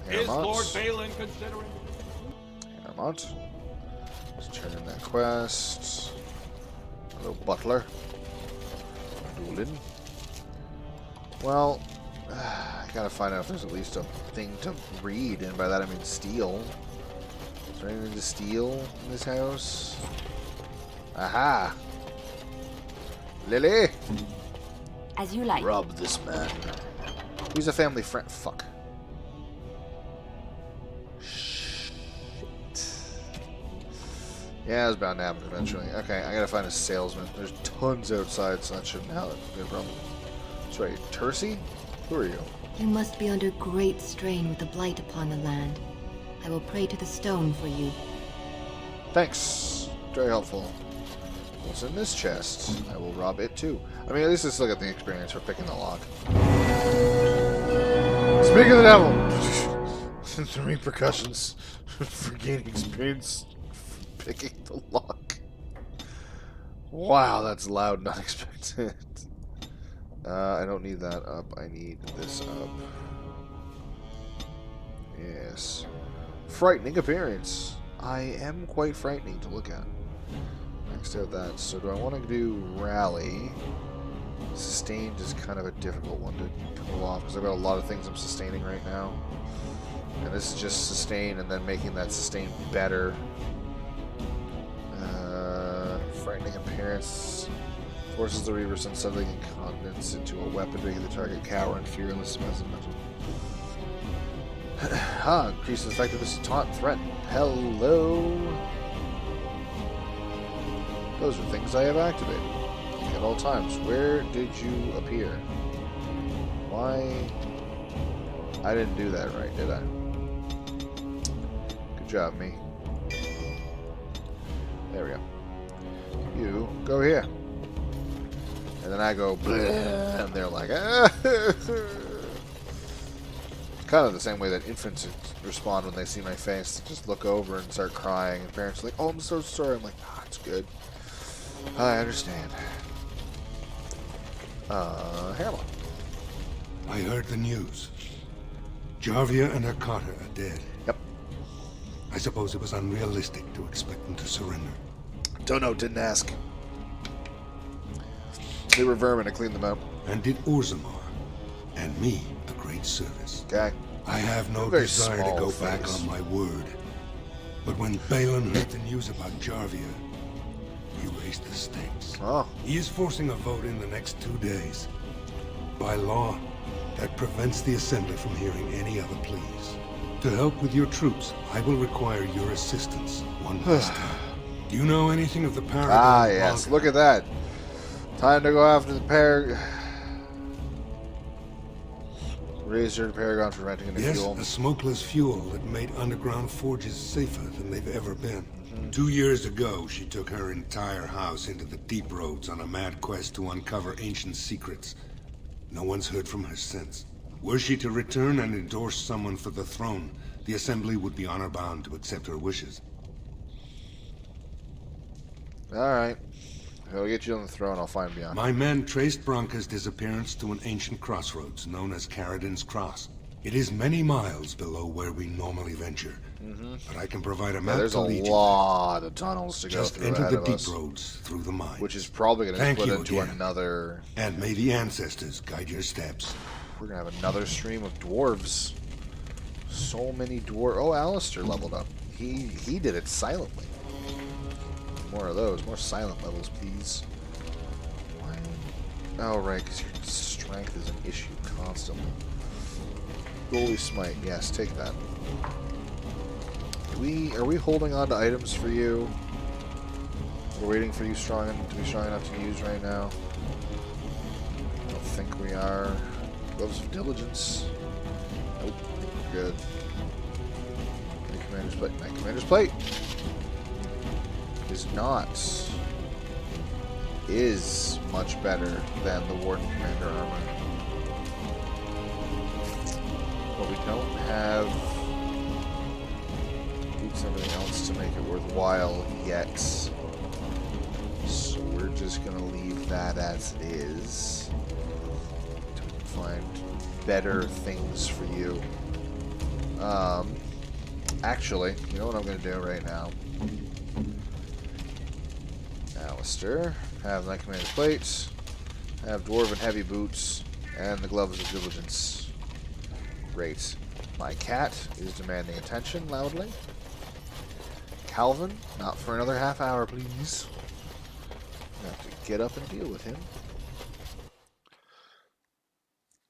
Is Harmont. Lord Balin considering? Harmont. Let's turn in that quest. Hello, Butler. Doolin. Well, I gotta find out if there's at least a thing to read, and by that I mean steal. Is there anything to steal in this house? Aha! Lily! As you like. Rob this man. He's a family friend. Fuck. Shit. Yeah, it was bound to happen eventually. Okay, I gotta find a salesman. There's tons outside, so that shouldn't be a problem. That's right. Tercy? Who are you? You must be under great strain with the blight upon the land. I will pray to the stone for you. Thanks. Very helpful. What's in this chest? I will rob it too. I mean, at least let's look at the experience for picking the lock. Speak of the devil! The repercussions for gaining experience for picking the lock. Wow, that's loud and unexpected. I don't need that up. I need this up. Yes. Frightening appearance. I am quite frightening to look at. Next out that. So do I want to do rally? Sustained is kind of a difficult one to pull off because I've got a lot of things I'm sustaining right now. And this is just sustain and then making that sustain better. Frightening appearance forces the Reaver's unsettling incontinence into a weapon, making the target cower and fearless as mental. Increases effectiveness to taunt threat. Hello. Those are things I have activated at all times. Where did you appear? Why? I didn't do that right, did I? Good job, me. There we go. You go here. And then I go, bleh, and they're like, ah. Kind of the same way that infants respond when they see my face. They just look over and start crying. And parents are like, oh, I'm so sorry. I'm like, ah, it's good. I understand. Hammer. I heard the news. Jarvia and her carter are dead. Yep. I suppose it was unrealistic to expect them to surrender. Don't know, didn't ask. They were vermin, I cleaned them out. And did Orzammar and me a great service. Okay. I have no desire to go back on my word. But when Balin heard the news about Jarvia, he raised the stakes. Oh. He is forcing a vote in the next 2 days. By law, that prevents the Assembly from hearing any other pleas. To help with your troops, I will require your assistance one last time. Do you know anything of the Paragon? Ah, yes. Look at that. Time to go after the Raised her to Paragon for renting into fuel. Yes, a smokeless fuel that made underground forges safer than they've ever been. 2 years ago, she took her entire house into the deep roads on a mad quest to uncover ancient secrets. No one's heard from her since. Were she to return and endorse someone for the throne, the Assembly would be honor-bound to accept her wishes. Alright. I'll get you on the throne, I'll find beyond. My men traced Branca's disappearance to an ancient crossroads known as Caradin's Cross. It is many miles below where we normally venture. But I can provide a map there's to a lead you. lot of tunnels to go Just through enter ahead the of deep us, roads through the mines. which is probably going to Thank split you into again. another... And may the ancestors guide your steps. We're going to have another stream of dwarves. So many dwarves. Oh, Alistair leveled up. He did it silently. More of those. More silent levels, please. Why? Oh, right, because your strength is an issue constantly. Goalie Smite. Yes, take that. Are we holding on to items for you? We're waiting for you to be strong enough to use right now. I don't think we are. Gloves of Diligence. Nope, I think we're good. Knight Commander's Plate. Knight Commander's Plate is much better than the Warden Commander armor. But we don't have something else to make it worthwhile yet. So we're just gonna leave that as it is. Until we can find better things for you. Actually, you know what I'm gonna do right now? Alistair, have Knight Commander's Plates, have Dwarven Heavy Boots, and the Gloves of Diligence. Great. My cat is demanding attention loudly. Calvin, not for another half hour, please. I have to get up and deal with him.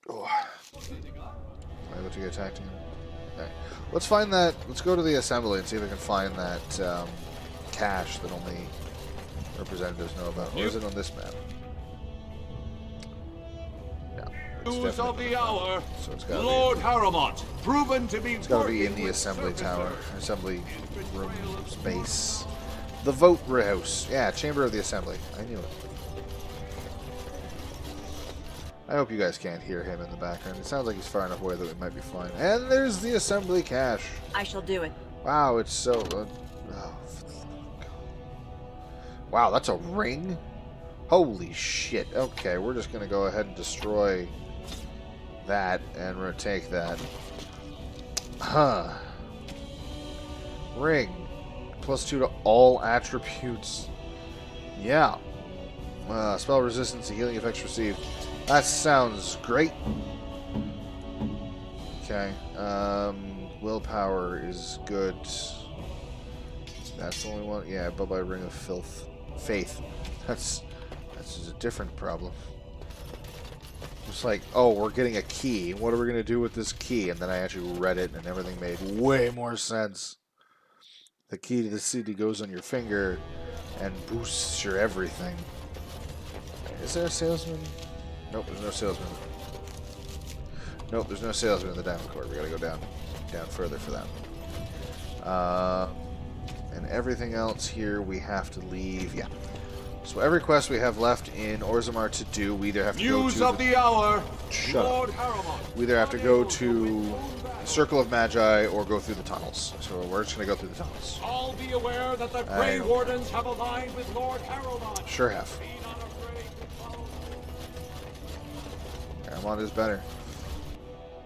Oh. I able to get attacked again? Okay. Let's find that. Let's go to the assembly and see if we can find that cache that only representatives know about. Or is it on this map? News of the hour. So it's got Lord Harrowmont, proven to be. It's got to be in the assembly tower, assembly room space, the vote house. Yeah, chamber of the assembly. I knew it. I hope you guys can't hear him in the background. It sounds like he's far enough away that we might be fine. And there's the assembly cache. I shall do it. Wow, it's so. Wow, that's a ring. Holy shit. Okay, we're just gonna go ahead and destroy that, and we're gonna take that. Huh. Ring. +2 to all attributes. Yeah. Spell resistance to healing effects received. That sounds great. Okay. Willpower is good. That's the only one. Yeah, Bye-bye Ring of Faith. That's just a different problem. It's like, oh, we're getting a key. What are we going to do with this key? And then I actually read it, and everything made way more sense. The key to the city goes on your finger and boosts your everything. Is there a salesman? Nope, there's no salesman. Nope, there's no salesman in the diamond court. We got to go down further for that. And everything else here we have to leave. Yeah. So every quest we have left in Orzammar to do, we either have to go to News of the hour. Shut Lord up. Harrowmont. We either have to go to the Circle of Magi or go through the tunnels. So we're just going to go through the tunnels. All be aware that the Grey Wardens have aligned with Lord Harrowmont. Sure have. Harrowmont is better.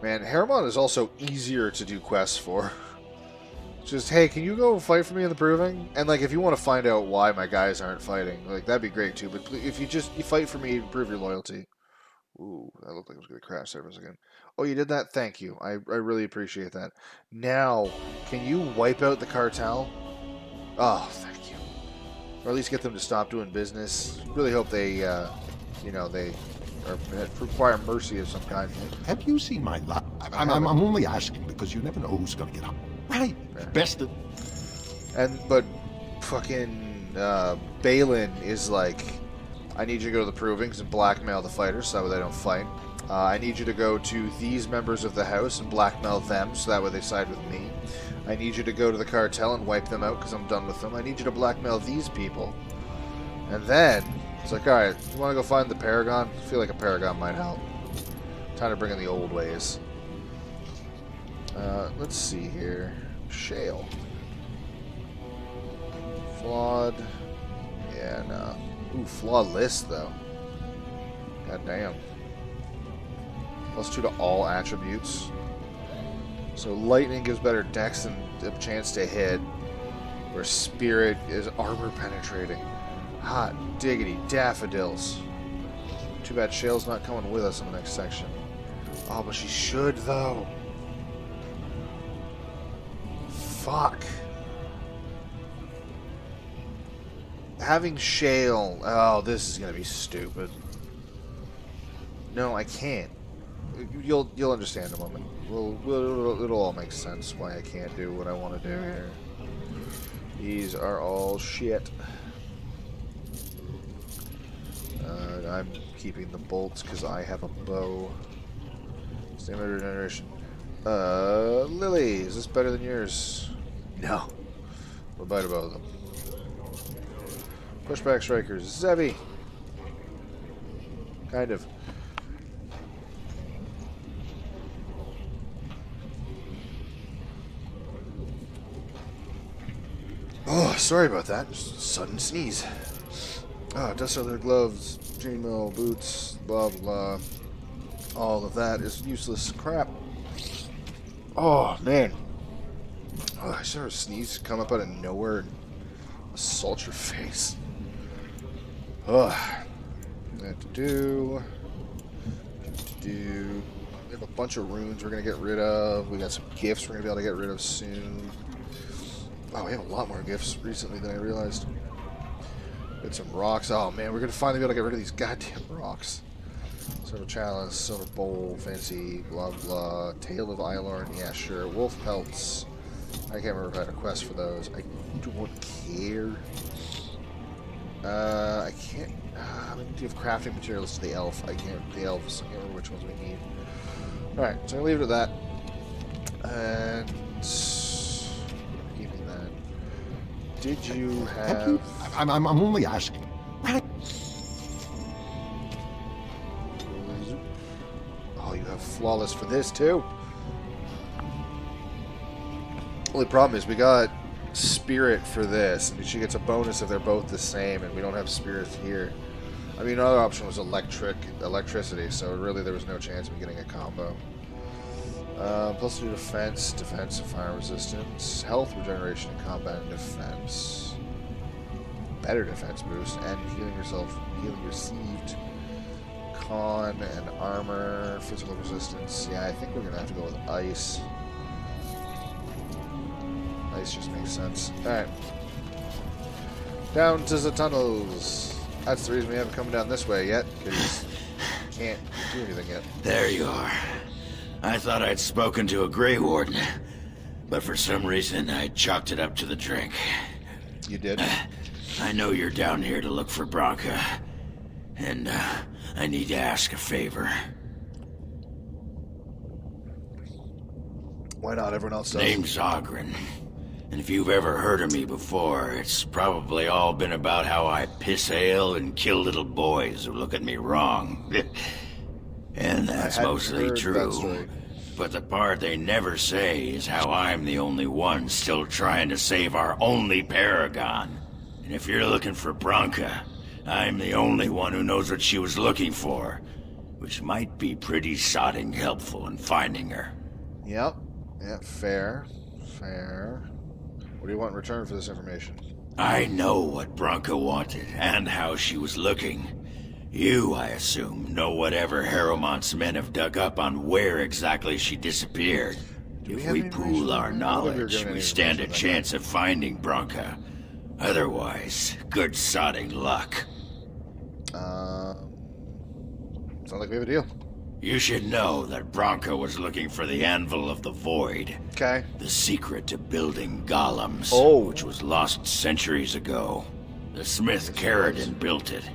Man, Harrowmont is also easier to do quests for. Just, hey, can you go fight for me in the Proving? And, like, if you want to find out why my guys aren't fighting, like, that'd be great, too. But if you fight for me and prove your loyalty. Ooh, that looked like it was going to crash servers again. Oh, you did that? Thank you. I really appreciate that. Now, can you wipe out the cartel? Oh, thank you. Or at least get them to stop doing business. Really hope they, they require mercy of some kind. Have you seen my lot? I'm only asking because you never know who's going to get up. Right. Best of... But fucking Balin is like, I need you to go to the Provings and blackmail the fighters so that way they don't fight. I need you to go to these members of the house and blackmail them, so that way they side with me. I need you to go to the cartel and wipe them out, because I'm done with them. I need you to blackmail these people. And then, it's like, alright, you want to go find the Paragon? I feel like a Paragon might help. Time to bring in the old ways. Let's see here. Shale. Flawed. Yeah, no. Ooh, flawed list, though. God damn. +2 to all attributes. So lightning gives better dex and a chance to hit. Where spirit is armor penetrating. Hot diggity daffodils. Too bad Shale's not coming with us in the next section. Oh, but she should, though. Fuck. Having Shale... Oh, this is gonna be stupid. No, I can't. You'll understand in a moment. It'll all make sense why I can't do what I want to do here. These are all shit. I'm keeping the bolts because I have a bow. Stamina regeneration. Lily, is this better than yours? No. We'll bite about them. Pushback strikers. Zevi. Kind of. Oh, sorry about that. Just a sudden sneeze. Dust other gloves, chainmail, boots, blah blah. All of that is useless crap. Oh man. Oh, I saw a sneeze come up out of nowhere and assault your face. Ugh. What to do? We have a bunch of runes we're gonna get rid of. We got some gifts we're gonna be able to get rid of soon. Oh, we have a lot more gifts recently than I realized. Got some rocks. Oh man, we're gonna finally be able to get rid of these goddamn rocks. Silver chalice, silver bowl, fancy, blah blah. Tail of Eilorn, yeah sure. Wolf pelts. I can't remember if I had a quest for those. I don't care. I can't. I'm gonna give crafting materials to the elf. I can't. The elves. I can't remember which ones we need. All right, so I'm gonna leave it at that. And keeping that. Did you have? I'm only asking. Oh, you have flawless for this too. Only problem is we got spirit for this, and she gets a bonus if they're both the same, and we don't have spirit here. I mean, another option was electricity, so really there was no chance of me getting a combo. +2 defense, defense and fire resistance, health regeneration, combat and defense, better defense boost, and healing received, con and armor, physical resistance. Yeah, I think we're gonna have to go with ice. Ice just makes sense. Alright. Down to the tunnels. That's the reason we haven't come down this way yet, because we can't do anything yet. There you are. I thought I'd spoken to a Grey Warden, but for some reason I chalked it up to the drink. You did? I know you're down here to look for Branka, and I need to ask a favor. Why not? Everyone else does. Name's Ogren. And if you've ever heard of me before, it's probably all been about how I piss ale and kill little boys who look at me wrong. And that's mostly true. But the part they never say is how I'm the only one still trying to save our only Paragon. And if you're looking for Branka, I'm the only one who knows what she was looking for, which might be pretty sodding helpful in finding her. Yep. Yeah, fair. Fair. What do you want in return for this information? I know what Branka wanted, and how she was looking. You, I assume, know whatever Harrowmont's men have dug up on where exactly she disappeared. If we pool our knowledge, we stand a chance of finding Branka. Otherwise, good sodding luck. Sounds like we have a deal. You should know that Branka was looking for the Anvil of the Void. Okay. The secret to building golems, which was lost centuries ago. The smith Caradon built it.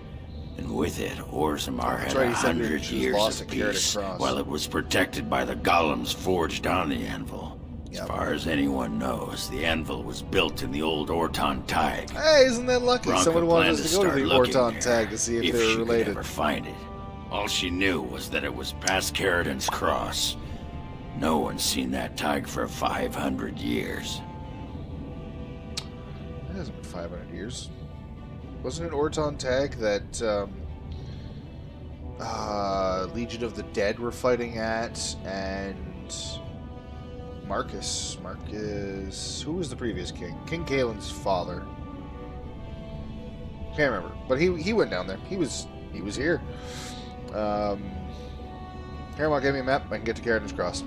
And with it, Orzammar had 100 years of peace, while it was protected by the golems forged on the anvil. As far as anyone knows, the anvil was built in the old Orton Tag. Hey, isn't that lucky? Branka Someone wanted us to go to start the looking Orton there, Tag to see if they were she related. could ever find it. All she knew was that it was past Caridon's cross. No one's seen that tag for 500 years. It hasn't been 500 years. Wasn't it Orton Tag that Legion of the Dead were fighting at, and Marcus, who was the previous king? King Kaelin's father. Can't remember, but he went down there. He was here. Here, give me a map. I can get to Caridon's Cross.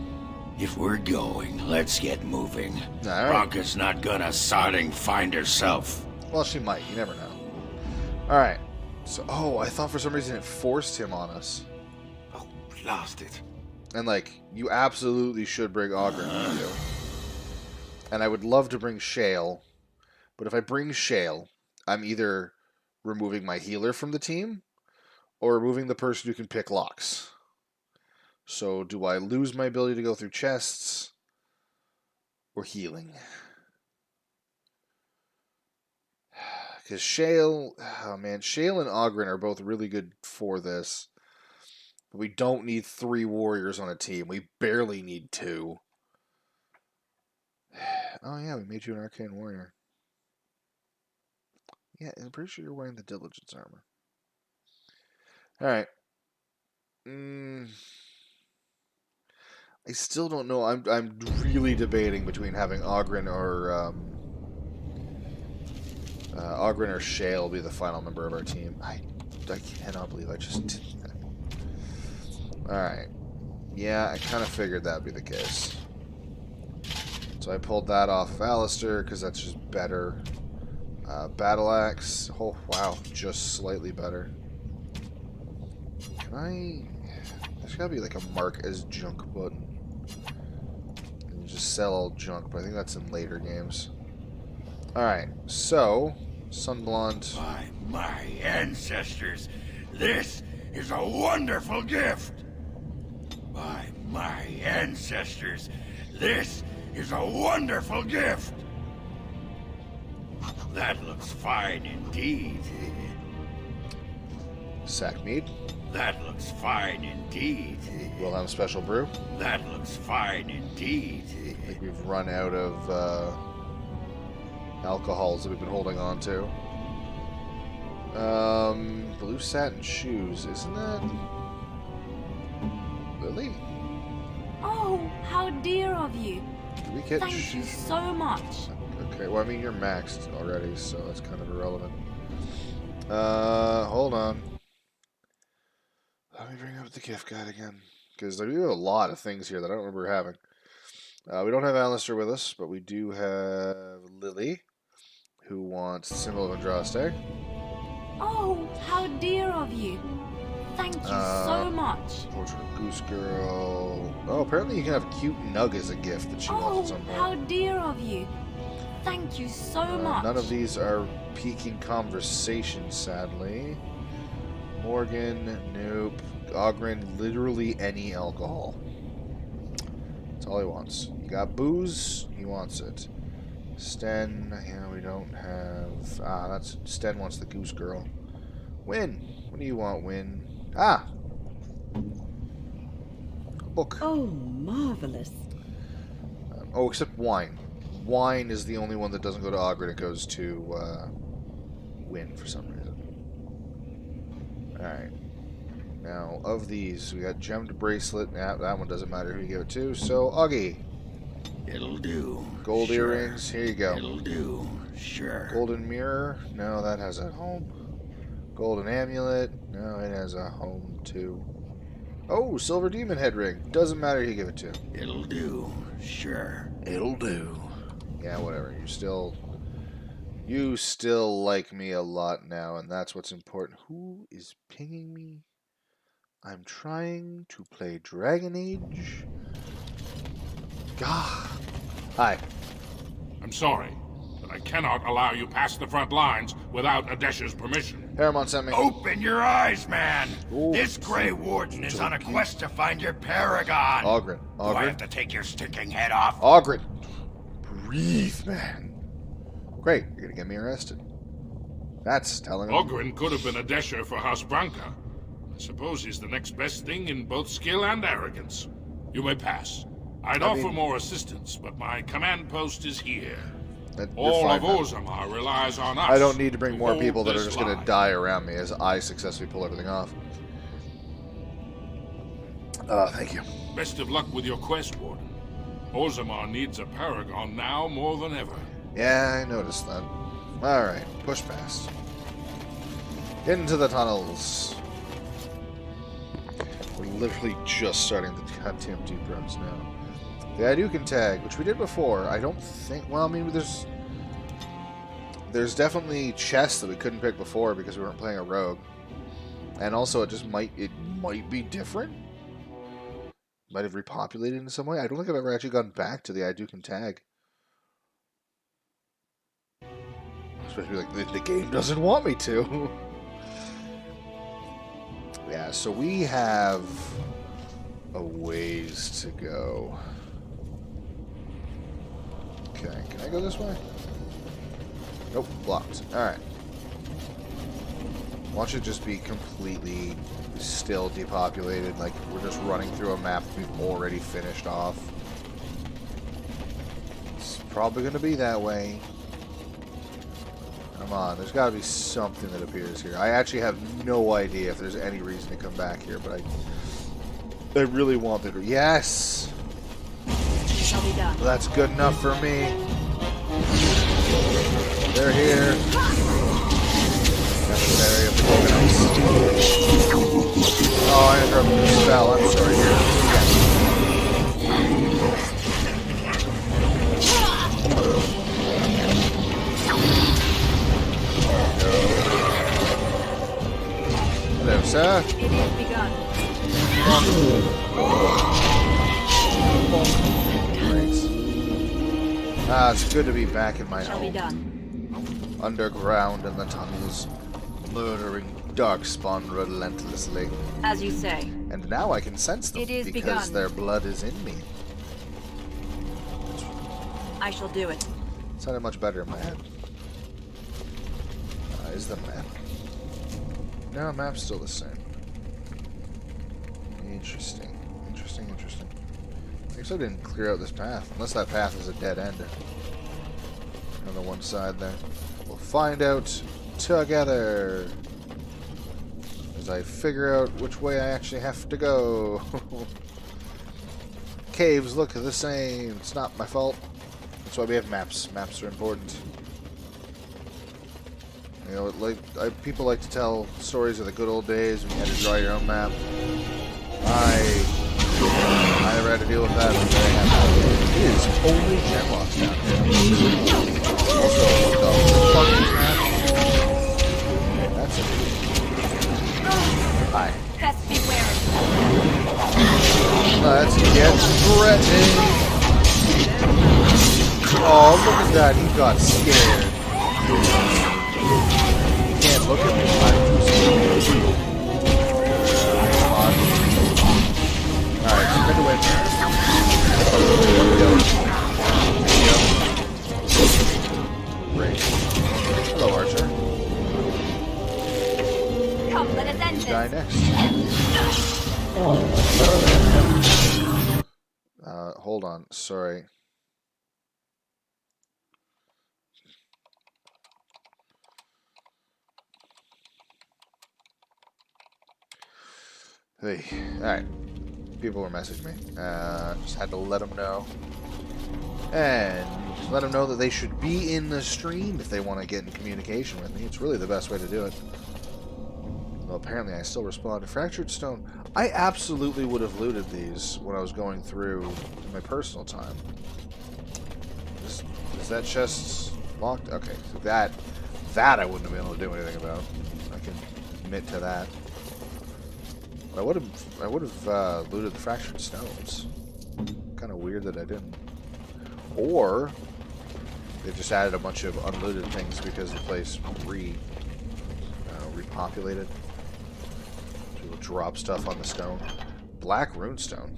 If we're going, let's get moving. All right. Branka's not gonna sodding find herself. Well, she might. You never know. All right. So, I thought for some reason it forced him on us. Oh, blast it. And, like, you absolutely should bring Ogren with you. And I would love to bring Shale. But if I bring Shale, I'm either removing my healer from the team or removing the person who can pick locks. So, do I lose my ability to go through chests or healing? Because Shale and Ogren are both really good for this. We don't need 3 warriors on a team. We barely need 2. Oh yeah, we made you an arcane warrior. Yeah, I'm pretty sure you're wearing the diligence armor. Alright. I still don't know. I'm really debating between having Ogren or Shale be the final member of our team. I cannot believe I just did that. Alright. Yeah, I kind of figured that would be the case. So I pulled that off of Alistair, because that's just better. Battle Axe. Oh, wow. Just slightly better. Can I... There's got to be like a mark as junk button. And just sell all junk, but I think that's in later games. Alright, so... Sunblonde. By my ancestors, this is a wonderful gift. By my ancestors, this is a wonderful gift. That looks fine indeed. Sackmead. That looks fine indeed. Wilhelm Special Brew. That looks fine indeed. I think we've run out of alcohols that we've been holding on to. Blue satin shoes. Isn't that Lily? Oh, how dear of you. Did we get Thank you so much. Okay, well, I mean, you're maxed already, so that's kind of irrelevant. Hold on. Let me bring up the gift guide again. Because we have a lot of things here that I don't remember having. We don't have Alistair with us, but we do have Lily, who wants the symbol of Andraste. Oh, how dear of you. Thank you so much. Portrait of Goose Girl. Oh, apparently you can have Cute Nug as a gift that she wants at some point. How dear of you. Thank you so much. None of these are piquing conversation, sadly. Morgan, nope. Ogren, literally any alcohol. That's all he wants. You got booze, he wants it. Sten, yeah, we don't have... that's... Sten wants the Goose Girl. Win. What do you want, Win? A book. Oh, marvelous. Except wine. Wine is the only one that doesn't go to Ogren. It goes to Win for some reason. Alright. Now, of these, we got Gemmed Bracelet. Nah, that one doesn't matter who you give it to. So, Augie. It'll do. Gold earrings. Here you go. It'll do. Sure. Golden mirror. No, that has a home. Golden amulet. No, it has a home too. Oh, silver demon head ring. Doesn't matter who you give it to. It'll do. Sure. It'll do. Yeah, whatever. You still like me a lot now, and that's what's important. Who is pinging me? I'm trying to play Dragon Age. Gah. Hi. I'm sorry, but I cannot allow you past the front lines without Adesh's permission. Paramount sent me. Open your eyes, man. Ooh. This Grey Warden is on a quest to find your paragon. Ogren. Do I have to take your stinking head off? Ogren. Breathe, man. Great. You're gonna get me arrested. That's telling him. Ogren could have been Adesha for House Branca. I suppose he's the next best thing in both skill and arrogance. You may pass. I'd offer more assistance, but my command post is here. All of Orzammar relies on us. I don't need to bring more people that are just going to die around me as I successfully pull everything off. Thank you. Best of luck with your quest, Warden. Orzammar needs a paragon now more than ever. Yeah, I noticed that. Alright, push past. Into the tunnels. We're literally just starting the goddamn deep roads now. The Hadouken tag, which we did before, I don't think... Well, I mean, there's definitely chests that we couldn't pick before because we weren't playing a rogue. And also, it might be different. Might have repopulated in some way. I don't think I've ever actually gone back to the Hadouken tag. Especially like, the game doesn't want me to. Yeah, so we have a ways to go. Okay, can I go this way? Nope, blocked. Alright. Watch it just be completely still depopulated, like we're just running through a map we've already finished off. It's probably going to be that way. Come on, there's got to be something that appears here. I actually have no idea if there's any reason to come back here, but I really want it. Yes! Shall be done. Well, that's good enough for me. They're here. Necessary of the organized. Oh, I interrupted the spell. I'm sorry. Hello, sir. It is begun. It's good to be back in my Shall be home. done. Underground in the tunnels, murdering Darkspawn relentlessly. As you say. And now I can sense them It is because begun. their blood is in me. I shall do it. Sounded much better in my head. Is the map? No, map's still the same. Interesting. Interesting, interesting. I guess I didn't clear out this path, unless that path is a dead end on the one side there. We'll find out together as I figure out which way I actually have to go. Caves look the same. It's not my fault. That's why we have maps. Maps are important. You know, people like to tell stories of the good old days when you had to draw your own map. I never had to deal with that. I'm very happy. It is only Genlocks down here. Also, the fucking map. That's it. Hi. Best be wary. Let's get threatening. Oh, look at that. He got scared. He can't look at me. I'm too scared. Come on. Alright, spin the wind. Great. Hello, Archer. Come, let us end Who's this. die next? Hold on. Sorry. Hey, alright. People were messaging me. Just had to let them know. And let them know that they should be in the stream if they want to get in communication with me. It's really the best way to do it. Well, apparently I still respond to Fractured Stone. I absolutely would have looted these when I was going through my personal time. Is that chest locked? Okay, so that I wouldn't have been able to do anything about. I can admit to that. I would have looted the Fractured Stones. Kind of weird that I didn't. Or They just added a bunch of unlooted things because the place repopulated. People drop stuff on the stone. Black runestone.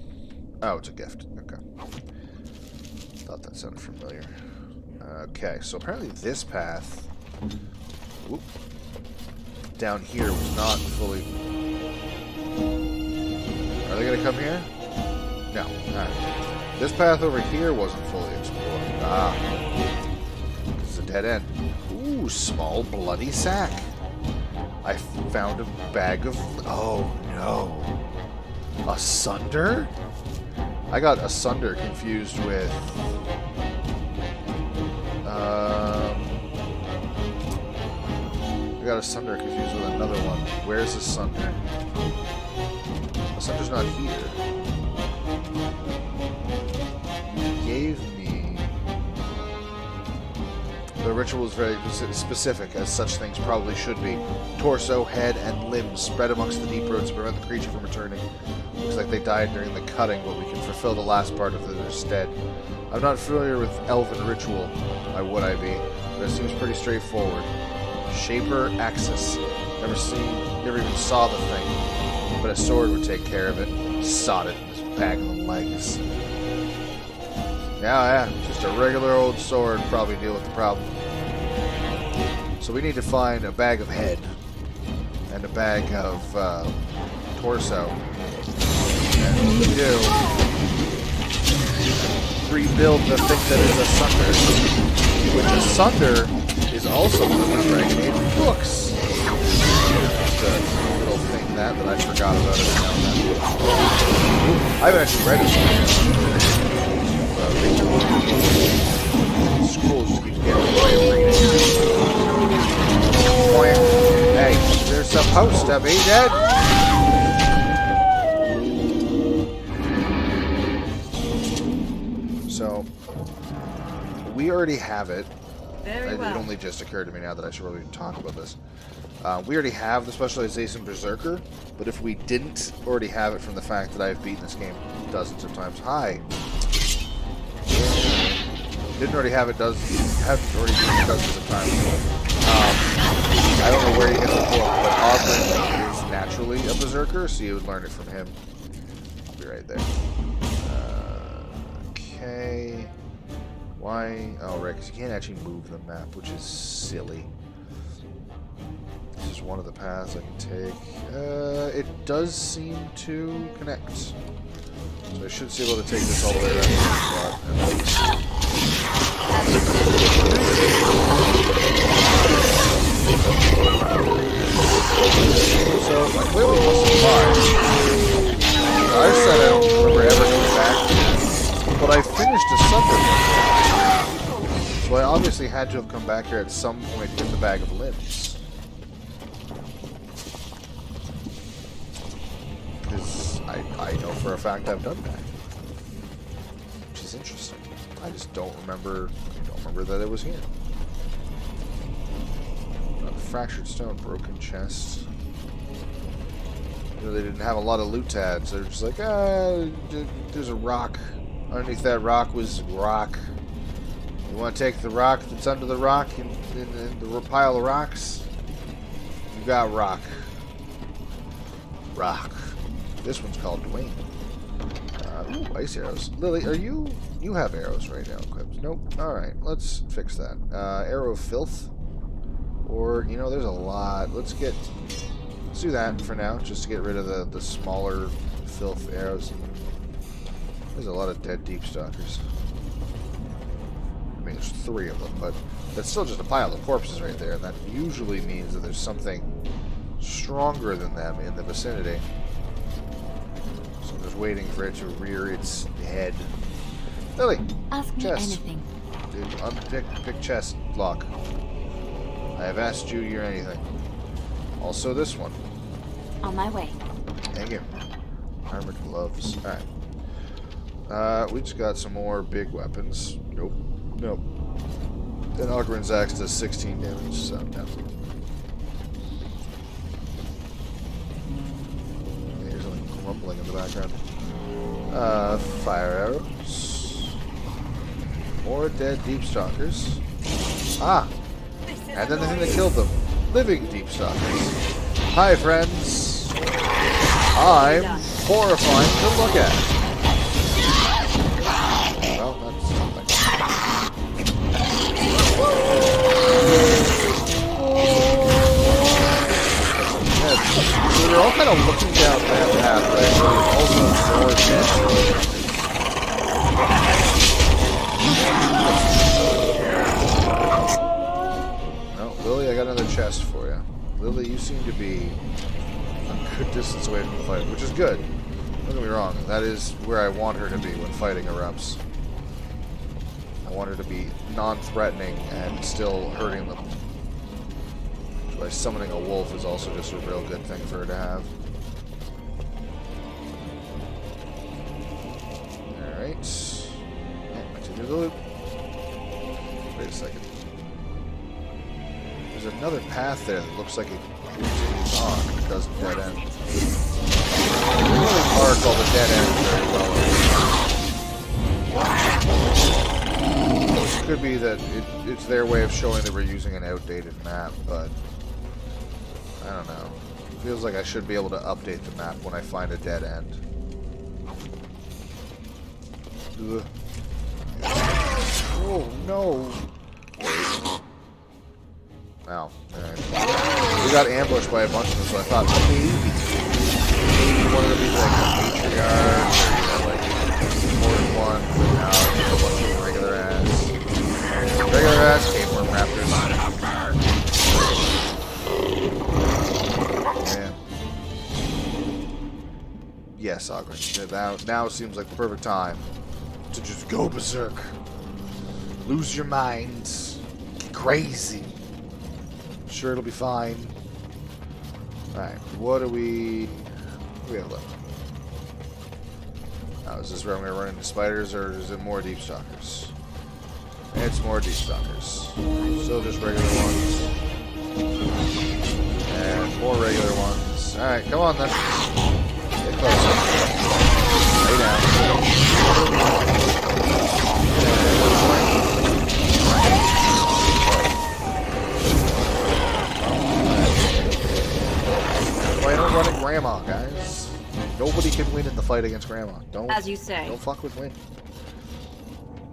Oh, it's a gift. Okay. Thought that sounded familiar. Okay, so apparently this path down here was not fully... Are they going to come here? No. Alright. This path over here wasn't fully explored. This is a dead end. Ooh, small bloody sack. I found a bag of... Oh, no. Asunder? I got Asunder confused with... I got Asunder confused with another one. Where's Asunder? Asunder's not here. He gave me... The ritual is very specific, as such things probably should be. Torso, head, and limbs spread amongst the deep roots to prevent the creature from returning. Looks like they died during the cutting, but we can fulfill the last part of their stead. I'm not familiar with elven ritual. Why would I be? But it seems pretty straightforward. Shaper Axis. Never even saw the thing. But a sword would take care of it. Sod it in this bag of legs. Yeah, just a regular old sword probably deal with the problem. So we need to find a bag of head and a bag of torso. And what we do, rebuild the thing that is Asunder. Which Asunder is also one of the dragon books. Just a little thing that I forgot about it now and then. I haven't actually read it. Scrolls just keep getting away. Hey, they're supposed to be dead. So, we already have it. It only just occurred to me now that I should really talk about this. We already have the specialization Berserker, but if we didn't already have it from the fact that I've beaten this game dozens of times, didn't already have it, haven't already beaten it dozens of times. I don't know where you get the book, but Ogren is naturally a Berserker, so you would learn it from him. I'll be right there. Okay. Why? Oh, right, because you can't actually move the map, which is silly. This is one of the paths I can take. It does seem to connect. So I should be able to take this all the way around the spot. So, I clearly wasn't fine. I said I don't remember ever going back, but I finished Asunder. So I obviously had to have come back here at some point to get the bag of limbs. Because I know for a fact I've done that. Which is interesting. I just don't remember that it was here. Fractured stone, broken chest. You know, they didn't have a lot of loot tabs. They're just like, there's a rock. Underneath that rock was rock. You want to take the rock that's under the rock and the pile of rocks? You got rock. Rock. This one's called Dwayne. Ooh, ice arrows. Lily, you have arrows right now equipped? Nope. Alright, let's fix that. Arrow of filth. Or, you know, there's a lot. Let's do that for now, just to get rid of the smaller filth arrows. There's a lot of dead deep stalkers. I mean, there's 3 of them, but that's still just a pile of corpses right there, and that usually means that there's something stronger than them in the vicinity. So I'm just waiting for it to rear its head. Lily! Ask me anything. Dude, pick chest lock. I have asked you your anything. Also this one. On my way. Thank you. Armored gloves. Alright. We just got some more big weapons. Nope. And Ogren's axe does 16 damage, so no. There's something grumbling in the background. Fire arrows. More dead deep stalkers. Ah. And then the thing that killed them. Living deep stalkers. Hi, friends. I'm horrifying to look at. Well, that's something. Yeah, so they're all kind of looking down that path, right? So there's also more dead. Lily, I got another chest for you. Lily, you seem to be a good distance away from the fight, which is good. Don't get me wrong, that is where I want her to be when fighting erupts. I want her to be non-threatening and still hurting them. Which by summoning a wolf is also just a real good thing for her to have. Alright. And continue the loop. Wait a second. There's another path there that looks like it continues on, but it doesn't dead end. They really mark all the dead ends very well. It could be that it's their way of showing that we're using an outdated map, but I don't know. It feels like I should be able to update the map when I find a dead end. Ugh. Oh no! Wow. Alright. We got ambushed by a bunch of them, so I thought maybe one of them would be like a matriarch, or like more than one, but now a bunch of regular ass. Regular ass caveworm raptors. Man. Yes, Ogren. Now seems like the perfect time to just go berserk. Lose your mind. Get crazy. Sure, it'll be fine. Alright, what do we have left? Now, is this where I'm going to run into spiders, or is it more deep stalkers? It's more deep stalkers. Still just regular ones. And more regular ones. Alright, come on then. Get closer. Lay down. Run at Grandma, guys. Nobody can win in the fight against Grandma. Don't, as you say. Don't fuck with Win.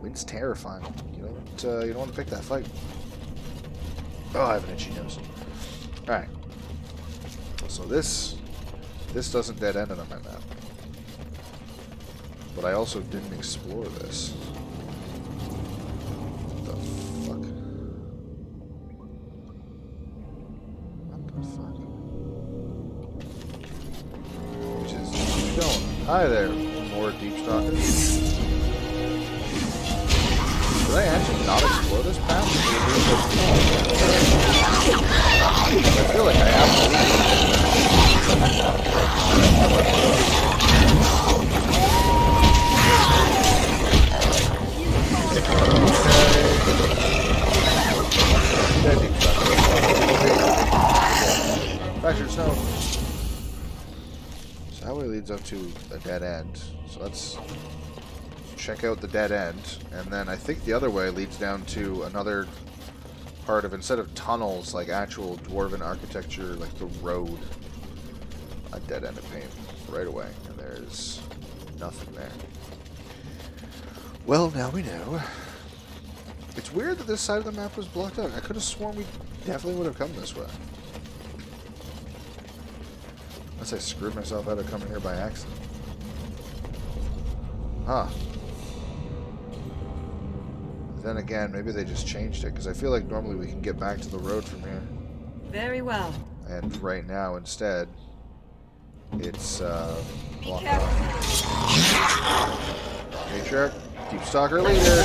Win's terrifying. You don't want to pick that fight. Oh, I have an itchy nose. All right. So this doesn't dead end on my map, but I also didn't explore this. What the fuck? Hi there, more deep stalkers. Did I actually not explore this path? I feel like I absolutely. Fractured snow. That way leads up to a dead end. So let's check out the dead end. And then I think the other way leads down to another part of, instead of tunnels, like actual dwarven architecture, like the road. A dead end of pain right away. And there's nothing there. Well, now we know. It's weird that this side of the map was blocked out. I could have sworn we definitely would have come this way. Unless I screwed myself out of coming here by accident. Huh. Then again, maybe they just changed it, because I feel like normally we can get back to the road from here. Very well. And right now, instead, it's blocked off. Matriarch, Deep Stalker leader.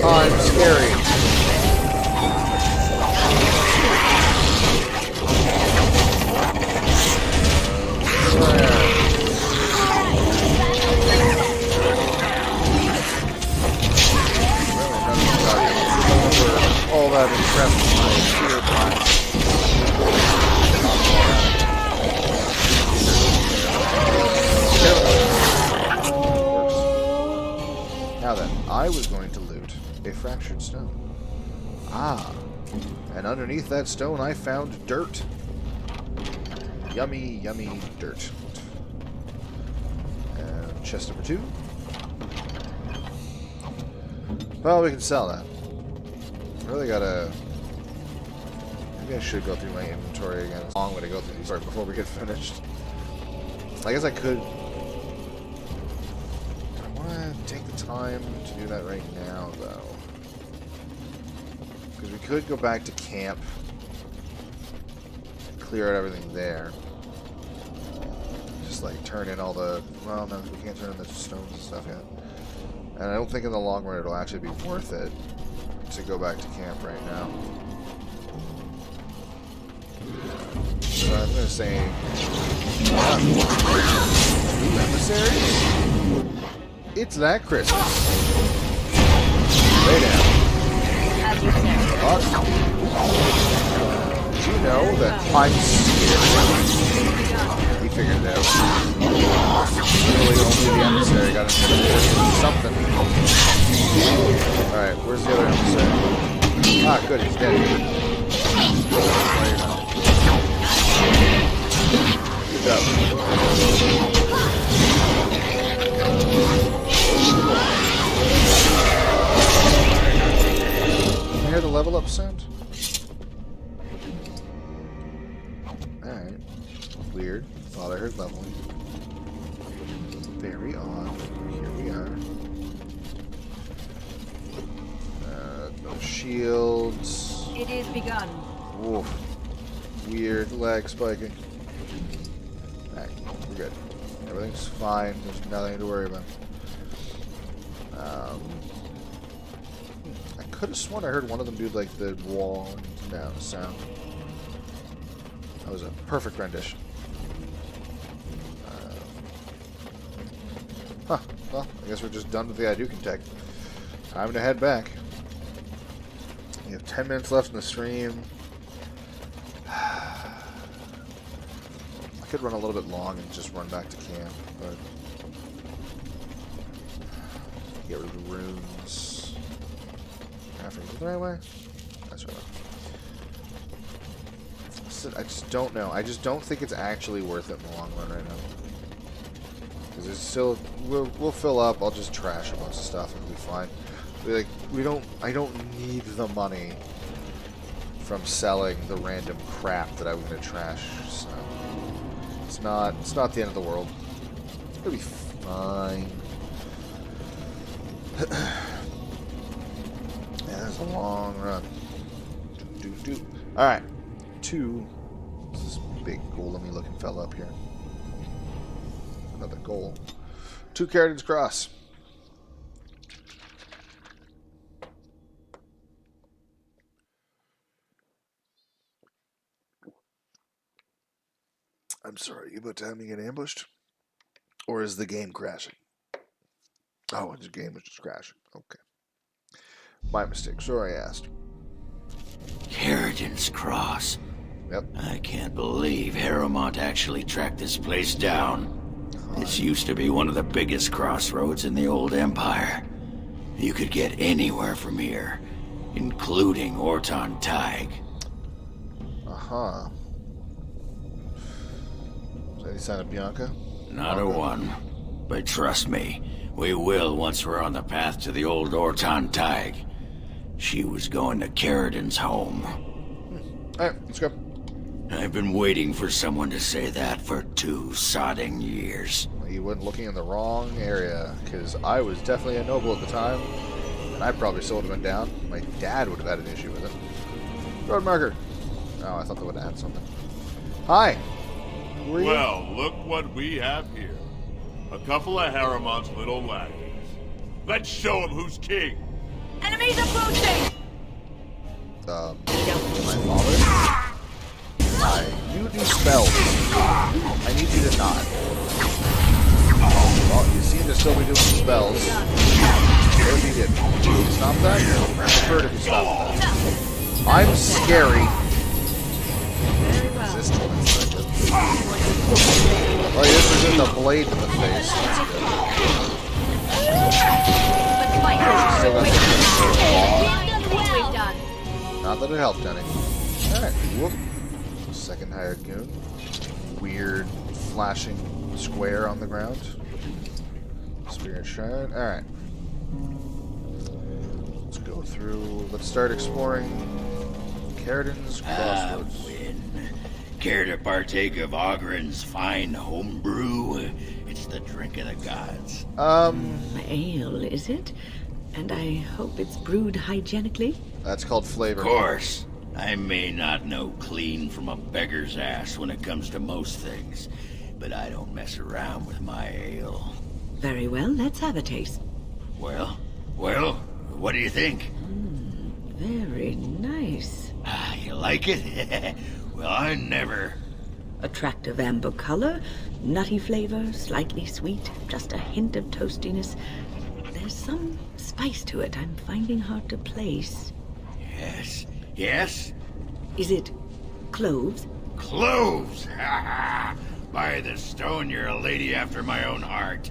I'm scary. All that impressed my fear blast. Now then, I was going to loot a fractured stone. Ah, and underneath that stone I found dirt. Yummy, yummy dirt. And chest number 2. Well, we can sell that. I really gotta... Maybe I should go through my inventory again. It's a long way to go through these before we get finished. I guess I could... I want to take the time to do that right now, though. Because we could go back to camp. Clear out everything there. Just like turn in all the... Well, no, we can't turn in the stones and stuff yet. And I don't think in the long run it'll actually be worth it to go back to camp right now. So I'm going to say... New emissaries? It's that Christmas. Lay down. What? Did you know that I'm scared? He figured it out. Really, only the emissary got into something. Alright, where's the other emissary? Ah, good, he's dead. Good job. Can you hear the level up sound? Alright. Weird. Thought I heard leveling. Very odd. Here we are. No shields. It is begun. Woof. Weird lag spiking. Alright, we're good. Everything's fine. There's nothing to worry about. I could have sworn I heard one of them do like the wall no sound. That was a perfect rendition. Huh. Well, I guess we're just done with the Hadouken tech. Time to head back. We have 10 minutes left in the stream. I could run a little bit long and just run back to camp, but get rid of the runes. After the right way? That's right. I just don't know. I just don't think it's actually worth it in the long run right now. Because it's still, we'll fill up. I'll just trash a bunch of stuff and it'll be fine. I don't need the money from selling the random crap that I'm gonna trash. So it's not the end of the world. It'll be fine. Yeah, that's a long run. All right, this big golem-y looking fella up here. Another goal. 2 Carridan's Cross. I'm sorry, you about to have me get ambushed? Or is the game crashing? Oh, the game was just crashing. Okay. My mistake. Sorry I asked. Carridan's Cross. Yep. I can't believe Harrowmont actually tracked this place down. This used to be one of the biggest crossroads in the old Empire. You could get anywhere from here, including Orton Tig. Uh-huh. Is that any sign of Bianca? Not a one. But trust me, we will once we're on the path to the old Orton Tig. She was going to Carridan's home. Alright, let's go. I've been waiting for someone to say that for 2 sodding years. You went looking in the wrong area, because I was definitely a noble at the time, and I probably still would have been down. My dad would have had an issue with it. Road marker. Oh, I thought they would have had something. Hi. Who are you? Well, look what we have here. A couple of Harrowmont's little laggards. Let's show them who's king. Enemies approaching! My father? Hi. You do spells. I need you to not. Well, you seem to still be doing spells. What if you did? Can you stop that? I prefer it if you stop that. I'm scary. Is this oh, he just presents a blade in the face. That's good. Not that it helped any. Alright, whoop. Second hired goon. Weird flashing square on the ground. Spirit Shrine. Alright. Let's go through. Let's start exploring Caridan's Crossroads. Care to partake of Ogren's fine homebrew? It's the drink of the gods. Ale, is it? And I hope it's brewed hygienically? That's called flavor. Of course. I may not know clean from a beggar's ass when it comes to most things, but I don't mess around with my ale. Very well, let's have a taste. Well, what do you think? Very nice. You like it? Well, I never... Attractive amber color, nutty flavor, slightly sweet, just a hint of toastiness. There's some spice to it I'm finding hard to place. Yes? Is it cloves? Cloves! By the stone, you're a lady after my own heart.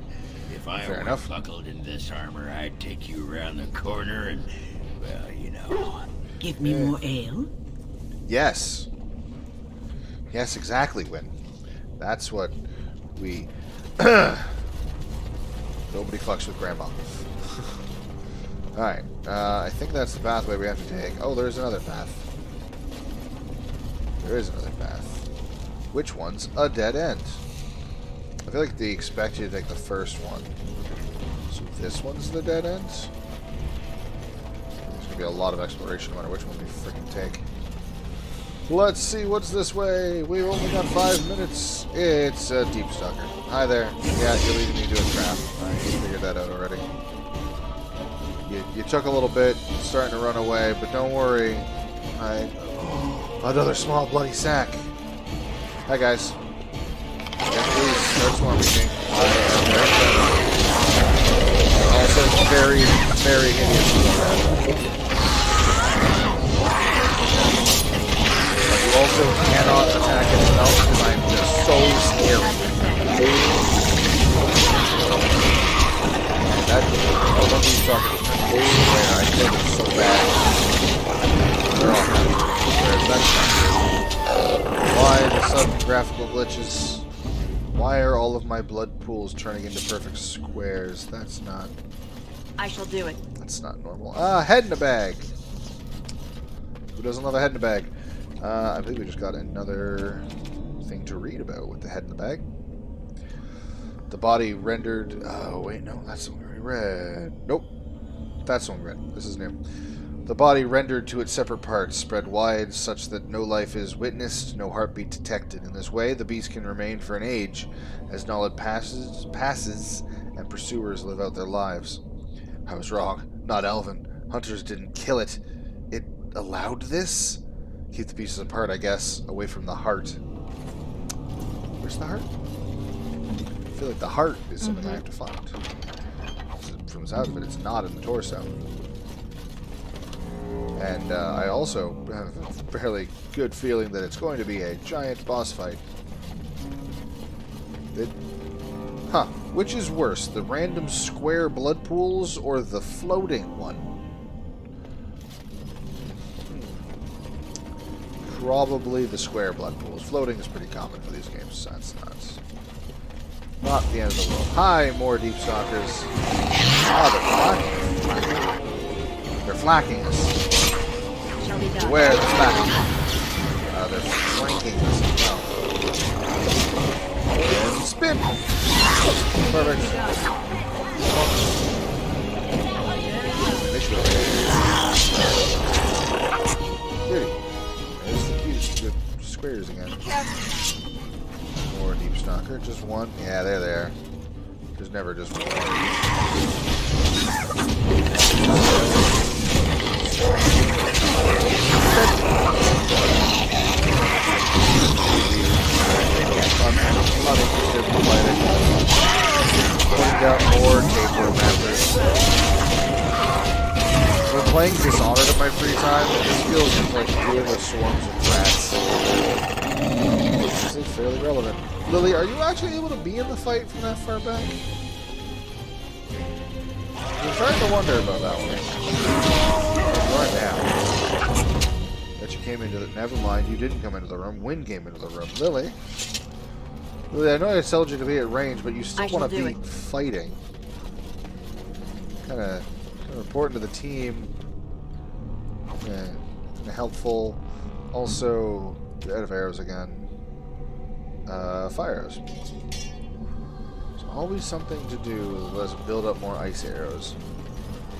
If I were buckled in this armor, I'd take you around the corner and, well, you know... Give me more ale? Yes. Yes, exactly, Win. That's what we... Nobody fucks with Grandma. Alright, I think that's the pathway we have to take. Oh, there's another path. There is another path. Which one's a dead end? I feel like they expect you to take the first one. So this one's the dead end? There's going to be a lot of exploration no matter which one we freaking take. Let's see what's this way. We've only got 5 minutes. It's a deep stalker. Hi there. Yeah, you're leading me to a trap. I figured that out already. You took a little bit, starting to run away, but don't worry. Another small bloody sack. Hi guys. Yes, please start swarming me. I am very friendly. Also, very hideous. But you also cannot attack anyone else because I'm just so scary. That don't be talking. I think it's so bad. They're all Why the sudden graphical glitches? Why are all of my blood pools turning into perfect squares? That's not... I shall do it. That's not normal. Head in a bag! Who doesn't love a head in a bag? I believe we just got another thing to read about with the head in the bag. The body rendered... Oh, wait, no, that's the one we already read. Nope. That's the one we read. This is new. The body rendered to its separate parts, spread wide such that no life is witnessed, no heartbeat detected. In this way, the beast can remain for an age, as knowledge passes, and pursuers live out their lives. I was wrong. Not Elvin. Hunters didn't kill it. It allowed this? Keep the pieces apart, I guess, away from the heart. Where's the heart? I feel like the heart is something I have to find. From the sound of it, it's not in the torso. And I also have a fairly good feeling that it's going to be a giant boss fight. Which is worse, the random square blood pools or the floating one? Probably the square blood pools. Floating is pretty common for these games, so that's not the end of the world. Hi, more deep stalkers. They're flacking. They're flacking us. Where they're flacking? They're flanking us as well. And spin! Perfect. Beauty. There's the cutest good squares again. More deep stalker. Just one. Yeah, they're there. There's never just one. I'm not interested in fighting. Putting down more table members. When playing Dishonored in my free time, it just feels like dealing with swarms of rats. This is fairly relevant. Lily, are you actually able to be in the fight from that far back? I'm starting to wonder about that one. Right now. That you came into the... Never mind, you didn't come into the room. Wynn came into the room. Lily? Lily, I know I told you to be at range, but you still want to be fighting. Kind of important to the team. Kind of helpful. Also, you're out of arrows again. Fire arrows. There's always something to do with let's build up more ice arrows.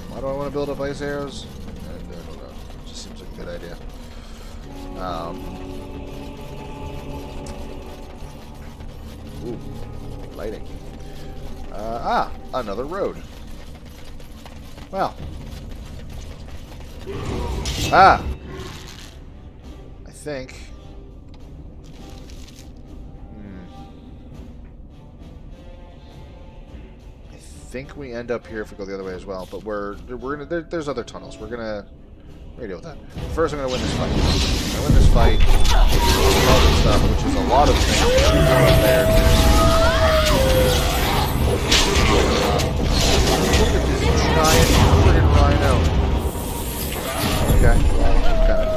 Why do I want to build up ice arrows? I don't know. It just seems like a good idea. Ooh, lighting. Another road. Wow. I think. I think we end up here if we go the other way as well. But we're gonna. There's other tunnels. We're gonna deal with that. First, I'm gonna win this fight. I'm gonna win this fight. All this stuff, which is a lot of things. There. Look at this giant friggin' rhino. Okay, well, kind of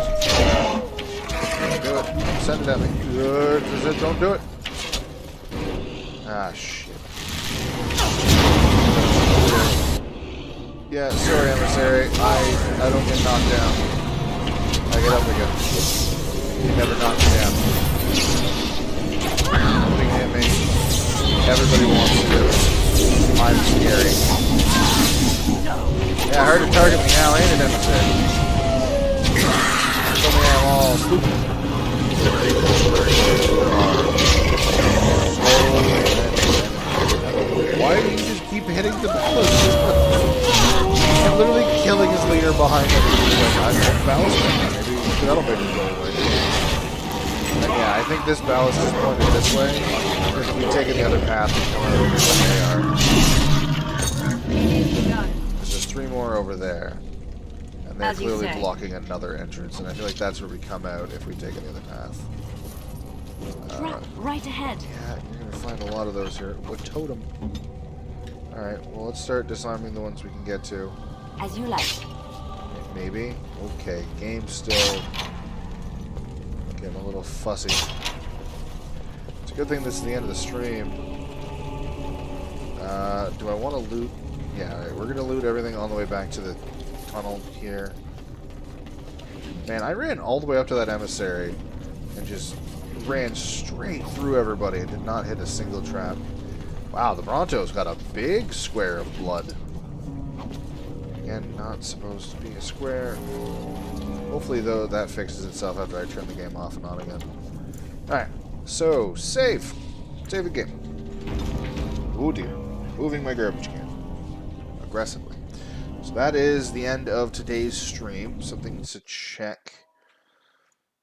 just do it. Send it at me. Good. Don't do it. Ah, shit. Yeah, sorry, emissary. I don't get knocked down. I get up again. You never knock me down. Nothing hit me. Everybody wants to. I'm scary. Yeah, hard to target me now, ain't it, emissary? Tell me I'm all stupid. Why do you just keep hitting the balls? I'm literally killing his leader behind him. Like, I'm ballast. Maybe that'll make him go away. But yeah, I think this ballast is pointed this way. Because if we take the other path, we come out over where they are. There's 3 more over there. And they're clearly blocking another entrance. And I feel like that's where we come out if we take the other path. Right ahead. Yeah, you're going to find a lot of those here. What totem? Alright, well, let's start disarming the ones we can get to. As you like. Maybe? Okay, game's still getting a little fussy. It's a good thing this is the end of the stream. Do I want to loot? Yeah, alright, we're going to loot everything on the way back to the tunnel here. Man, I ran all the way up to that emissary and just ran straight through everybody and did not hit a single trap. Wow, the Bronto's got a big square of blood. Again, not supposed to be a square. Hopefully, though, that fixes itself after I turn the game off and on again. Alright, so, save. Save the game. Oh dear. Moving my garbage can. Aggressively. So that is the end of today's stream. Something to check.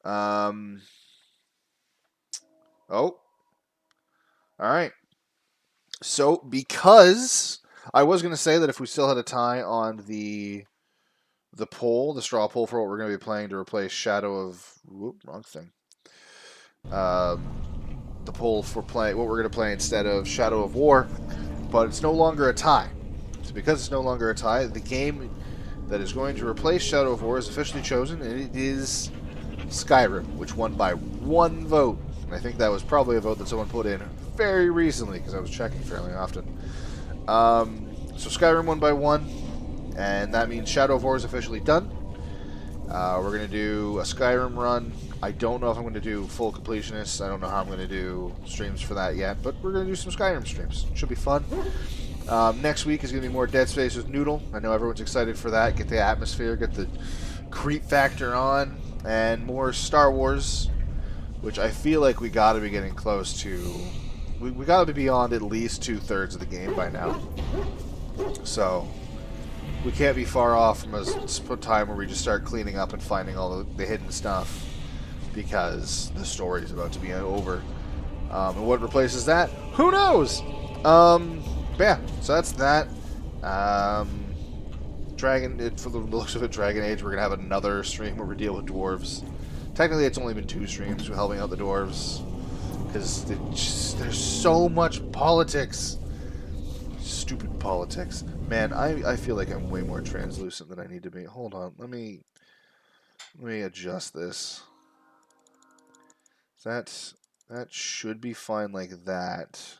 Oh. Alright. So, because I was going to say that if we still had a tie on the poll, the straw poll for what we're going to be playing to replace Shadow of... Whoop, wrong thing. The poll for what we're going to play instead of Shadow of War, but it's no longer a tie. So because it's no longer a tie, the game that is going to replace Shadow of War is officially chosen, and it is Skyrim, which won by 1 vote. And I think that was probably a vote that someone put in very recently, because I was checking fairly often. So Skyrim won by 1, and that means Shadow of War is officially done. We're going to do a Skyrim run. I don't know if I'm going to do full completionist. I don't know how I'm going to do streams for that yet, but we're going to do some Skyrim streams. Should be fun. Next week is going to be more Dead Space with Noodle. I know everyone's excited for that. Get the atmosphere, get the creep factor on, and more Star Wars, which I feel like we got to be getting close to. We got to be beyond at least 2/3 of the game by now. So we can't be far off from a time where we just start cleaning up and finding all the hidden stuff, because the story is about to be over. And what replaces that? Who knows? Yeah, so that's that. For the looks of it, Dragon Age, we're going to have another stream where we deal with dwarves. Technically, it's only been 2 streams with helping out the dwarves, because there's so much politics. Stupid politics. Man, I feel like I'm way more translucent than I need to be. Hold on, let me adjust this. That should be fine like that.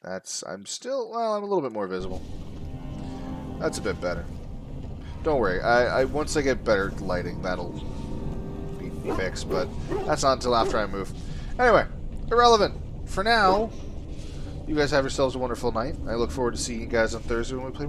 I'm still, well, I'm a little bit more visible. That's a bit better. Don't worry, once I get better lighting, that'll be fixed, but that's not until after I move. Anyway, irrelevant. For now, you guys have yourselves a wonderful night. I look forward to seeing you guys on Thursday when we play more